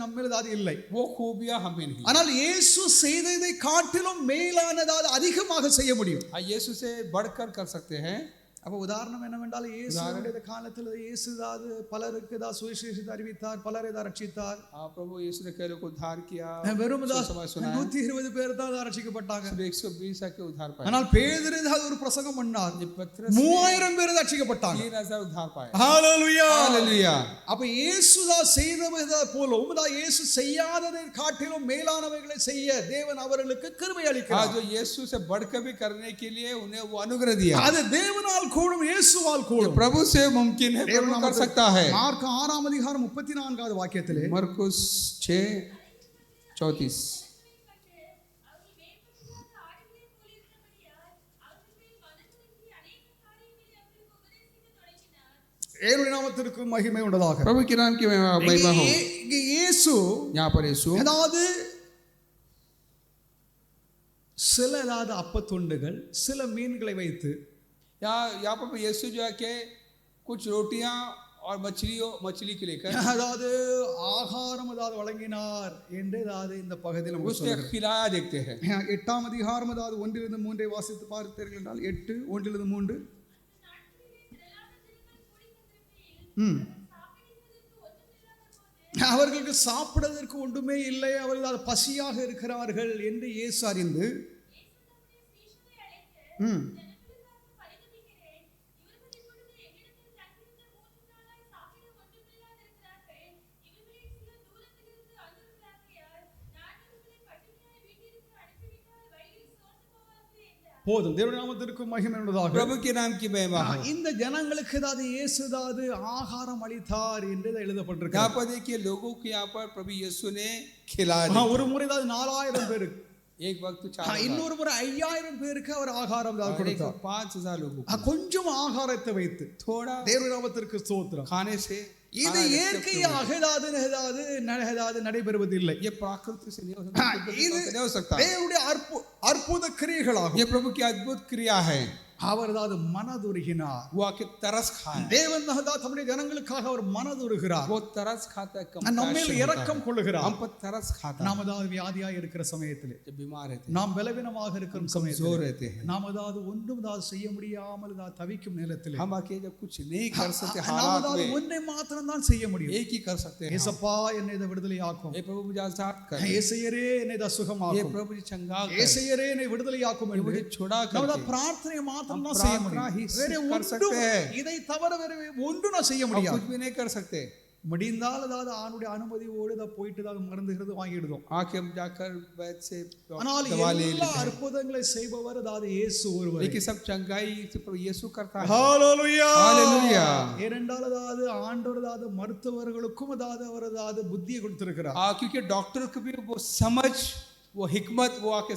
நம்மில் இல்லை. वो खूबियां हमें नहीं। ஆனால் இயேசு செய்ததை காட்டிலும் மேலானதாக அதிகமாக செய்ய முடியும். यीशु से बढ़कर कर सकते हैं। அப்ப உதாரணம் என்னவென்றால் இயேசுவுடைய காலத்தில் இயேசு பலருக்கு சுவிசேஷத்தை அறிவித்தார், பலரை ரட்சித்தார். प्रभु यीशु ने कई लोगों को उद्धार किया, வெறும் 120 பேர் தான் ரட்சிக்கப்பட்டாங்க. 120 के उद्धार पाए। ஆனால் பேதுரு ஒரு பிரசங்கம் பண்ணார், 3000 பேர் ரட்சிக்கப்பட்டாங்க. 3000 उद्धार पाए। ஹalleluya, हालेलुया। அப்ப இயேசு செய்ததை போலவும் இயேசு செய்யாததை காட்டிலும் மேலானவைகளை செய்ய தேவன் அவர்களுக்கு கிருபை அளிக்கிறார். जो यीशु से बढ़कर भी करने के लिए उन्हें वो अनुग्रह दिया। அது தேவனால் கூடும், இயேசுவால் கூடும். प्रभु से मुमकिन है, प्रभु कर सकता है। மார்க் 6ஆம் அதிகாரம் 34வது வாக்கியத்திலே, मरकुस 6:34, தேவனுடைய நாமத்திற்கு மகிமை உண்டதாக. प्रभु के नाम की महिमा हो। இங்கே இயேசு यहाँ पर यीशु சில அப்பத்துண்டுகள் சில மீன்களை வைத்து, यहाँ पर यीशु जो है कि कुछ रोटियां और मछली के लेकर ஆகாரம் வழங்கினார் என்று இந்த பகுதியில் उसने खिलाया देखते हैं। 8ஆம் அதிகாரம் 1-3 வாசித்து பார்த்தீர்கள் என்றால் 8:1-3. அவர்களுக்கு சாப்பிடுவதற்கு ஒன்றுமே இல்லை, அவர்கள் பசியாக இருக்கிறார்கள் என்று இயேசு அறிந்து போதும். தேவனுடைய நாமத்திற்கு மகிமை உண்டாவதாக. प्रभु के नाम की महिमा हो। இந்த ஜனங்களுக்கு ஏதாவது இயேசு ஏதாவது ஆகாரம் அளித்தார் என்று எழுதப்பட்டிருக்கு. यहाँ पर देखिए लोगों को यहाँ पर प्रभु यीशु ने खिला ஒரு முறை ஏதாவது 4000 பேருக்கு, एक वक्त 4,000 இன்னொரு முறை 5000 பேருக்கு அவர் ஆகாரம் கொடுத்தார். 5,000 लोगों को கொஞ்சம் ஆகாரத்தை வைத்து थोड़ा தேவனுடைய நாமத்திற்கு ஸ்தோத்திரம். खाने से இது இயற்கையாக ஏதாவது நடைபெறுவதில்லை. ये प्राकृतिक से नहीं हो सकता, नहीं हो सकता। தேவனுடைய அற்புத கிரியைகளாகும். ये प्रभु की अद्भुत क्रिया है। அவர் ஏதாவது மனதுருகினார். वो आके तरस खाए, தேவன் தம்முடைய ஜனங்களுக்காக அவர் மனதுருகிறார். वो तरस खाता है, நம்மேல் இரக்கம் கொள்ளுகிறார். हम पर तरस खाता है। நாம் ஏதாவது வியாதியாக இருக்கிற சமயத்திலே, जब बीमार रहते हैं, நாம் பலவீனமாக இருக்கிற जोर சமயத்திலே, रहते हैं, நாம் ஏதாவது ஒன்றும் செய்ய முடியாமல் தவிக்கும் நேரத்திலே, हम आके जब कुछ नहीं कर सकते நாம் हालात ஏதாவது में, ஒன்றை மாத்திரம் தான் செய்ய முடியும். एक ही कर सकते हैं। ஏசப்பா என்னை விடுதலையாக்கும். ये प्रभु मुझे आजाद कर, ஏசையரே என்னை ये சுகமாக்கும். प्रभु मुझे चंगा कर, ஏசையரே என்னை விடுதலையாக்கும் ये என்று मुझे छुड़ा நாம் कर, பிரார்த்தனை மாத்திரம் தான் हम செய்ய प्रार्थना முடியும். ही வேற कर ஒன்றும் सकते हैं, இதை தவிர வேற ஒன்றும் நான் செய்ய हम முடியாது. कुछ भी नहीं कर सकते। முடிந்தால் ஏதாவது ஆணுடைய அனுமதியோடு போயிட்டு ஏதாவது மருந்துகிறது வாங்கிடுதோம். आके हम जाकर वैद्य से ஆனால் दवा ले எல்லா लेते हैं, அற்புதங்களை செய்பவர் அதாவது இயேசு ஒருவர். लेकिन सब चंगाई से प्रभु यीशु करता है। ஹalleluya हालेलुया। ஏனென்றால் அதாவது ஆண்டவர் அதாவது மருத்துவர்களுக்கும் அதாவது அவர் அதாவது புத்தியை கொடுத்திருக்கிறார். क्योंकि डॉक्टर को भी वो समझ, वो हिकमत, वो आके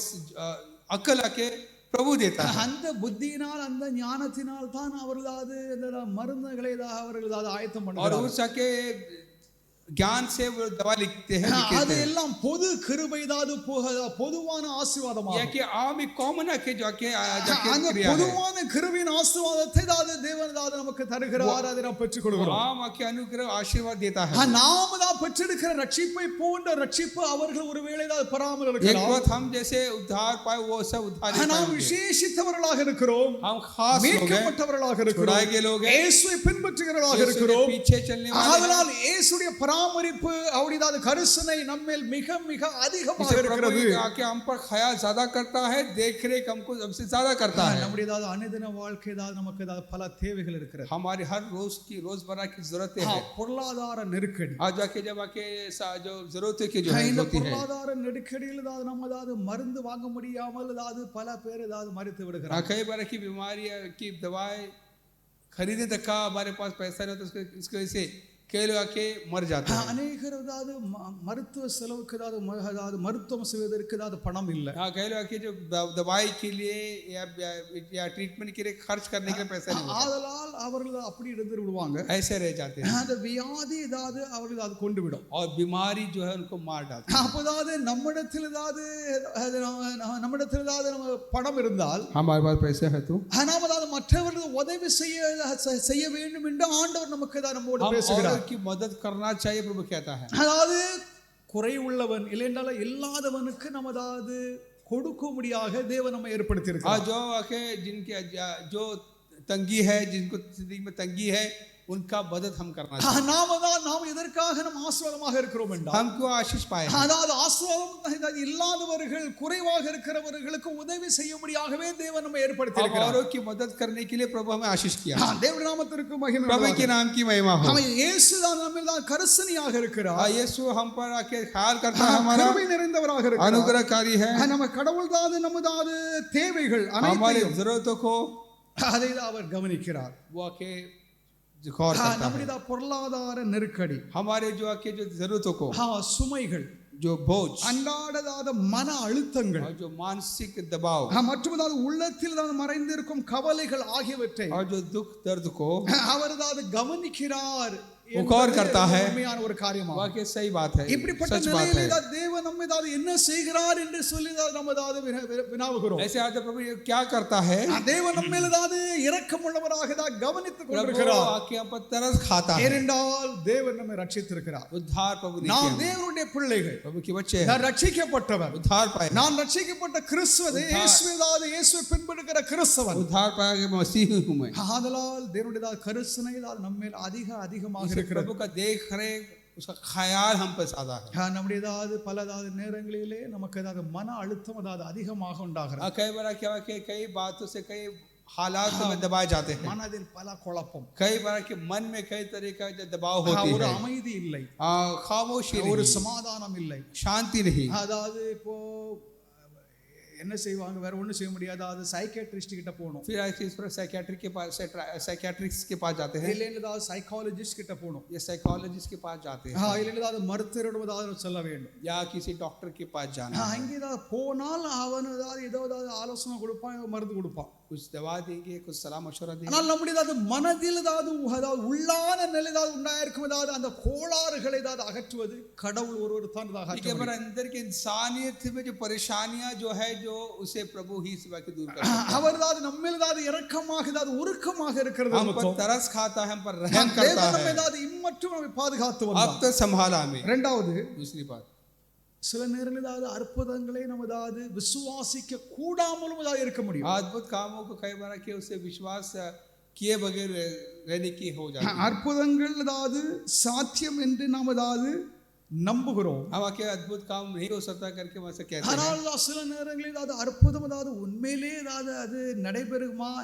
अकल आके प्रभु देता है। அந்த புத்தியினால் அந்த ஞானத்தினால் தான் அவர்கள் அதாவது இந்த மருந்துகளை அவர்கள் அதாவது ஆயத்தம் और பண்ணுகிறார்கள். उस आके ज्ञान से वो दवा लिखते हैं, அது எல்லாம் பொது கிருபை அதாவது பொதுவான या ஆசீர்வாதமாகும். कि आम एक कॉमन आके जाके அந்த क्रिया है। பொதுவான கிருபையின் ஆசீர்வாதத்தை அதாவது தேவன் அதாவது நமக்கு தருகிறார். அதை நாம் பெற்றுக் वो கொள்கிறோம். आम आके अनुग्रह आशीर्वाद देता है। நாம தான் பெற்றெடுக்கிற ரட்சிப்பை போன்ற ரட்சிப்பு அவர்கள் ஒருவேளை ஏதாவது பெறாமல் एक இருக்கலாம். बात हम जैसे उद्धार पाए वो सब उद्धार नहीं நாம் पाएंगे। விசேஷித்தவர்களாக இருக்கிறோம். हम खास लोग हैं, மீட்கப்பட்டவர்களாக இருக்கிறோம். छुड़ाए गए लोग हैं, இயேசுவை பின்பற்றுகிறவர்களாக यीशु के இருக்கிறோம். पीछे चलने वाले हैं। அதனால் இயேசுடைய பராமரிப்பு அவருடைய கருசனை நம்மேல் மிக மிக அதிகமாக इसे இருக்கிறது. प्रभु आके हम पर ख्याल ज्यादा करता है, देख रेख हमको हमसे ज्यादा करता है। நம்முடைய அனுதின வாழ்க்கை நமக்கு பல தேவைகள் இருக்கிறது. हमारी हर रोज की रोजमर्रा की जरूरतें हैं। பொருளாதார நெருக்கடி, आज जाके जब आके जो जरूरतें की जो है இந்த होती है, பொருளாதார நெருக்கடியில் நம்ம மருந்து வாங்க முடியாமல் பல பேர் மறித்து விடுகிறார். कई बार की बीमारी की दवाएं खरीदने तक का हमारे पास पैसा नहीं होता, इसकी वजह से कई लोग आके मर जाते हैं। அநேகர் மருத்துவ செலவுக்கு மருத்துவம் செய்வதற்கு பணம் இல்லை. कई लोग आके जो दवाई के लिए या ट्रीटमेंट के लिए खर्च करने के लिए पैसा नहीं होता, ஆதலால் அவர்கள் அப்படி இருந்து விடுவாங்க. ऐसे रह जाते हैं அந்த வியாதி அவர்கள் கொண்டு விடும். और बीमारी जो है उनको मार डालती है। அப்போதாவது நம்மிடத்தில் நம்ம பணம் இருந்தால் हमारे पास पैसे है तो நாம் மற்றவர்கள் உதவி செய்ய வேண்டும் என்று ஆண்டவர் நமக்கு நம்மோடு हम பேசுகிறார். औरों की मदद करना चाहिए, प्रभु कहता है। அதாவது குறை உள்ளவன் இல்லைஎன்றால் இல்லாதவனுக்கு நம்ம கொடுக்கும்படியாக தேவன் நம்ம ஏற்படுத்தி இருக்கிறார். जो आके जिनके जो तंगी है, जिनको जिंदगी में तंगी है, उनका मदद हम करना चाहिए। நாம் எதற்காக நம்ம ஆசீர்வாதமாக இருக்கிறோம் என்றால் हम क्यों आशीष पाए हैं? அதாவது ஆசீர்வாதம் இல்லாதவர்கள் குறைவாக இருக்கிறவர்களுக்கு உதவி செய்யும்படியாகவே தேவன் நம்ம ஏற்படுத்தி हम இருக்கிறார். औरों की मदद करने के लिए प्रभु हमें आशीष किया। தேவனுடைய நாமத்திற்கு மகிமை प्रभु के உண்டாவதாக. नाम की महिमा हो। அவன் இயேசு நம்மில் கருசனையாக இருக்கிறார். यीशु हम पर आके ख्याल करता है, हमारा கிருபை நிறைந்தவராக இருக்கிறார். अनुग्रहकारी है। நம்ம கடவுள் நமது தேவைகள் हमारी அனைத்தையும் जरूरतों को அதை அவர் கவனிக்கிறார். वो आके गौर करता है। நம்முடைய பொருளாதார நெருக்கடி, हमारे जो आके जो जरूरतों को, சுமைகள், जो बोझ அன்றாட மன அழுத்தங்கள், और जो मानसिक दबाव, மற்றும் உள்ளத்தில் மறைந்திருக்கும் கவலைகள் ஆகியவற்றை और जो दुख दर्द को அவர் கவனிக்கிறார். वो गौर करता है। உண்மையான ஒரு காரியமா वाकई सही बात है, இப்படிப்பட்ட सच बात है। நிலையில தேவன் நம்மை என்ன செய்கிறார் என்று சொல்லி நம்ம வினாவுகிறோம். ऐसे आज प्रभु ये क्या करता है? தேவன் நம்ம மேல் இரக்கம் உள்ளவராக கவனித்துக் प्रभु கொண்டிருக்கிறார். आके हम पर तरस खाता है। ஏனென்றால் தேவன் நம்மை ரட்சித்திருக்கிறார். उद्धार प्रभु ने நாம் किया। தேவனுடைய பிள்ளைகள், प्रभु के बच्चे हैं, நான் ரட்சிக்கப்பட்டவன், उद्धार पाए, நான் ரட்சிக்கப்பட்ட கிறிஸ்துவ இயேசுவை பின்பற்றுகிற கிறிஸ்தவன். उद्धार पाए के मसीह हूं मैं। ஆதலால் தேவனுடைய கருசனை நம்ம மேல் அதிகமாக இருக்கிறது. प्रभु का देख रहे, उसका ख्याल हम पर ज्यादा है। நம்முடைய பல நேரங்களிலே நமக்கு மன அழுத்தம் அதிகமாக உண்டாகிறது. कई बार क्या कि कई बातों से कई हालात में दबाए जाते हैं। மனதில் பல குழப்பம், कई बार के मन में कई तरह का जो दबाव होती ஒரு है, அமைதி இல்லை, खामोशी ஒரு नहीं, சமாதானம் இல்லை. शांति नहीं। அதாவது இப்போ என்ன செய்வாங்க, வேற ஒன்றும் செய்ய முடியாது, அது சைக்காட்ரிஸ்ட் கிட்ட போகணும், फिर इस पर साइकियाट्रिस्ट के पास जाते हैं இல்லைன்னு ஏதாவது சைக்காலஜிஸ்ட் கிட்ட போகணும், या साइकोलॉजिस्ट के पास जाते हैं இல்லைன்னு ஏதாவது மருத்துவரிடம் ஏதாவது சொல்ல வேண்டும். या किसी डॉक्टर के पास जाना है। அங்கே ஏதாவது போனால் அவன் ஏதாவது ஆலோசனை கொடுப்பான், மருந்து கொடுப்பான். कुछ दवा देंगे, कुछ सलाह मशवरा देंगे। ஆனால் நம்முடைய ஏதாவது மனதில் ஏதாவது உள்ளான நிலை ஏதாவது உண்டாயிருக்கும், ஏதாவது அந்த கோளாறுகளை ஏதாவது அகற்றுவது கடவுள் ஒருவர் தான் लेकिन हमारे अंदर के इंसानियत में जो परेशानियां जो है, जो उसे प्रभु ही सिवा के दूर करता है। அவர் ஏதாவது நம்மில் ஏதாவது இரக்கமாக ஏதாவது உருக்கமாக இருக்கிறது, हम पर तरस खाता है, हम पर रहम करता है, ஏதாவது இம்மற்றும் நம்மை பாதுகாத்து வந்தார். अब तक संभाला हमें। இரண்டாவது, दूसरी बात, சில நேரங்களில் ஏதாவது அற்புதங்களை நம்ம ஏதாவது விசுவாசிக்க கூடாமலும் ஏதாவது இருக்க முடியும். अद्भुत कामों को कई बार कि उसे विश्वास किए बगैर रहने की हो जाती है। அற்புதங்கள் ஏதாவது சாத்தியம் என்று நாம் ஏதாவது நம்புகிறோம், हम आके अद्भुत काम नहीं हो सकता करके वहां से कहते हैं। ஆனால் சில நேரங்களில் ஏதாவது அற்புதம் ஏதாவது உண்மையிலே ஏதாவது அது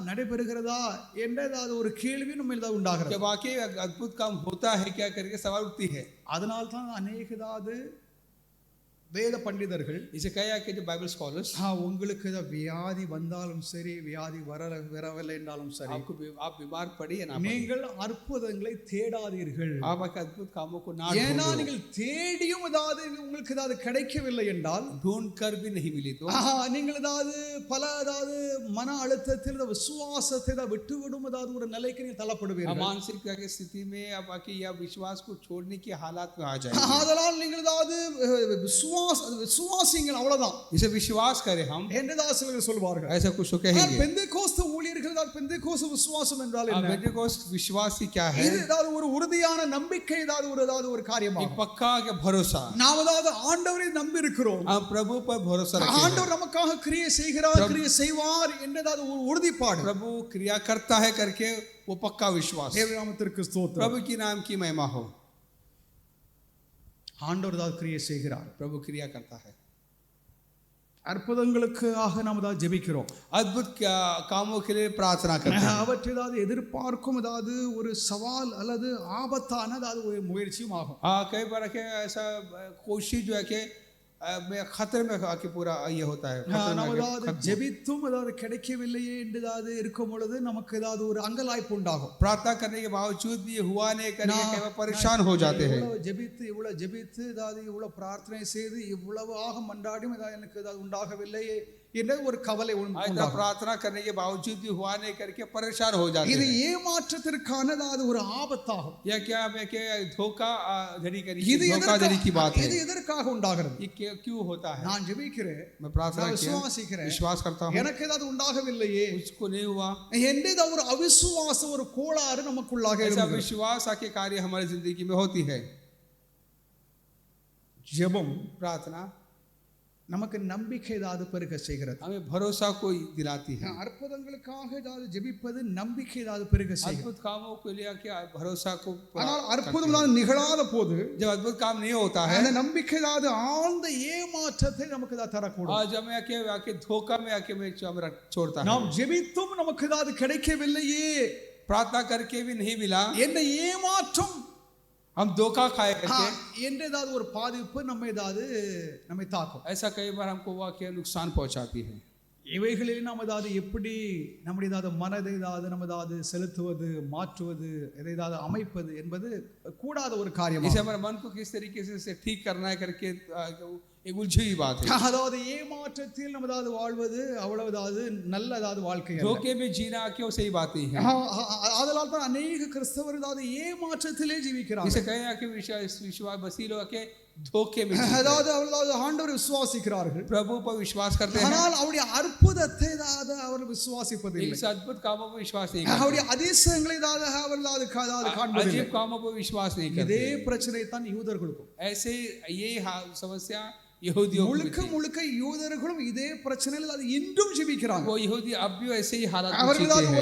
நடைபெறுகிறதா என்ற ஏதாவது ஒரு கேள்வி நம்ம ஏதாவது உண்டாகிறது. जब वाकई अद्भुत काम होता है क्या करके सवाल उठती है। அதனால் தான் अनेक ஏதாவது வேத பண்டிதர்கள் इसे कहा कि जो बाइबल स्कॉलर्स, உங்களுக்கு ஏதாவது வியாதி வந்தாலும் சரி, வியாதி வரவில்லை என்றாலும் சரி, आप बीमार पड़ी या ना, நீங்கள் அற்புதங்களை தேடாதீர்கள். आप अद्भुत कामों को ना ஏன்னா ढूंढो। நீங்கள் தேடியும் ஏதாவது உங்களுக்கு ஏதாவது கிடைக்கவில்லை என்றால், ढूंढ कर भी नहीं मिली तो நீங்கள் ஏதாவது ஏதாவது மன அழுத்தத்தில் விசுவாசத்தை விட்டுவிடும் ஏதாவது ஒரு நிலைக்கு நீங்கள் தள்ளப்படுவீர்கள். मानसिक स्थिति में आप आके या विश्वास को छोड़ने के हालात में आ जाएंगे। அதனால் நீங்கள் ஏதாவது விசுவாசிங்கள், அவ்வளவுதான், इसे विश्वास करें हम, என்றுதான் சிலர் சொல்வார்கள். ऐसा कुछ कहेंगे। பெந்தேகோஸ்து ஊழியர்கள் பெந்தேகோஸ்து விசுவாசம் என்றால் என்ன? पेंटेकोस्ट विश्वास ही क्या है? இது ஏதாவது ஒரு உறுதியான நம்பிக்கை, ஏதாவது ஒரு காரியமா, एक पक्का के भरोसा। நாம் ஏதாவது ஆண்டவரை நம்பி இருக்கிறோம், हम प्रभु पर भरोसा रखते हैं। ஆண்டவர் நமக்காக கிரியை செய்கிறார், கிரியை செய்வார் என்றதாவது ஒரு உறுதிப்பாடு, प्रभु क्रिया करता है करके वो पक्का विश्वास। தேவ நாமத்திற்கு ஸ்தோத்திரம். प्रभु की नाम की महिमा हो। ஆண்டவர் ஏதாவது கிரியை செய்கிறார், प्रभु क्रिया करता है। அற்புதங்களுக்காக நாம் ஏதாவது ஜெபிக்கிறோம், अद्भुत कामों के लिए प्रार्थना करते हैं। அவற்றை ஏதாவது எதிர்பார்க்கும் ஏதாவது ஒரு சவால் அல்லது ஆபத்தான ஏதாவது ஒரு முயற்சியும் ஆகும். कई बार के ऐसा कोशिश जो है कि मैं खतरे में आके पूरा ये होता है। நாம் ஏதாவது ஜெபித்தும் ஏதாவது கிடைக்கவில்லையே என்று ஏதாவது இருக்கும் பொழுது நமக்கு ஏதாவது ஒரு அங்கலாய்ப்பு உண்டாகும். प्रार्थना करने के बावजूद भी हुआ नहीं करके कई बार परेशान हो जाते हैं। இவ்வளவு ஜெபித்து ஏதாவது இவ்வளவு பிரார்த்தனை செய்து இவ்வளவு ஆக மன்றாடியும் ஏதாவது எனக்கு ஏதாவது உண்டாகவில்லையே என்ற ஒரு கவலை உண்டாகும். प्रार्थना करने के बावजूद भी हुआ नहीं करके परेशान हो जाते இது हैं। ஏமாற்றத்திற்கான ஏதாவது ஒரு ஆபத்தாகும். या क्या मैं क्या धोखाधड़ी की बात है? இது எதற்காக உண்டாகிறது? ये क्यों होता है? நான் ஜெபிக்கிறேன், मैं प्रार्थना விசுவாசிக்கிறேன், विश्वास करता हूँ, எனக்கு ஏதாவது உண்டாகவில்லையே, उसको नहीं हुआ, என்ற ஒரு அவிசுவாச ஒரு கோளாறு நமக்குள்ளாக ऐसा இருக்கிறது. विश्वास आके कार्य हमारी जिंदगी में होती है। ஜெபம் प्रार्थना நமக்கு நம்பிக்கை ஏதாவது பெருக செய்கிறது, हमें भरोसा को दिलाती है। அற்புதங்களுக்காக ஏதாவது ஜெபிப்பது நம்பிக்கை ஏதாவது பெருக செய்கிறது. अद्भुत कामों के लिए क्या भरोसा को, ஆனால் அற்புதம் ஏதாவது நிகழாத போது, जब अद्भुत काम नहीं होता है, அந்த நம்பிக்கை ஏதாவது ஆழ்ந்த ஏமாற்றத்தை நமக்கு ஏதாவது தரக்கூடும். आज हमें आके धोखा में आके में छोड़ता है। நாம் ஜெபித்தும் நமக்கு ஏதாவது கிடைக்கவில்லையே, प्रार्थना करके भी नहीं मिला, என்ன ஏமாற்றம், हम धोखा खाए करके, என்ற ஏதாவது ஒரு பாதிப்பு நம்மை தாக்கும். ऐसा कई बार हमको हुआ कि नुकसान पहुंचाती है। இவைகளில் நாம் ஏதாவது எப்படி நம்முடைய ஏதாவது மனதை நம்ம ஏதாவது செலுத்துவது, மாற்றுவது, எதை ஏதாவது அமைப்பது என்பது கூடாத ஒரு காரியம். इसे हमारे मन को किस तरीके से ठीक करना है करके एक उलझी हुई बात है। அதாவது ஏமாற்றத்தில் நம்ம ஏதாவது வாழ்வது அவ்வளவு ஏதாவது நல்ல ஏதாவது வாழ்க்கை அல்ல. धोखे में जीना क्यों सही बात नहीं है। அதனால் தான் अनेक கிறிஸ்தவர்கள் ஏதாவது ஏமாற்றத்திலே ஜீவிக்கிறார்கள். इसे कहे कि विश्वास बसी लोग के धोखे में, அதாவது அவர்கள் ஆண்டவரை விசுவாசிக்கிறார்கள், प्रभु पर विश्वास करते हैं, ஆனால் அவருடைய அற்புதத்தை அவர்கள் விசுவாசிப்பதில்லை, इस अद्भुत कामों पर विश्वास नहीं करते, அவருடைய அதிசயங்களை அவர்கள் காண்பதில்லை. अजीब कामों पर विश्वास नहीं करते। இதே பிரச்சனை தான் யூதர்களுக்கும். ऐसे ये समस्या यहूदियों முழுக்க யூதர்களும் இதே பிரச்சனையில் அது இன்றும் ஜீவிக்கிறாங்க. वो यहूदी अब भी ऐसे ही हालात में அவர்கள் जीते हैं।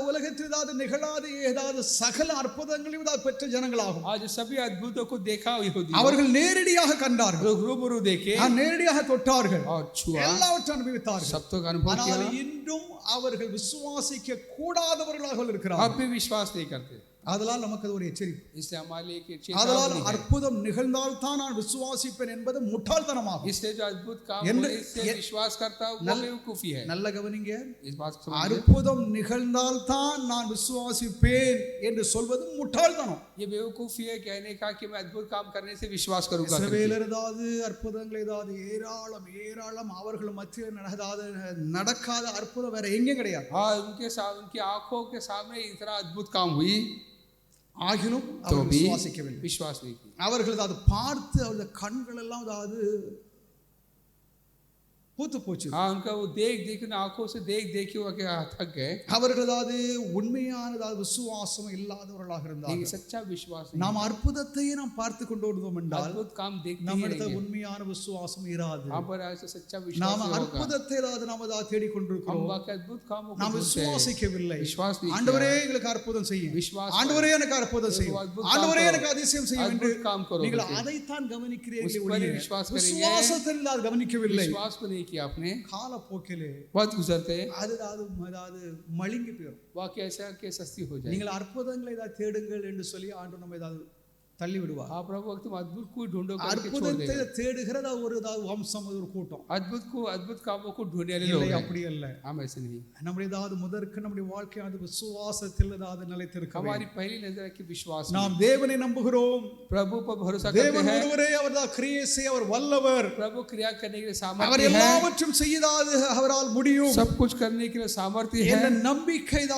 உலகத்தில் ஏதாவது நிகழாத ஏதாவது சகல அற்புதங்களையும் பெற்ற ஜனங்களாகும். आज सभी अद्भुतों को देखा यहूदी, அவர்கள் நேரடியாக கண்டார்கள், रूबरू देखे, நேரடியாக தொட்டார்கள், और छुआ, எல்லாவற்றையும் அனுபவித்தார்கள். सब तो अनुभव किया, ஆனால் இன்றும் அவர்கள் விசுவாசிக்க கூடாதவர்களாக இருக்கிறார்கள். अब भी विश्वास नहीं करते. அதனால் நமக்கு அது ஒரு எச்சரிப்பு. इसलिए हमारे लिए एक அதனால் चेतावनी है। அற்புதம் நிகழ்ந்தால் தான் நான் விசுவாசிப்பேன் என்பது முட்டாள்தனமாகும். इसलिए जो अद्भुत काम என்ன- होने से विश्वास करता हूं वो नल- बेवकूफी है। நல்ல கவனிங்க, इस बात को समझिए। அற்புதம் நிகழ்ந்தால் தான் நான் விசுவாசிப்பேன் என்று சொல்வது முட்டாள்தனம். ये बेवकूफी है कहने का कि मैं अद्भुत काम करने से विश्वास करूंगा करके। இஸ்ரவேலர் ஏதாவது அற்புதங்கள் ஏதாவது ஏராளம் ஏராளம் அவர்கள் மத்தியில் நடக்காத அற்புதம் வேற எங்கேயும் கிடையாது. हाँ, उनकी आंखों के सामने इतना अद्भुत काम हुई ஆகிலும் तो அவர்கள் भी விசுவாசிக்கவில்லை. विश्वास नहीं किया। அவர்கள் அதை பார்த்து அவருடைய கண்கள் எல்லாம் அதாவது பூத்து போச்சு. हाँ, उनका वो देख देख आंखों से देख देख के वो क्या थक गए। அவர்கள் அதாவது உண்மையான விசுவாசம் இல்லாதவர்களாக लेकिन இருந்தார்கள். सच्चा विश्वास नहीं। நாம் அற்புதத்தையே நாம் பார்த்து கொண்டு வருவோம் என்றால் अद्भुत काम देखते ही நம்மிடத்தில் रहेंगे। உண்மையான விசுவாசம் இராது. वहाँ पर ऐसे सच्चा विश्वास நாம் नहीं होगा। அற்புதத்தை நாம் அதாவது हम தேடிக்கொண்டிருக்கிறோம். वाकई अद्भुत कामों को நாம் ढूंढते हैं। விசுவாசிக்கவில்லை. विश्वास नहीं ஆண்டவரே किया। எங்களுக்கு அற்புதம் செய்யும், विश्वास ஆண்டவரே எனக்கு அற்புதம் செய்யும், अद्भुत ஆண்டவரே काम எனக்கு அதிசயம் செய்யும் என்று अद्भुत काम करो நீங்கள் करके। அதைத்தான் கவனிக்கிறீர்கள் उस पर ஒழிய विश्वास करेंगे। விசுவாசத்தில் அது கவனிக்கவில்லை. विश्वास को नहीं किया आपने। காலப்போக்கிலே बहुत गुजरते அதாவது மழுங்கி போயிடும். वाकई ऐसा कि सस्ती हो जाए। நீங்கள் அற்புதங்களை ஏதாவது தேடுங்கள் என்று சொல்லி ஆண்டவர் நம்ம ஏதாவது தள்ளி விடுவார். आप प्रभु वक्त में अद्भुत को ढूंढो करके छोड़ அற்புதத்தை देगा। தேடுகிறதா ஒரு வம்சம், ஒரு கூட்டம். अद्भुत कामों को ढूंढने वाले लोग இல்லை, हैं। அப்படி அல்ல. हम ऐसे नहीं। நம்முடைய முதற்கு நம்முடைய வாழ்க்கையானது விசுவாசத்தில் நிலைத்திருக்க हमारी வேண்டும். पहली नजर है कि विश्वास में। நாம் தேவனை நம்புகிறோம். प्रभु पर भरोसा करते தேவன் हैं। ஒருவரே அவர் கிரியை செய்ய அவர் வல்லவர். प्रभु क्रिया करने के लिए அவர் सामर्थ्य है। எல்லாவற்றும் செய்யாது அவரால் முடியும் सब कुछ करने के लिए सामर्थ्य என்ற है। நம்பிக்கை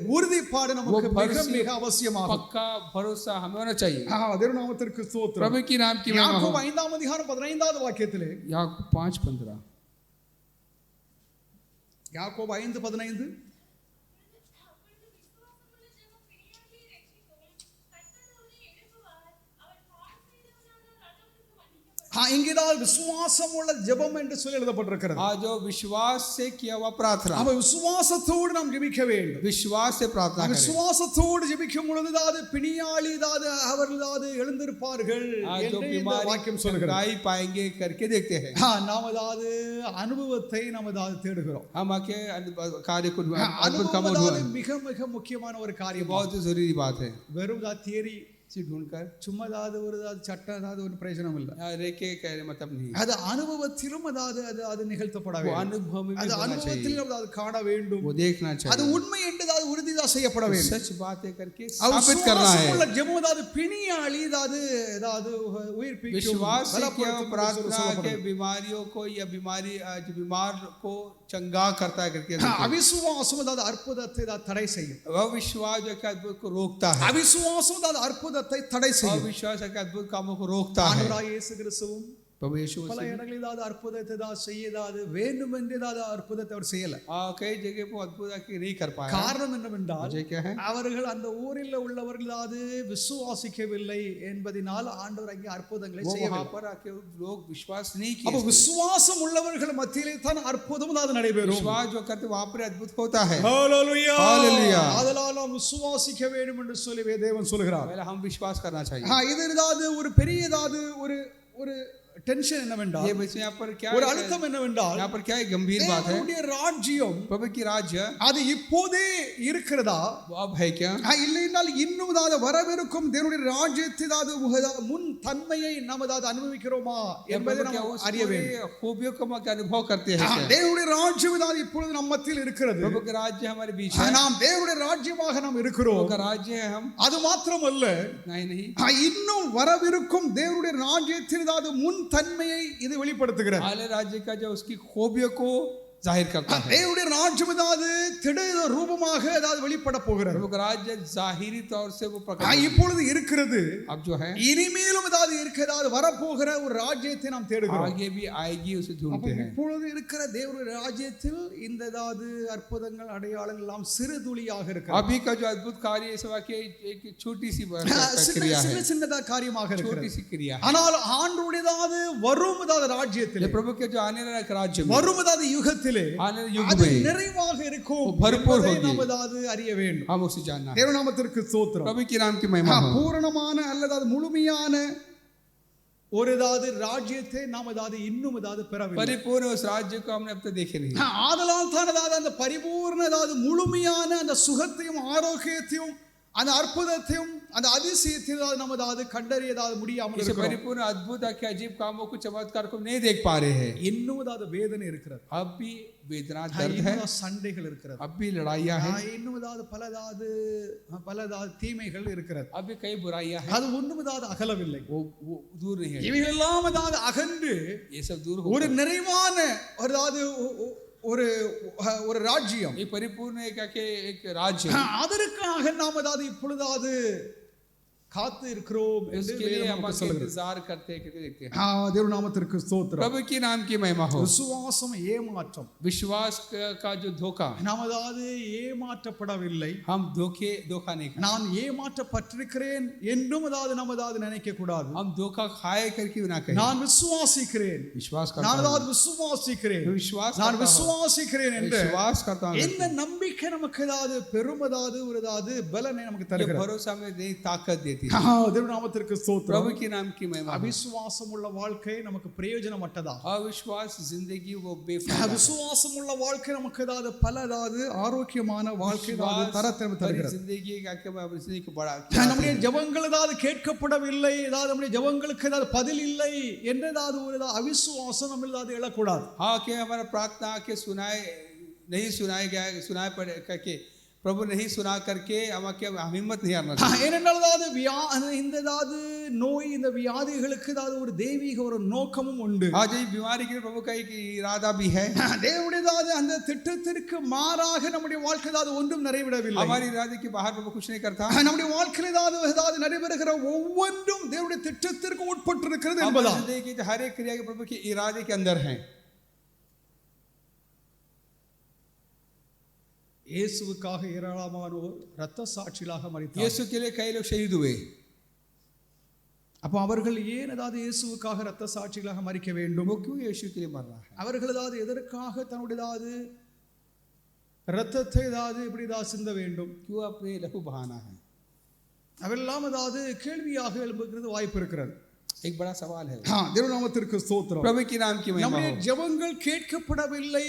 உறுதிப்பாடு நமக்கு वो மிக भरोसे- மிக அவசியமாகும். पक्का भरोसा हमें होना चाहिए। தேவநாமத்திற்கு ஸ்தோத்திரம். प्रभु की नाम की महिमा हो। யாக்கோபு 5ஆம் அதிகாரம் 15வது வாக்கியத்திலே, याकूब 5:15। யாக்கோபு 5:15, அப்பொழுது விசுவாசமுள்ள ஜெபம் பிணியாளியை ரட்சிக்கும். கர்த்தர் அவனை எழுப்புவார். அவன் பாவம் செய்தவனானால் நல்லவனுக்கு மன்னிக்கப்படும். இங்கேதான் விசுவாசம் உள்ள ஜெபம் என்று சொல்லி எழுதப்பட்டிருக்கிறது. आज जो विश्वास से किया हुआ प्रार्थना, அவ விசுவாசத்தோடு நாம் ஜெபிக்க வேண்டும். विश्वास से प्रार्थना करें। விசுவாசத்தோடு ஜெபிக்கும் பொழுது பிணியாளி அவர்கள் எழுந்திருப்பார்கள் आज जो என்று இந்த बीमारी வாக்கியம் சொல்கிறது. चंगाई पाएंगे करके देखते हैं। நாம் அனுபவத்தை நாம் தேடுகிறோம். हम आके कार्य को अद्भुत काम அனுபவம் மிக மிக முக்கியமான ஒரு காரியம். बहुत जरूरी बात है। வெறும் தியரி से ढूंढकर சும்மா ஒரு சட்டம் ஒரு பிரயோஜனம் இல்லை. रेके कहने मतलब नहीं। அது அனுபவத்திலும் அது நிகழ்த்தப்பட वो வேண்டும். अनुभव में भी அது होना चाहिए। அனுபவத்திலும் அது காண வேண்டும். वो देखना அது चाहिए। உண்மை என்று உறுதிதான் செய்யப்பட வேண்டும். सच बातें करके அவர் साबित करना है। விசுவாசமுள்ள ஜெபம் பிணியாளி உயிர்ப்பிக்கும் विश्वास से किया பலப்படுத்தும் प्रार्थना के சொல்லப்படும். बीमारियों को या बीमार को चंगा करता है करके அவிசுவாசம் அற்புதத்தை தடை செய்யும். वह विश्वास जो कि अद्भुत को रोकता है। அவிசுவாசம் அற்புதத்தை தடை செய்யும். अविश्वास है कि अद्भुत कामों को रोकता है। ஆண்டவராகிய இயேசு கிறிஸ்துவும் प्रभु यीशु பல मसीह இடங்களில் அற்புதத்தை செய்ய வேண்டும் என்று அற்புதத்தை அவர் செய்யல. कई जगह पर अद्भुत नहीं कर पाया। காரணம் என்னவென்றால் वजह क्या है? அவர்கள் அந்த ஊரில் உள்ளவர்கள் விசுவாசிக்கவில்லை என்பதனால் ஆண்டவர் அங்கே அற்புதங்களை वो वहाँ செய்யவில்லை. पर आके लोग विश्वास नहीं அப்ப किए। விசுவாசம் உள்ளவர்கள் மத்தியிலே தான் அற்புதம் நடைபெறும். विश्वास जो करते वहाँ पर अद्भुत होता है। ஹalleluya. Hallelujah. அதனால் நாம் விசுவாசிக்க வேண்டும் என்று சொல்லி தேவன் சொல்கிறார். पहले हम विश्वास करना चाहिए। இது ஒரு பெரிய ஒரு டென்ஷன் என்னவென்றால், ये बच्चे यहाँ पर क्या ஒரு அழுத்தம் என்னவென்றால், यहाँ पर क्या एक गंभीर बात है। தேவனுடைய ராஜ்யம் प्रभु की राज्य அது இப்போதே இருக்கிறதா वो अब है क्या? இல்லை என்றால் இன்னும் வரவிருக்கும் தேவனுடைய ராஜ்யத்தின் முன் தன்மையை நாம் அனுபவிக்கிறோமா என்பதை நாம் அறிய வேண்டும். खूबियों को हम अनुभव करते हैं क्या? தேவனுடைய ராஜ்யம் இப்பொழுது நம்ம மத்தியில் இருக்கிறது. प्रभु का राज्य हमारे बीच है। நாம் தேவனுடைய ராஜ்யமாக நாம் இருக்கிறோம். प्रभु का राज्य है हम। அது மாத்திரமல்ல, नहीं இன்னும் வரவிருக்கும் தேவனுடைய ராஜ்யத்தின் முன் தன்மையை இது வெளிப்படுத்துகிறது. आले राज्य का जो उसकी खूबियों को जाहिर करता है। தேவனுடைய ராஜ்யம் திடீர் ரூபமாக வெளிப்பட போகிறது. प्रभु का राज्य जाहिरी तौर से वो प्रकट இப்பொழுது இருக்கிறது. अब जो है இனிமேலும் இருக்கிறது வரப்போகிற ஒரு ராஜ்யத்தை நாம் தேடுகிறோம். आगे भी आएगी उसे ढूंढते हैं। இப்பொழுது இருக்கிற தேவனுடைய ராஜ்யத்தில் இந்த அற்புதங்கள் அடையாளங்கள் எல்லாம் சிறு துளியாக இருக்கிறது. अभी का जो अद्भुत कार्य इस वाक्य एक छोटी सी क्रिया है। சின்னதா காரியமாக छोटी இருக்கிறது. सी क्रिया है। ஆனால் ஆண்டவருடையதாவது வரும் ராஜ்யத்தில் प्रभु के जो आने वाला राज्य में வரும் யுகத்தில் आने युग அது में நிறைவாக இருக்கும். वो भरपूर होगी। நாம் அறிய வேண்டும். हम उसे जानना है। தேவநாமத்திற்கு ஸ்தோத்திரம். प्रभु के नाम की महिमा हो। பூரணமான அல்லது முழுமையான ஒரு ராஜ்யத்தை நாம் இன்னும் பெறவில்லை. परिपूर्ण उस राज्य को हमने अब तक देखे नहीं। ஆதலால் தான் அந்த பரிபூர்ண முழுமையான அந்த சுகத்தையும் ஆரோக்கியத்தையும் அந்த அற்புதத்தையும் அந்த அதிசயத்தையும் நம்ம அதாவது கண்டறியதாவது முடியாமல் इस இருக்கிறோம். परिपूर्ण अद्भुत के अजीब कामों को चमत्कार को नहीं देख पा रहे हैं। இன்னும் அதாவது வேதனை இருக்கிறது, अब भी वेदना दर्द है, இன்னும் சண்டைகள் இருக்கிறது, अब भी लड़ाइयाँ हैं, இன்னும் அதாவது பலதாவது தீமைகள் இருக்கிறது. अब भी कई बुराइयाँ हैं, அது ஒன்றும் அதாவது அகலவில்லை. वो दूर नहीं है, இவைகளெல்லாம் அதாவது அகன்று ये सब दूर ஒரு हो। நிறைவான அதாவது ஒரு ஒரு ராஜ்யம், ये परिपूर्ण एक राज्य, அதற்காக நாம் அதாவது இப்பொழுதாவது காத்து இருக்கிறோம் என்று उसके लिए வேதம் हम நமக்கு சொல்கிறது. इंतजार करते हैं, देखते हैं। தேவ நாமத்திற்கு ஸ்தோத்திரம். प्रभु की नाम की महिमा हो। விசுவாசம் ஏமாற்றம், विश्वास का जो धोखा, நாம் அதாவது ஏமாற்றப்படவில்லை, हम धोखा नहीं खाए, நான் ஏமாற்றப்பட்டிருக்கிறேன் என்றும் அதாவது நாம் அதாவது நினைக்க கூடாது. हम धोखा खाए करके ना कहें, நான் விசுவாசிக்கிறேன், विश्वास நான் करता हूं, அதாவது விசுவாசிக்கிறேன், विश्वास நான் करता हूं, விசுவாசிக்கிறேன் என்று विश्वास करता हूं। இந்த நம்பிக்கை நமக்கு ஏதாவது பெருமதாவது ஒரு ஏதாவது பலனை நமக்கு ये தருகிறது. भरोसा में नहीं ताकत देती है। தேவ நாமத்திற்கு ஸ்தோத்திரம். प्रभु की नाम की महिमा हो। அவிசுவாசம் உள்ள வாழ்க்கை நமக்கு பிரயோஜனமற்றதா, अविश्वास जिंदगी वो बेफायदा है। விசுவாசம் உள்ள வாழ்க்கை நமக்கு ஏதாவது பலதாவது ஆரோக்கியமான வாழ்க்கை ஏதாவது தரத்தை हमारी தருகிறது. जिंदगी का क्या अपनी जिंदगी को बढ़ा நம்முடைய ஜெபங்கள் ஏதாவது கேட்கப்படவில்லை, ஏதாவது நம்முடைய ஜெபங்களுக்கு ஏதாவது பதில் இல்லை என்று ஏதாவது ஒரு அவிசுவாசம் நம்ம ஏதாவது எழக்கூடாது. हाँ कि हमारा प्रार्थना के सुनाए गया सुनाए पड़े करके प्रभु नहीं सुना करके हम हिम्मत नहीं हारना चाहिए। ஏனென்றால் ஏதாவது இந்த ஏதாவது நோய் இந்த வியாதிகளுக்கு ஏதாவது ஒரு தெய்வீக ஒரு நோக்கமும் உண்டு. आज ये बीमारी के प्रभु का एक इरादा भी है। தேவனுடைய ஏதாவது அந்த திட்டத்திற்கு மாறாக நம்முடைய வாழ்க்கை ஏதாவது ஒன்றும் நிறைவேறவில்லை. हमारे इरादे के बाहर प्रभु कुछ नहीं करता। நம்முடைய வாழ்க்கையில் ஏதாவது நடைபெறுகிற ஒவ்வொன்றும் தேவனுடைய திட்டத்திற்கு உட்பட்டு இருக்கிறது हमारी என்பதா. जिंदगी की हर एक क्रिया के प्रभु के इरादे के अंदर है। இயேசுவுக்காக ஏராளமானோர் இரத்த சாட்சிகளாக மரித்தார்கள். यीशु के लिए कई लोग शहीद हुए। அப்போ அவர்கள் ஏன் ஏதாவது இயேசுவுக்காக இரத்த சாட்சிகளாக மரிக்க வேண்டும்? वो क्यों यीशु के लिए मर रहा है? அவர்கள் ஏதாவது எதற்காக தன்னுடைய ஏதாவது இரத்தத்தை ஏதாவது இப்படி ஏதாவது சிந்த வேண்டும்? क्यों अपने लहू बहाना है? அவெல்லாம் ஏதாவது கேள்வியாக எழுப்புகிறது வாய்ப்பு இருக்கிறது. एक बड़ा सवाल है। தேவ நாமத்திற்கு ஸ்தோத்திரம். प्रभु की नाम की महिमा நம்முடைய हो। ஜெபங்கள் கேட்கப்படவில்லை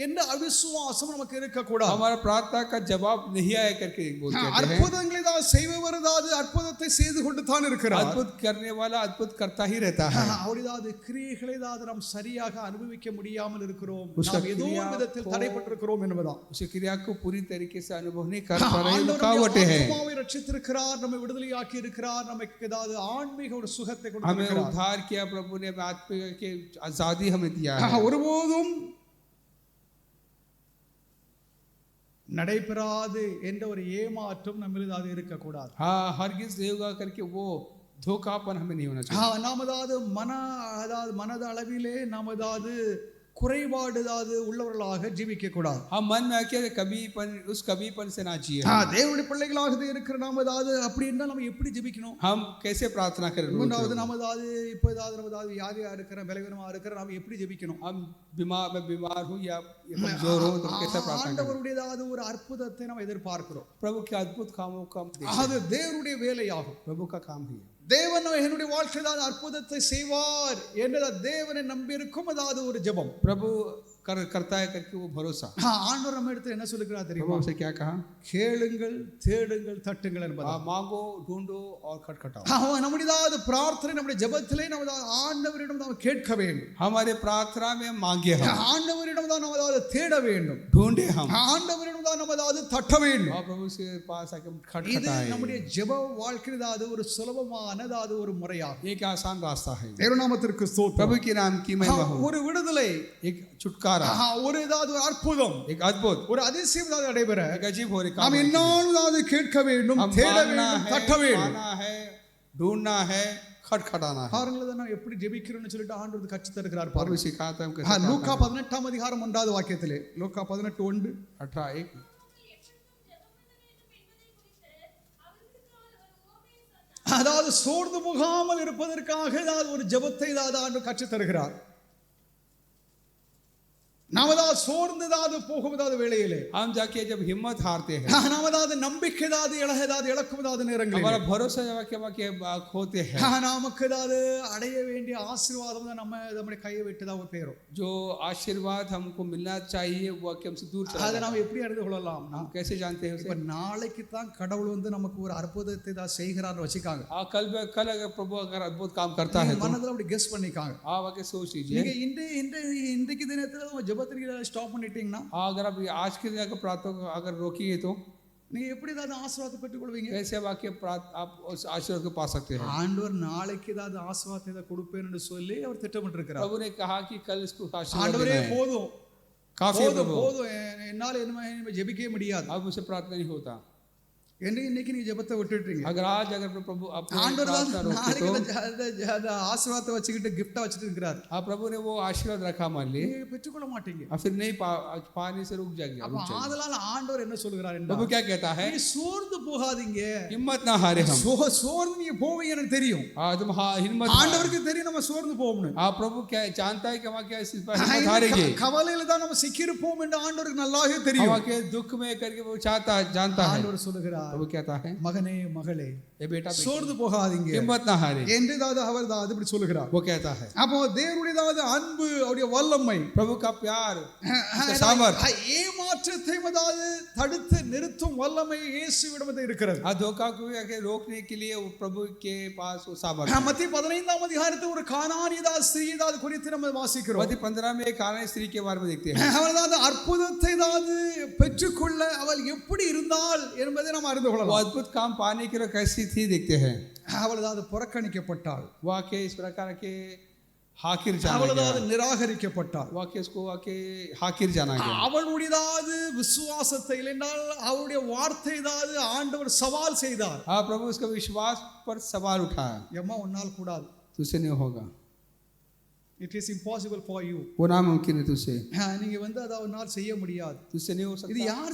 என்ற அவிசுவாசம் நமக்கு இருக்கக்கூடாது. हमारा प्रार्थना का जवाब नहीं आया करके बोलते हैं। அற்புதங்களை ஏதாவது செய்பவர் ஏதாவது அற்புதத்தை செய்து கொண்டு தான் இருக்கிறார். अद्भुत करने वाला अद्भुत करता ही रहता है। அவர் ஏதாவது கிரியைகளை ஏதாவது நாம் சரியாக அனுபவிக்க முடியாமல் இருக்கிறோம், उसका நாம் ஏதோ ஒரு क्रिया விதத்தில் को- தடைப்பட்டிருக்கிறோம் என்பதான். उस क्रिया को पूरी तरीके से अनुभव नहीं कर पा रहे, ஆண்டவர் रुकावटें நம்முடைய हैं। ஆத்மாவை ரட்சித்திருக்கிறார், நம்மை விடுதலையாக்கி இருக்கிறார், நமக்கு ஏதாவது ஆன்மீக ஒரு சுகத்தை हमें கொடுத்திருக்கிறார். उद्धार किया प्रभु ने, आत्मिक की आजादी हमें दिया है। ஒருபோதும் நடைபெறாது என்ற ஒரு ஏமாற்றம் நம்மில் ஏதாவது இருக்கக்கூடாது. हाँ, हरगिज नहीं होगा करके वो धोखापन हमें नहीं होना चाहिए। நாம் ஏதாவது மனத அளவிலே நாம் ஏதாவது குறைபாடு ஏதாவது உள்ளவர்களாக ஜீவிக்க கூடாது. हम मन में आके उस कमीपन से ना जिए। தேவனுடைய பிள்ளைகளாக இருக்கிற நாம் ஏதாவது அப்படி இருந்தால் நம்ம எப்படி ஜெபிக்கணும்? हम कैसे प्रार्थना करें? மூன்றாவது நாம் ஏதாவது இப்போ ஏதாவது நம்ம ஏதாவது வியாதியா இருக்கிற பலவீனமா இருக்கிற நாம் எப்படி ஜெபிக்கணும்? हम मैं बीमार हूँ या कमजोर हूँ तो कैसे प्रार्थना करें? ஆண்டவருடைய ஏதாவது ஒரு அற்புதத்தை நாம் எதிர்பார்க்கிறோம். प्रभु के अद्भुत कामों को हम देखते அது தேவனுடைய வேலையாகும். हैं। प्रभु का काम ही है। தேவன் என்னுடைய வாழ்க்கையில் ஏதாவது அற்புதத்தை செய்வார் என்ற தேவனை நம்பியிருக்கும் ஏதாவது ஒரு ஜெபம் प्रभु करता है करके वो भरोसा। ஆண்டவர் நம்ம இடத்துல என்ன சொல்லுகிறார் प्रभु தெரியுமா? से क्या कहा? கேளுங்கள், தேடுங்கள், தட்டுங்கள் என்பதா. मांगो, ढूंढो और खटखटाओ। நம்முடைய ஏதாவது பிரார்த்தனை நம்முடைய ஜெபத்திலே நாம் ஆண்டவரிடம் நாம் கேட்க வேண்டும். हमारे प्रार्थना में मांगे हम, ஆண்டவரிடம் தான் நாம் ஏதாவது தேட வேண்டும். ढूंढे हम, ஆண்டவரிடம் தான் நாம் ஏதாவது தட்ட வேண்டும். और प्रभु के पास आके இது खटखटाए। நம்முடைய ஜெப வாழ்க்கையில் ஏதாவது ஒரு சுலபமான ஏதாவது ஒரு முறையாகும். एक आसान रास्ता है। தேவநாமத்திற்கு ஸ்தோத்திரம். प्रभु के नाम की महिमा हो। ஒரு விடுதலை, एक छुटकारा, ஒரு ஏதாவது ஒரு அற்புதம், एक अद्भुत, ஒரு அதிசயம் ஏதாவது நடைபெற एक अजीब हो நாம் என்னாலும் ஏதாவது கேட்க வேண்டும், हम தேட मांगना வேண்டும், है, தட்ட வேண்டும். पाना है, ढूंढना है, खटखटाना है। பாருங்களேன், நான் எப்படி ஜெபிக்கிறேன்னு சொல்லிட்டு ஆண்டவர் கற்றுத் தருகிறார் प्रभु பாருங்க. सिखाता है हम कैसे லூக்கா प्रार्थना 18 அதிகாரம் 1வது வாக்கியத்திலே, லூக்கா 18:1, 18:1 அதாவது சோர்ந்து போகாமல் இருப்பதற்காக ஏதாவது ஒரு ஜெபத்தை ஏதாவது ஆண்டவர் கற்றுத் தருகிறார். நாம் ஏதாவது சோர்ந்து ஏதாவது போகுவதாவது வேளையிலே हम जाके जब हिम्मत हारते हैं, நாம் ஏதாவது நம்பிக்கை ஏதாவது இழக்குவதாவது நேரங்களில் हमारा भरोसा के खोते हैं, நமக்கு ஏதாவது அடைய வேண்டிய ஆசீர்வாதம் தான் நம்முடைய கையை விட்டுதான் போயிடும். जो आशीर्वाद हमको मिलना चाहिए वो कि हमसे दूर चला அதை जाता நாம் எப்படி அறிந்து கொள்ளலாம்? है। हम कैसे जानते हैं இப்ப उसे? நாளைக்கு தான் கடவுள் வந்து நமக்கு ஒரு அற்புதத்தை தான் செய்கிறான்னு வச்சுக்காங்க. कल अगर प्रभु अगर अद्भुत काम करता है तो மனதில் அப்படி கெஸ் பண்ணிக்காங்க. आप आके सोच लीजिए, நீங்க இன்றைக்கு தினத்துல ஜெபத்திற்கு ஸ்டாப் பண்ணிட்டீங்கன்னா अगर आप आज के दिन अगर प्रार्थना को अगर रोकिए तो நீங்க எப்படி ஏதாவது ஆசீர்வாதத்தை பெற்றுக்கொள்வீங்க? कैसे आप उस आशीर्वाद को पा सकते हैं? ஆண்டவர் நாளைக்கு ஏதாவது ஆசீர்வாதத்தை கொடுப்பேன்னு சொல்லி அவர் திட்டமிட்டு இருக்கிறார். प्रभु ने कहा कि कल इसको आशीर्वाद ஆண்டவரே देना है। போதும் काफी है போதும் प्रभु, போதும் என்னால இனிமே ஜெபிக்கவே முடியாது अब मुझसे प्रार्थना नहीं होता। என்று இன்னைக்கு நீங்க ஜெபத்தை விட்டுட்டீங்க. अगर आज अगर प्रभु अपनी ஆண்டவர் प्रार्थना रोके நாளைக்கு तो அந்த ஆசீர்வாதத்தை வச்சுக்கிட்டு கிஃப்டா வச்சுட்டு இருக்கிறார். प्रभु ने वो आशीर्वाद रखा मान ली நீங்க பெற்றுக்கொள்ள மாட்டீங்க. और फिर नहीं पाने से रुक जाएंगे। அப்ப ஆதலால ஆண்டவர் என்ன சொல்கிறார் प्रभु என்றால், क्या कहता है? நீ சோர்ந்து போகாதீங்க. हिम्मत ना हारे हम। சோர்ந்து நீங்க போவீங்க எனக்கு தெரியும். तुम हिम्मत, ஆண்டவருக்கு தெரியும் நம்ம சோர்ந்து போவோம்னு. प्रभु क्या जानता है कि हम क्या इस पर हिम्मत हारेंगे। கவலையில தான் நம்ம சிக்கியிருப்போம் என்று ஆண்டவருக்கு நல்லாவே தெரியும். हम के दुख में करके वो चाहता जानता है। ஆண்டவர் சொல்லுகிறார், प्रभु कहता है, மகனே மகளே ये बेटा சோர்ந்து போகாதீங்க हिम्मत ना हारे, என்று அவர் இப்படி சொல்லுகிறார். वो कहता है। அப்போ தேவனுடைய அன்பு அவருடைய வல்லமை प्रभु का प्यार, उसका सामर्थ्य, ஏமாற்றத்தை தடுத்து நிறுத்தும் வல்லமை இயேசுவிடம் இருக்கிறது. धोखा को रोकने के लिए वो प्रभु के पास वो सामर्थ्य। மத்திய 15ஆம் அதிகாரத்தில் ஒரு கானானிய ஸ்திரீ குறித்து நம்ம வாசிக்கிறோம். मत्ती 15 में एक कानानी स्त्री के बारे में देखते हैं। அவள் அற்புதத்தை பெற்றுக்கொள்ள அவள் எப்படி இருந்தாள் என்பதை நாம் அறிந்து वो கொள்ளலாம். अद्भुत काम पाने के लिए कैसी थी देखते हैं। அவள் புறக்கணிக்கப்பட்டாள், वो आके इस प्रकार के हाकिर जाना அவள் गया, நிராகரிக்கப்பட்டாள். वो आके उसको आके हाकिर जाना गया। அவளுடைய விசுவாசத்தை இல்லைன்றால் அவருடைய வார்த்தை ஆண்டவர் சவால் செய்தார். हाँ, प्रभु उसका विश्वास पर सवाल उठाया, எம்மா உன்னால் கூடாது, तुझसे नहीं होगा, it is impossible for you. वो नामुमकिन है तुझसे, நீங்க அதை உன்னால் செய்ய முடியாது. तुझसे नहीं हो இது सकता। யார்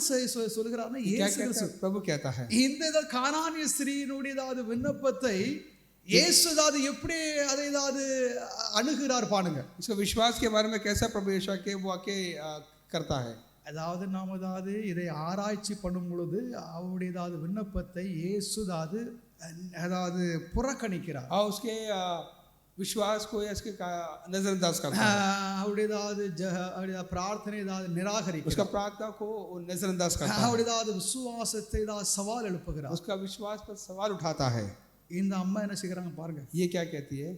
சொல்லுகிறார்னா क्या இயேசு कहता கிறிஸ்து. है? प्रभु कहता है। இந்த கானானிய ஸ்திரீயினுடைய விண்ணப்பத்தை இயேசு எப்படி அதை அணுகிறார் பாருங்க. इसका विश्वास के बारे में कैसा प्रभु यीशु के वो आके करता है। அதாவது நாம் இதை ஆராய்ச்சி பண்ணும் பொழுது அவருடைய விண்ணப்பத்தை இயேசு புறக்கணிக்கிறார். उसके विश्वास को इसके नजरअंदाज करता है, அவருடைய பிரார்த்தனை நிராகரிக்கிறார். उसका प्रार्थना को नजरअंदाज करता है, அவருடைய விசுவாசத்தை சவால் எழுப்புகிறார். उसका विश्वास पर सवाल उठाता है। இந்த அம்மா என்ன செய்கிறாங்க பாருங்க. ये क्या कहती है?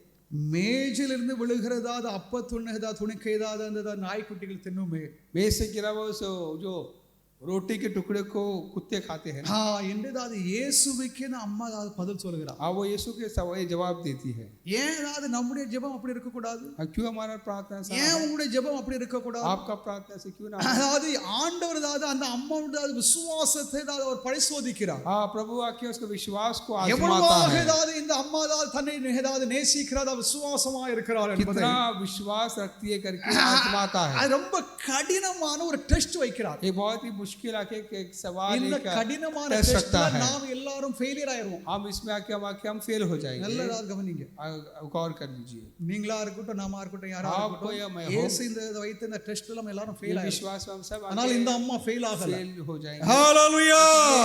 மேஜிலிருந்து விழுகிறதா அப்பத்துண்ணதா துணிக்கைதா அந்த நாய்க்குட்டிகள் தின்னுமே. मेज से गिरा हुआ जो रोटी के टुकड़े को कुत्ते खाते हैं। என்றது இயேசுவுக்கு அம்மா பதில் சொல்கிறார். वो यीशु के सवाल जवाब देती है। ஏன் நம்முடைய ஜெபம் அப்படி இருக்க கூடாது? क्यों हमारा प्रार्थना ऐसा ஏன் உங்களுடைய ஜெபம் அப்படி இருக்க கூடாது? आपका प्रार्थना से क्यों ना? ஆண்டவர் அந்த அம்மாவுடைய விசுவாசத்தை அவர் பரிசோதிக்கிறார். प्रभु आके उसके विश्वास को आजमाता है, இந்த அம்மா தன்னை நேசிக்கிறார், விசுவாசமா இருக்கிறார் என்பதை कितना विश्वास रखती है करके आजमाता है। ரொம்ப கடினமான ஒரு டெஸ்ட் வைக்கிறார். ये बहुत ही मुश्किल आके एक सवाल இந்த एक கடினமான टेस्ट டெஸ்ட்ல रखता है। நாம் எல்லாரும் ஃபெயிலியர் ஆயிருவோம். हम इसमें आके हम फेल हो जाएंगे। நல்லதா கவனிங்க. गौर कर लीजिए, நீங்களா இருக்கட்டும், நாம இருக்கட்டும், யாரா आपको या मैं இருக்கட்டும், हो, இயேசு இந்த வைத்த இந்த டெஸ்ட்ல நம்ம எல்லாரும் ஃபெயில் ஆயிருவோம். विश्वास में हम सब ஆனால் இந்த அம்மா ஃபெயில் ஆகல. फेल हो जाएंगे। ஹalleluya.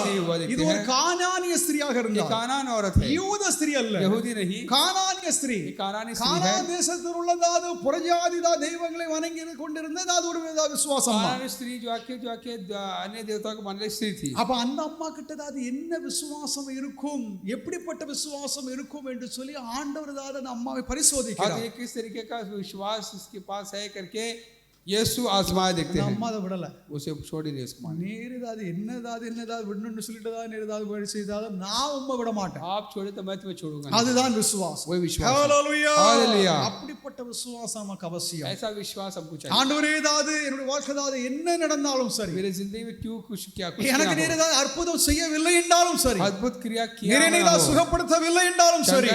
नहीं हुआ देखते இது ஒரு हैं। கானானிய ஸ்திரியாக ये இருந்தார். कानान औरत है, யூத ஸ்திரி அல்ல, यहूदी नहीं, கானானிய ஸ்திரி. ये कानानी स्त्री है। கானான் தேசத்தில் உள்ளதாவது புறஜாதி தெய்வங்களை வணங்கி கொண்டிருந்தது அது ஒரு விசுவாசம். कानानी स्त्री जो आके अन्य देवताओं को मानने स्त्री थी। அப்ப அந்த அம்மா கிட்ட என்ன விசுவாசம் இருக்கும், எப்படிப்பட்ட விசுவாசம் இருக்கும் என்று சொல்லி ஆண்டவர் அந்த அம்மாவை பரிசோதிக்கிறார். ये किस तरीके का विश्वास इसके पास है करके यीशु आजमाए देखते हैं। அம்மா அதை விடல, उसे छोड़ ही नहीं उसको माने। நேரதாது என்னதாது விடணும்னு சொல்லிட்டதா நேரதாது வழி செய்தாத நான் உம்மை விட மாட்டேன். आप छोड़े तो मैं तुम्हें छोड़ूंगा। அதுதான் விசுவாசம். वही विश्वास। ஹalleluya. हालेलुया। அப்படிப்பட்ட விசுவாசம் நமக்கு அவசியம். ऐसा विश्वास हमको चाहिए। ஆண்டவரே என்னுடைய வாழ்க்கையில என்ன நடந்தாலும் சரி, मेरे जिंदगी में क्यों कुछ எனக்கு நேரதாது அற்புதம் செய்யவில்லை என்றாலும் சரி, अद्भुत क्रिया किया நேரேதா சுகப்படுத்தவில்லை என்றாலும் சரி,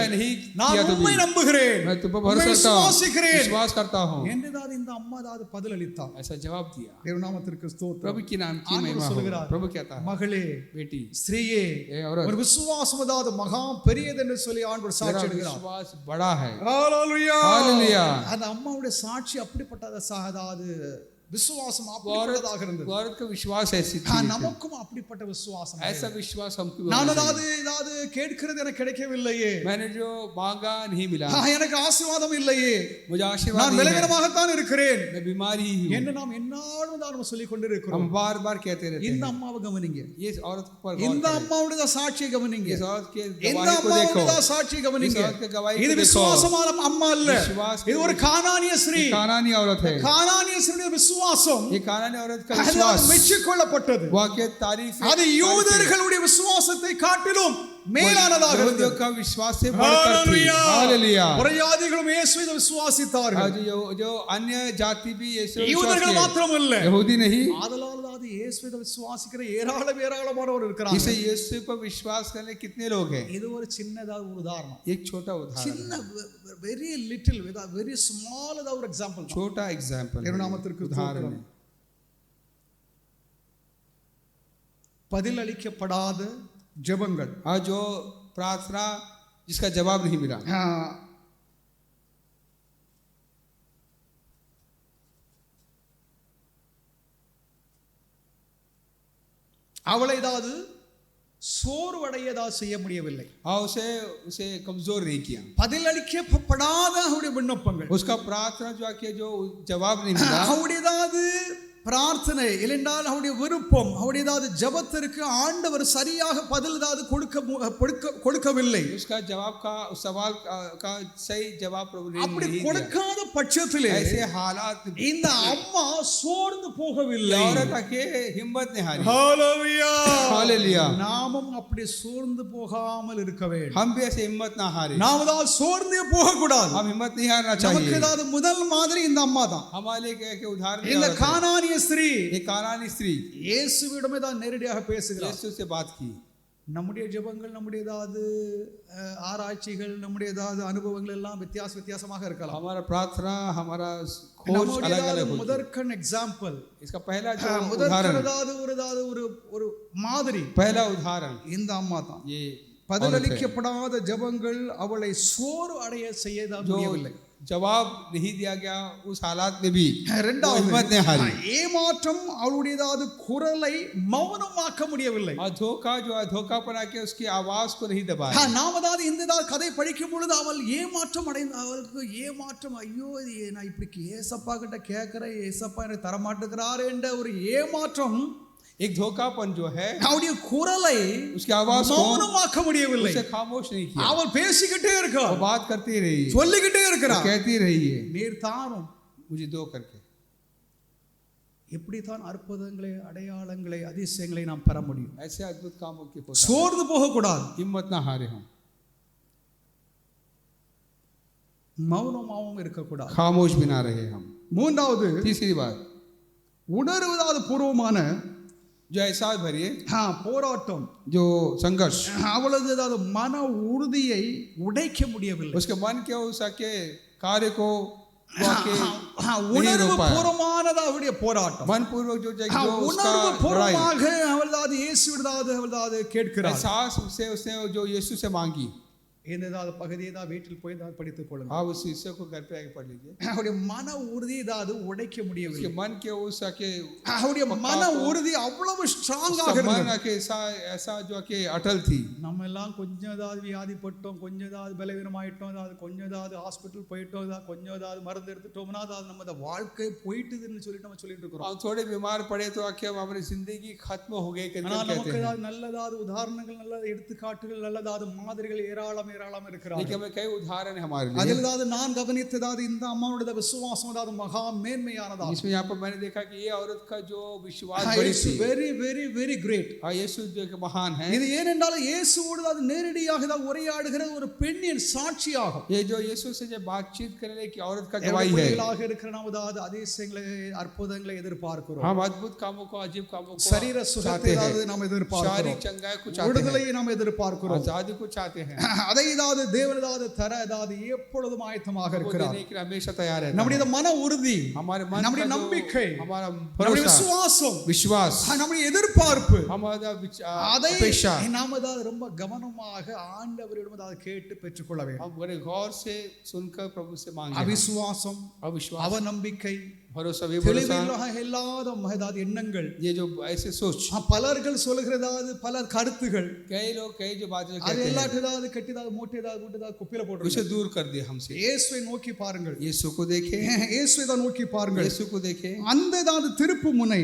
நான் உம்மை நம்புகிறேன், मैं तुम पर भरोसा करता हूं, விசுவாசிக்கிறேன், विश्वास करता हूं। என்றதாது இந்த அம்மா பதில் அளித்தார். ऐसा जवाब दिया। தேவநாமத்திற்கு ஸ்தோத்திரம். प्रभु की नाम की महिमा हो। प्रभु कहता है, மகளே, बेटी, ஸ்திரீயே, ये औरत, ஒரு விசுவாசம் மகா பெரியது என்று சொல்லி ஆண்டவர் சாட்சி मेरा எடுக்கிறார். विश्वास बड़ा है। ஹalleluya. हालेलुया। அந்த அம்மாவுடைய சாட்சி அப்படிப்பட்டது. விசுவாசம் அப்படிப்பட்டதாக இருந்தது. औरत का विश्वास ऐसी थी, நமக்கும் அப்படிப்பட்ட விசுவாசம். ऐसा विश्वास हमको भी நான் होना ஏதாவது கேட்கிறது எனக்கு கிடைக்கவில்லையே, चाहिए। मैंने जो मांगा नहीं मिला, எனக்கு ஆசீர்வாதம் இல்லையே, मुझे आशीर्वाद நான் नहीं है, பலவீனமாகத்தான் இருக்கிறேன் मैं बीमारी ही हूँ, என்று நாம் என்னாலும் தான் சொல்லிக் கொண்டிருக்கிறோம். हम बार बार कहते रहते இந்த हैं। அம்மாவை கவனிங்க, ये औरत पर गौर இந்த करें, அம்மாவுடைய சாட்சியை கவனிங்க, इस औरत के இந்த गवाही को देखो, அம்மாவுடைய சாட்சியை கவனிங்க. इस औरत के गवाही இது को देखो, விசுவாசமான அம்மா அல்ல, विश्वास இது ஒரு கானானிய ஸ்திரீ. कानानी औरत है, கானானிய ஸ்திரீயுடைய விசுவாசம் ये कानानी औरत का அது विश्वास மெச்சிக்கொள்ளப்பட்டது. वाक्य तारीफ है, அது யூதர்களுடைய விசுவாசத்தை காட்டிலும் மேலானதாக यहूदियों இருந்தது. का विश्वास से बढ़कर थी। ஹalleluya. हालेलुया। புறஜாதிகளும் இயேசுவை விசுவாசித்தார்கள். आज जो अन्य जाति भी यीशु विश्वास யூதர்கள் किए, மாத்திரமல்ல, यहूदी नहीं, ஆதலால் அது இயேசுவை விசுவாசிக்கிற ஏராளமானவர் இருக்கிறாங்க. इसे यीशु पर विश्वास करने कितने लोग हैं? இது ஒரு சின்னதா ஒரு உதாரணம், एक छोटा उदाहरण, சின்ன வெரி லிட்டில் வெரி ஸ்மால் ஒரு எக்ஸாம்பிள். छोटा एग्जांपल, திருநாமத்திற்கு उदाहरण ஸ்தோத்திரம். பதிலளிக்கப்படாத ஜெபங்கள், आज जो प्रार्थना जिसका जवाब नहीं मिला, அவளை ஏதாவது சோர்வடையதா செய்ய முடியவில்லை. उसे कमजोर नहीं किया, பதிலளிக்கப்படாத அவருடைய விண்ணப்பங்கள், उसका प्रार्थना जो आके जो जवाब नहीं मिला, அவருடைய ஏதாவது பிரார்த்தனை இல்லைன்றால் அவருடைய விருப்பம், அவருடைய ஏதாவது ஜெபத்திற்கு ஆண்டவர் சரியாக பதில் ஏதாவது கொடுக்கவில்லை, उसका जवाब का उस सवाल का सही जवाब प्रभु ने அப்படி नहीं दिया। கொடுக்காத பட்சத்திலே ऐसे हालात இந்த அம்மா சோர்ந்து போகவில்லை. औरत आके हिम्मत नहीं हारी। ஹalleluya. हालेलुया। நாமும் அப்படி சோர்ந்து போகாமல் இருக்க வேண்டும். हम भी ऐसे हिम्मत ना हारे, நாம் ஏதாவது சோர்ந்தே போகக்கூடாது. हम हिम्मत नहीं हारना நமக்கு चाहिए। ஏதாவது முதல் மாதிரி இந்த அம்மா தான். हमारे लिए उदाहरण இந்த கானானிய ஸ்திரீ एक कानानी स्त्री இயேசுவிடமே தான் நேரடியாக பேசுகிறார். यीशु से बात की। நம்முடைய ஜெபங்கள், நம்முடைய ஏதாவது ஆராய்ச்சிகள், நம்முடைய ஏதாவது அனுபவங்கள் எல்லாம் வித்தியாசமாக இருக்கலாம். हमारा प्रार्थना, हमारा खोज अलग अलग होती है। முதற்கண் எக்ஸாம்பிள், इसका पहला जो முதற்கண் उदाहरण, ஒரு மாதிரி पहला उदाहरण இந்த அம்மா தான். ये பதிலளிக்கப்படாத ஜெபங்கள் அவளை சோறு அடைய செய்ய முடியவில்லை. जवाब नहीं दिया गया उस हालात में भी இரண்டாவது हिम्मत नहीं हारी। ஏமாற்றம் அவளுடையதாவது குரலை மௌனமாக்க முடியவில்லை. धोखा जो धोखापन आके उसकी आवाज को नहीं दबाया। நாம் அதாவது இந்த கதை படிக்கும் பொழுது அவள் ஏமாற்றம் அவளுக்கு ஏமாற்றம், ஐயோ நான் இப்படி ஏசப்பா கிட்ட கேட்கிறேன், ஏசப்பா எனக்கு தரமாட்டுக்கிறாரு என்ற ஒரு ஏமாற்றம், एक धोखापन जो है அவளுடைய குரலை उसकी आवाज को மௌனமாக்க முடியவில்லை. उसे खामोश नहीं किया, அவள் பேசிக்கிட்டே இருக்கா, वो बात करती रही, சொல்லிக்கிட்டே இருக்கிறா, कहती रही है நீர் தாரும். मुझे दो करके। எப்படித்தான் அற்புதங்களை, அடையாளங்களை, அதிசயங்களை நாம் பெற முடியும்? ऐसे अद्भुत कामों की होता है। சோர்ந்து போகக்கூடாது, हिम्मत ना हारे हम, மௌனமாகவும் இருக்கக்கூடாது. खामोश भी ना रहे हम। மூன்றாவது तीसरी बात உணர்வதாவது பூர்வமான जो एहसास भरिए போராட்டம், जो संघर्ष, அவளது ஏதாவது மன உறுதியை உடைக்க முடியவில்லை. उसके मन के उस के कार्य को உணர்வு பூர்வமானது அவருடைய போராட்டம். मन पूर्वक जो உணர்வு பூர்வமாக அவளது இயேசுவிடதாவது கேட்கிறார். एहसास से उसने जो यीशु से मांगी। ஏதாவது பகுதியை தான் வீட்டில் போய் தான் படித்துக் கொள்ளுங்க. आप उस हिस्से को घर पे आके पढ़ लीजिए। அவருடைய மன உறுதி ஏதாவது உடைக்க முடியவில்லை. उसके मन के उस के அவருடைய மன உறுதி அவ்வளவு ஸ்ட்ராங்காக मन இருந்தது. के ऐसा जो के अटल थी। நம்ம எல்லாம் கொஞ்சம் ஏதாவது வியாதிப்பட்டோம், கொஞ்சம் ஏதாவது பலவீனமாயிட்டோம், ஏதாவது கொஞ்சம் ஏதாவது ஹாஸ்பிட்டல் போயிட்டோம், ஏதாவது கொஞ்சம் ஏதாவது மருந்து எடுத்துட்டோம்னா அதாவது நம்ம வாழ்க்கை போயிட்டுதுன்னு சொல்லிட்டு நம்ம சொல்லிட்டு இருக்கிறோம். हम थोड़े बीमार पड़े तो आके हमारी जिंदगी खत्म हो गई करके कहते நமக்கு हैं। ஏதாவது நல்லதாவது உதாரணங்கள், நல்ல எடுத்துக்காட்டுகள், நல்லதாவது மாதிரிகள் ஏராளம் இருக்கிறார்கள். लेकिन हमें कई उदाहरण है हमारे लिए। அதில் ஏதாவது நான் கவனித்ததாவது இந்த அம்மாவுடைய விசுவாசம் ஏதாவது மகா மேன்மையானதா. इसमें यहाँ पर मैंने देखा कि ये औरत का जो विश्वास बड़ी थी, வெரி வெரி வெரி கிரேட். यीशु जो कि महान है। இது ஏனென்றால் இயேசுவோடு அது நேரடியாக தான் உரையாடுகிற ஒரு பெண்ணின் சாட்சியாகும். ये जो यीशु से जो बातचीत करने की औरत का गवाही है। இருக்கிற நாம் ஏதாவது அதிசயங்களை, அற்புதங்களை எதிர்பார்க்கிறோம். हम अद्भुत कामों को, अजीब कामों को, சரீர சுகத்தை நாம் எதிர்பார்க்கிறோம், शारीरिक चंगाई को चाहते हैं, விடுதலை நாம் எதிர்பார்க்கிறோம், आजादी को चाहते हैं। அதை ஏதாவது தேவன் ஏதாவது தர ஏதாவது எப்பொழுதும் ஆயத்தமாக இருக்கிறார். हमेशा तैयार है। நம்முடைய மன உறுதி, हमारे मन, நம்முடைய நம்பிக்கை, हमारा நம்முடைய விசுவாசம், विश्वास, நம்முடைய எதிர்பார்ப்பு, हमारा அதை अपेक्षा நாம் ஏதாவது ரொம்ப கவனமாக ஆண்டவரிடம் ஏதாவது கேட்டு பெற்றுக்கொள்ள வேண்டும். हम बड़े गौर से सुनकर प्रभु से मांगे। அவிசுவாசம், अविश्वास, அவநம்பிக்கை, भरोसा भी भरोसा தெளிவில்லாத இல்லாத எண்ணங்கள், ये जो ऐसे सोच பலர்கள் சொல்கிறதாவது பலர் கருத்துகள், कई जो बातें அது कहते हैं எல்லாட்டதாவது கெட்டதாவது மூட்டையதாவது கூட்டதாவது குப்பையில उसे போட்டு दूर कर दिया हमसे। இயேசுவை நோக்கி பாருங்கள், यीशु को देखे, இயேசுவை தான் நோக்கி பாருங்கள். यीशु को देखे। அந்த திருப்பு முனை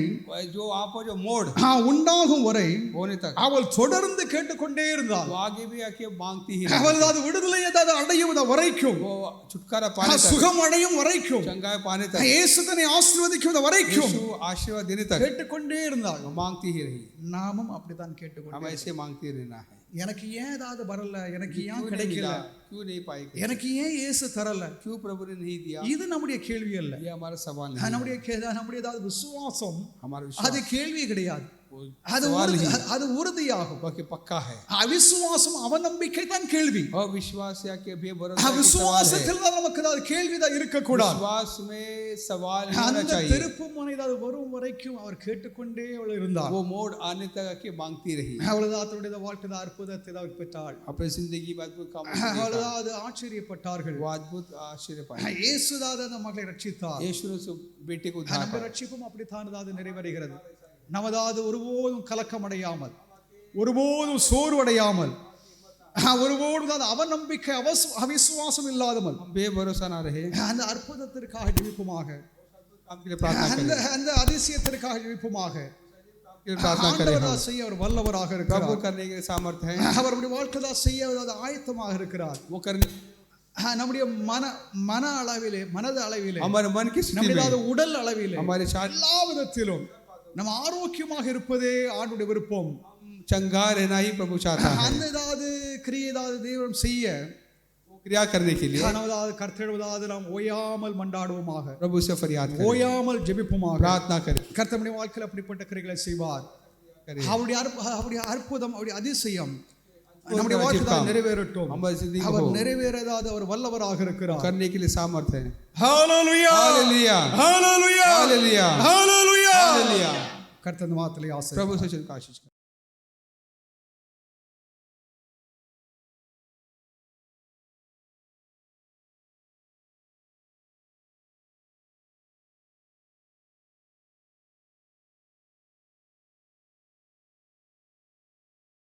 जो आप जो मोड़ உண்டாகும் வரை होने तक அவள் தொடர்ந்து கேட்டுக்கொண்டே இருந்தாள். वो आगे भी आके मांगती ही அவள் அது விடுதலை ஏதாவது அடையும் வரைக்கும், वो छुटकारा पाने तक, சுகம் அடையும் வரைக்கும், चंगाई पाने तक, இயேசு தன்னை ஆசீர்வதிக்கும் வரைக்கும் यीशु आशीर्वाद देने तक கேட்டுக்கொண்டே இருந்தாள். वो मांगती ही रही। நாமும் அப்படித்தான் கேட்டுக்கொண்டே. हम ऐसे मांगते रहना है। எனக்கு ஏன் ஏதாவது வரல, எனக்கு ஏன் क्यों नहीं கிடைக்கல, मिला? क्यों नहीं पाए? எனக்கு ஏன் இயேசு தரல, क्यों प्रभु ने नहीं दिया? இது நம்முடைய கேள்வி அல்ல. ये हमारा सवाल नहीं है। நம்முடைய ஏதாவது விசுவாசம், हमारा அது विश्वास கேள்வி கிடையாது, वो அது सवाल உறுதி- ही அது உறுதியாகும். बाकी पक्का है। அவிசுவாசம் அவநம்பிக்கை தான் கேள்வி. और विश्वास या के बेभरोसा की सवाल है। விசுவாசத்தில் தான் நமக்கு ஏதாவது கேள்விதான் இருக்கக்கூடாது. विश्वास में सवाल नहीं होना அந்த चाहिए। திருப்பு முனை அது வரும் வரைக்கும் அவர் கேட்டுக்கொண்டே அவள் இருந்தார். वो मोड़ आने तक आके मांगती रही। அவளதான் தன்னுடைய வாழ்க்கை அற்புதத்தை அவர் பெற்றாள். अपनी जिंदगी में अद्भुत काम அவளதான் அது ஆச்சரியப்பட்டார்கள். वो अद्भुत आश्चर्य पाए। இயேசுதான் அந்த மகளை ரட்சித்தார். यीशु ने उस बेटे को उद्धार நம்ம पाया। ரட்சிப்பும் அப்படித்தான் அது நிறைவேறுகிறது. நமதாவது ஒருபோதும் கலக்கம் அடையாமல், ஒருபோதும் சோர்வடையாமல், ஒருபோதும் அது அவநம்பிக்கை அவிசுவாசம் இல்லாதமல் हम बेभरोसा ना रहे। அந்த அற்புதத்திற்காக ஜெபிப்புமாக, काम के लिए प्रार्थना அந்த करें। அந்த அதிசயத்திற்காக ஜெபிப்புமாக. के लिए प्रार्थना करें। ஆண்டவர் हम தான் செய்ய அவர் வல்லவராக प्रभु இருக்கிறார். करने के सामर्थ्य है। அவருடைய வாழ்க்கை தான் செய்ய அவர் ஆயத்தமாக இருக்கிறார். वो करने நம்முடைய மன அளவிலே, மனது அளவிலே, हमारे मन की स्थिति நம்முடைய में, உடல் அளவிலே, हमारे शारीरिक எல்லா விதத்திலும் நம்ம ஆரோக்கியமாக இருப்பதே ஆண்டுடைய விருப்பம். चंगा रहना ही प्रभु चाहता है। அந்த ஏதாவது கிரியை ஏதாவது தெய்வம் செய்ய, क्रिया करने के लिए கனவதாவது கர்த்தருவதாவது நாம் ஓயாமல் மண்டாடுவோமாக, प्रभु से फरियाद करें, ஓயாமல் ஜெபிப்போமாக. प्रार्थना करें। கர்த்தருடைய வாழ்க்கையில் அப்படிப்பட்ட கிரிகளை செய்வார். करें। அவருடைய அற்புதம், அவருடைய அதிசயம் நம்முடைய வாழ்க்கையில் நிறைவேறட்டும். हमारी जिंदगी அவர் को நிறைவேறாத அவர் வல்லவராக இருக்கிறார். करने के लिए सामर्थ्य है। ஹalleluya, हालेलुया, ஹalleluya, हालेलुया, ஹalleluya. हालेलुया। கர்த்தர் இந்த வார்த்தையை ஆசீர்வதிப்பார். प्रभु से आशीष करें।